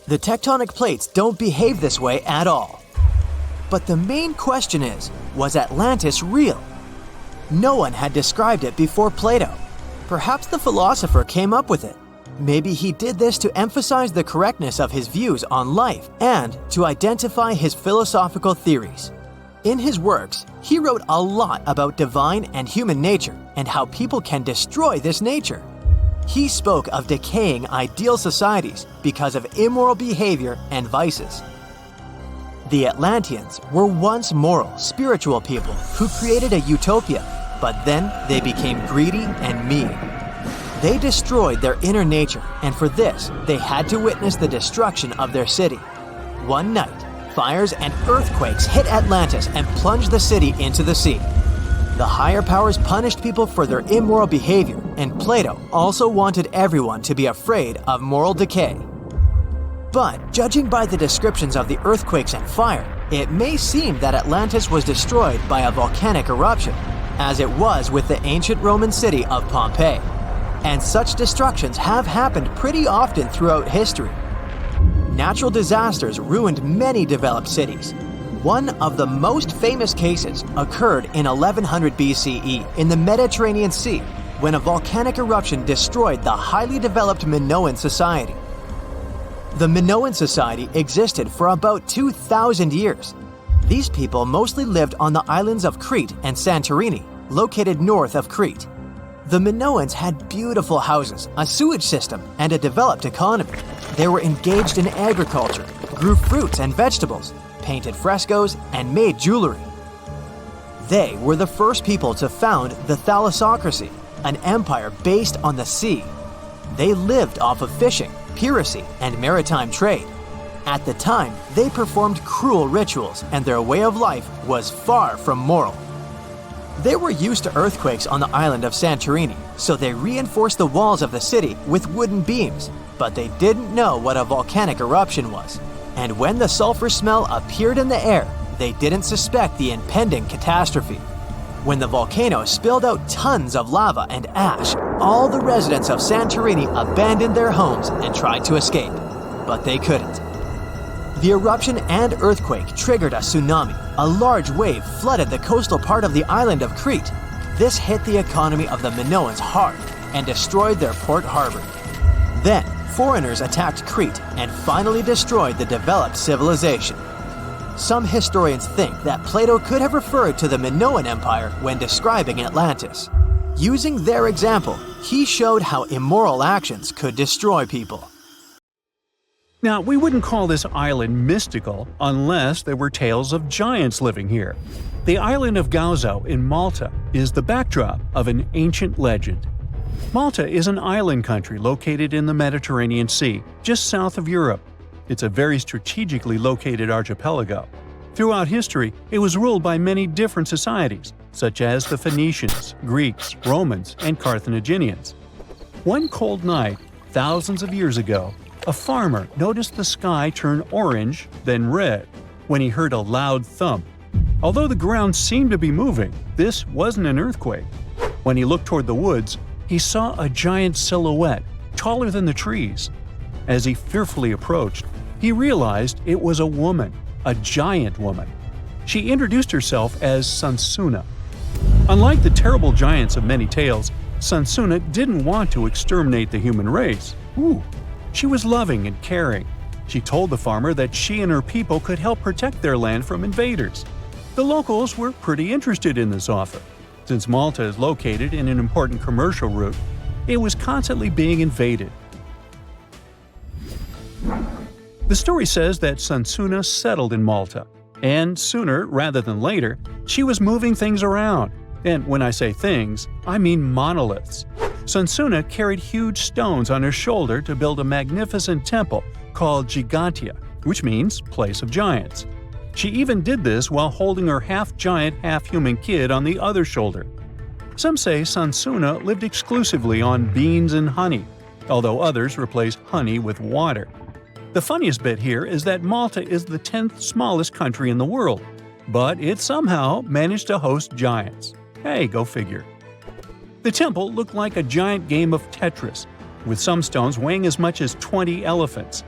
D: The tectonic plates don't behave this way at all. But the main question is, was Atlantis real? No one had described it before Plato. Perhaps the philosopher came up with it. Maybe he did this to emphasize the correctness of his views on life and to identify his philosophical theories. In his works, he wrote a lot about divine and human nature and how people can destroy this nature. He spoke of decaying ideal societies because of immoral behavior and vices. The Atlanteans were once moral, spiritual people who created a utopia, but then they became greedy and mean. They destroyed their inner nature, and for this, they had to witness the destruction of their city. One night, fires and earthquakes hit Atlantis and plunged the city into the sea. The higher powers punished people for their immoral behavior, and Plato also wanted everyone to be afraid of moral decay. But judging by the descriptions of the earthquakes and fire, it may seem that Atlantis was destroyed by a volcanic eruption, as it was with the ancient Roman city of Pompeii. And such destructions have happened pretty often throughout history. Natural disasters ruined many developed cities. One of the most famous cases occurred in 1100 BCE in the Mediterranean Sea, when a volcanic eruption destroyed the highly developed Minoan society. The Minoan society existed for about 2,000 years. These people mostly lived on the islands of Crete and Santorini, located north of Crete. The Minoans had beautiful houses, a sewage system, and a developed economy. They were engaged in agriculture, grew fruits and vegetables, painted frescoes, and made jewelry. They were the first people to found the thalassocracy, an empire based on the sea. They lived off of fishing, piracy, and maritime trade. At the time, they performed cruel rituals, and their way of life was far from moral. They were used to earthquakes on the island of Santorini, so they reinforced the walls of the city with wooden beams, but they didn't know what a volcanic eruption was. And when the sulfur smell appeared in the air, they didn't suspect the impending catastrophe. When the volcano spilled out tons of lava and ash, all the residents of Santorini abandoned their homes and tried to escape, but they couldn't. The eruption and earthquake triggered a tsunami. A large wave flooded the coastal part of the island of Crete. This hit the economy of the Minoans hard and destroyed their port harbor. Then, foreigners attacked Crete and finally destroyed the developed civilization. Some historians think that Plato could have referred to the Minoan Empire when describing Atlantis. Using their example, he showed how immoral actions could destroy people.
A: Now, we wouldn't call this island mystical unless there were tales of giants living here. The island of Gozo in Malta is the backdrop of an ancient legend. Malta is an island country located in the Mediterranean Sea, just south of Europe. It's a very strategically located archipelago. Throughout history, it was ruled by many different societies, such as the Phoenicians, Greeks, Romans, and Carthaginians. One cold night, thousands of years ago, a farmer noticed the sky turn orange, then red, when he heard a loud thump. Although the ground seemed to be moving, this wasn't an earthquake. When he looked toward the woods, he saw a giant silhouette, taller than the trees. As he fearfully approached, he realized it was a woman, a giant woman. She introduced herself as Sansuna. Unlike the terrible giants of many tales, Sansuna didn't want to exterminate the human race. She was loving and caring. She told the farmer that she and her people could help protect their land from invaders. The locals were pretty interested in this offer. Since Malta is located in an important commercial route, it was constantly being invaded. The story says that Sunsuna settled in Malta, and sooner rather than later, she was moving things around. And when I say things, I mean monoliths. Sunsuna carried huge stones on her shoulder to build a magnificent temple called Gigantia, which means place of giants. She even did this while holding her half-giant, half-human kid on the other shoulder. Some say Sunsuna lived exclusively on beans and honey, although others replaced honey with water. The funniest bit here is that Malta is the 10th smallest country in the world, but it somehow managed to host giants. Hey, go figure. The temple looked like a giant game of Tetris, with some stones weighing as much as 20 elephants.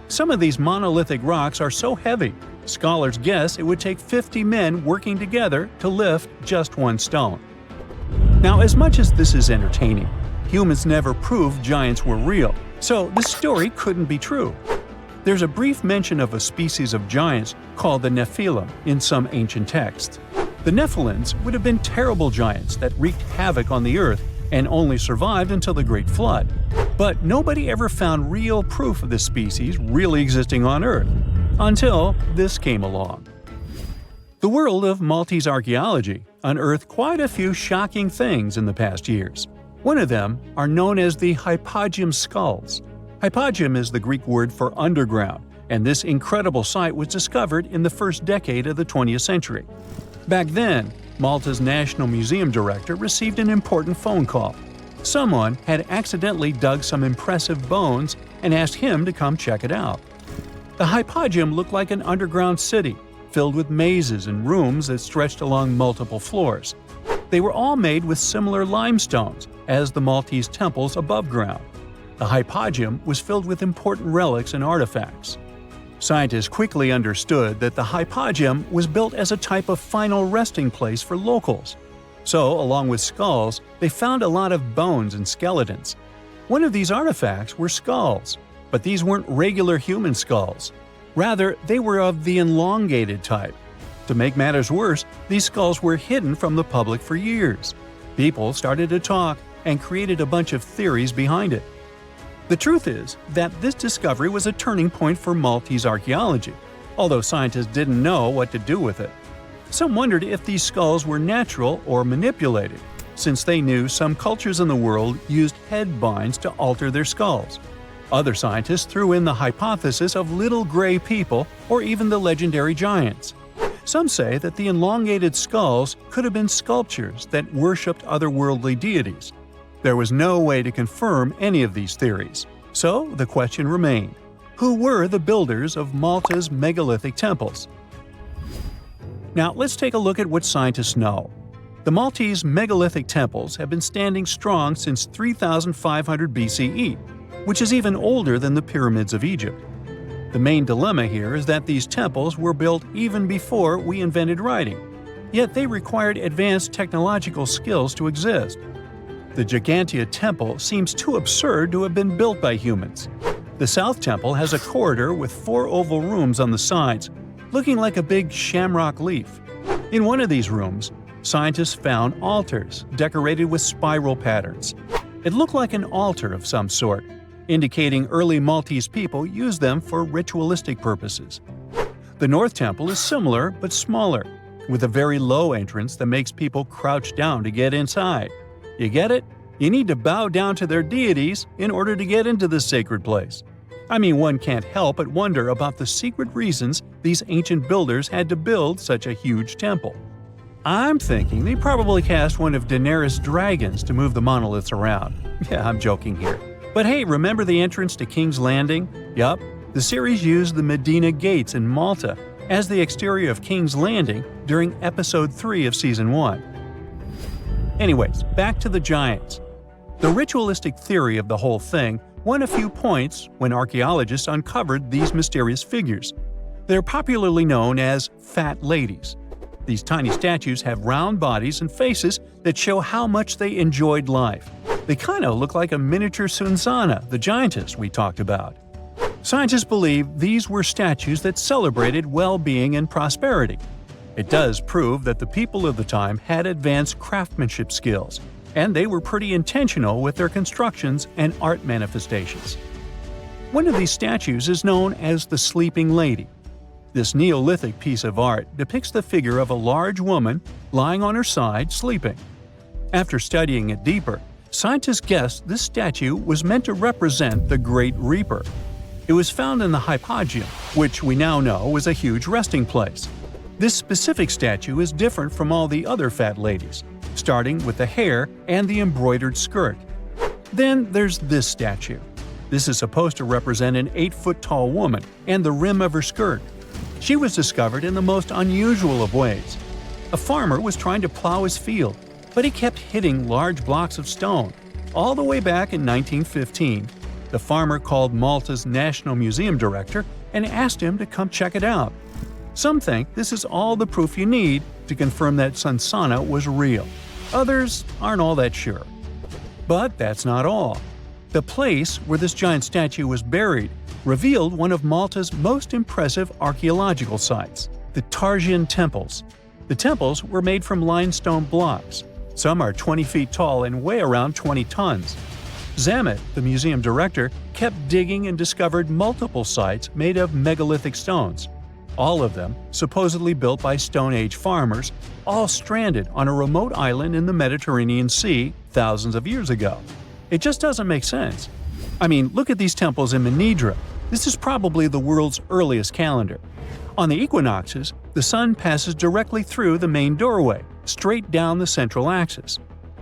A: Some of these monolithic rocks are so heavy, scholars guess it would take 50 men working together to lift just one stone. Now, as much as this is entertaining, humans never proved giants were real, so this story couldn't be true. There's a brief mention of a species of giants called the Nephilim in some ancient texts. The Nephilims would have been terrible giants that wreaked havoc on the earth and only survived until the Great Flood. But nobody ever found real proof of this species really existing on Earth, until this came along. The world of Maltese archaeology unearthed quite a few shocking things in the past years. One of them are known as the hypogeum skulls. Hypogeum is the Greek word for underground, and this incredible site was discovered in the first decade of the 20th century. Back then, Malta's National Museum director received an important phone call. Someone had accidentally dug some impressive bones and asked him to come check it out. The hypogeum looked like an underground city, filled with mazes and rooms that stretched along multiple floors. They were all made with similar limestones as the Maltese temples above ground. The hypogeum was filled with important relics and artifacts. Scientists quickly understood that the hypogeum was built as a type of final resting place for locals. So, along with skulls, they found a lot of bones and skeletons. One of these artifacts were skulls, but these weren't regular human skulls. Rather, they were of the elongated type. To make matters worse, these skulls were hidden from the public for years. People started to talk and created a bunch of theories behind it. The truth is that this discovery was a turning point for Maltese archaeology, although scientists didn't know what to do with it. Some wondered if these skulls were natural or manipulated, since they knew some cultures in the world used head binds to alter their skulls. Other scientists threw in the hypothesis of little gray people or even the legendary giants. Some say that the elongated skulls could have been sculptures that worshipped otherworldly deities. There was no way to confirm any of these theories, so the question remained: who were the builders of Malta's megalithic temples? Now let's take a look at what scientists know. The Maltese megalithic temples have been standing strong since 3500 BCE, which is even older than the pyramids of Egypt. The main dilemma here is that these temples were built even before we invented writing, yet they required advanced technological skills to exist. The Gigantia Temple seems too absurd to have been built by humans. The South Temple has a corridor with 4 oval rooms on the sides, looking like a big shamrock leaf. In one of these rooms, scientists found altars decorated with spiral patterns. It looked like an altar of some sort, indicating early Maltese people used them for ritualistic purposes. The North Temple is similar but smaller, with a very low entrance that makes people crouch down to get inside. You get it? You need to bow down to their deities in order to get into this sacred place. I mean, one can't help but wonder about the secret reasons these ancient builders had to build such a huge temple. I'm thinking they probably cast one of Daenerys' dragons to move the monoliths around. Yeah, I'm joking here. But hey, remember the entrance to King's Landing? Yup, the series used the Medina Gates in Malta as the exterior of King's Landing during Episode 3 of Season 1. Anyways, back to the giants. The ritualistic theory of the whole thing won a few points when archaeologists uncovered these mysterious figures. They're popularly known as fat ladies. These tiny statues have round bodies and faces that show how much they enjoyed life. They kind of look like a miniature Sunsana, the giantess we talked about. Scientists believe these were statues that celebrated well-being and prosperity. It does prove that the people of the time had advanced craftsmanship skills, and they were pretty intentional with their constructions and art manifestations. One of these statues is known as the Sleeping Lady. This Neolithic piece of art depicts the figure of a large woman lying on her side sleeping. After studying it deeper, scientists guessed this statue was meant to represent the Great Reaper. It was found in the hypogeum, which we now know is a huge resting place. This specific statue is different from all the other fat ladies, starting with the hair and the embroidered skirt. Then there's this statue. This is supposed to represent an 8-foot-tall woman and the rim of her skirt. She was discovered in the most unusual of ways. A farmer was trying to plow his field, but he kept hitting large blocks of stone. All the way back in 1915, the farmer called Malta's National Museum director and asked him to come check it out. Some think this is all the proof you need to confirm that Sansana was real. Others aren't all that sure. But that's not all. The place where this giant statue was buried revealed one of Malta's most impressive archaeological sites, the Tartessos temples. The temples were made from limestone blocks. Some are 20 feet tall and weigh around 20 tons. Zamet, the museum director, kept digging and discovered multiple sites made of megalithic stones. All of them supposedly built by Stone Age farmers, all stranded on a remote island in the Mediterranean Sea thousands of years ago. It just doesn't make sense. I mean, look at these temples in Manidra. This is probably the world's earliest calendar. On the equinoxes, the sun passes directly through the main doorway, straight down the central axis.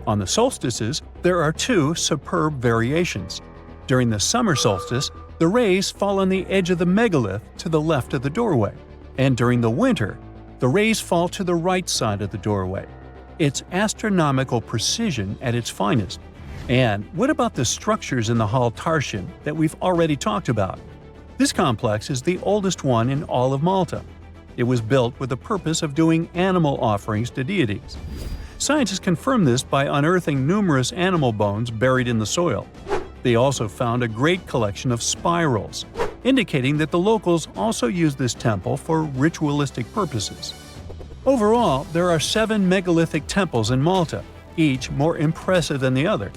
A: On the solstices, there are two superb variations. During the summer solstice, the rays fall on the edge of the megalith to the left of the doorway, and during the winter, the rays fall to the right side of the doorway. It's astronomical precision at its finest. And what about the structures in the Hall Tartessos that we've already talked about? This complex is the oldest one in all of Malta. It was built with the purpose of doing animal offerings to deities. Scientists confirmed this by unearthing numerous animal bones buried in the soil. They also found a great collection of spirals, indicating that the locals also used this temple for ritualistic purposes. Overall, there are 7 megalithic temples in Malta, each more impressive than the other.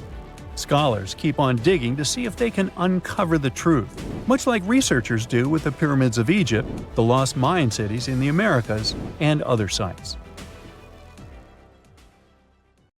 A: Scholars keep on digging to see if they can uncover the truth, much like researchers do with the pyramids of Egypt, the lost Mayan cities in the Americas, and other sites.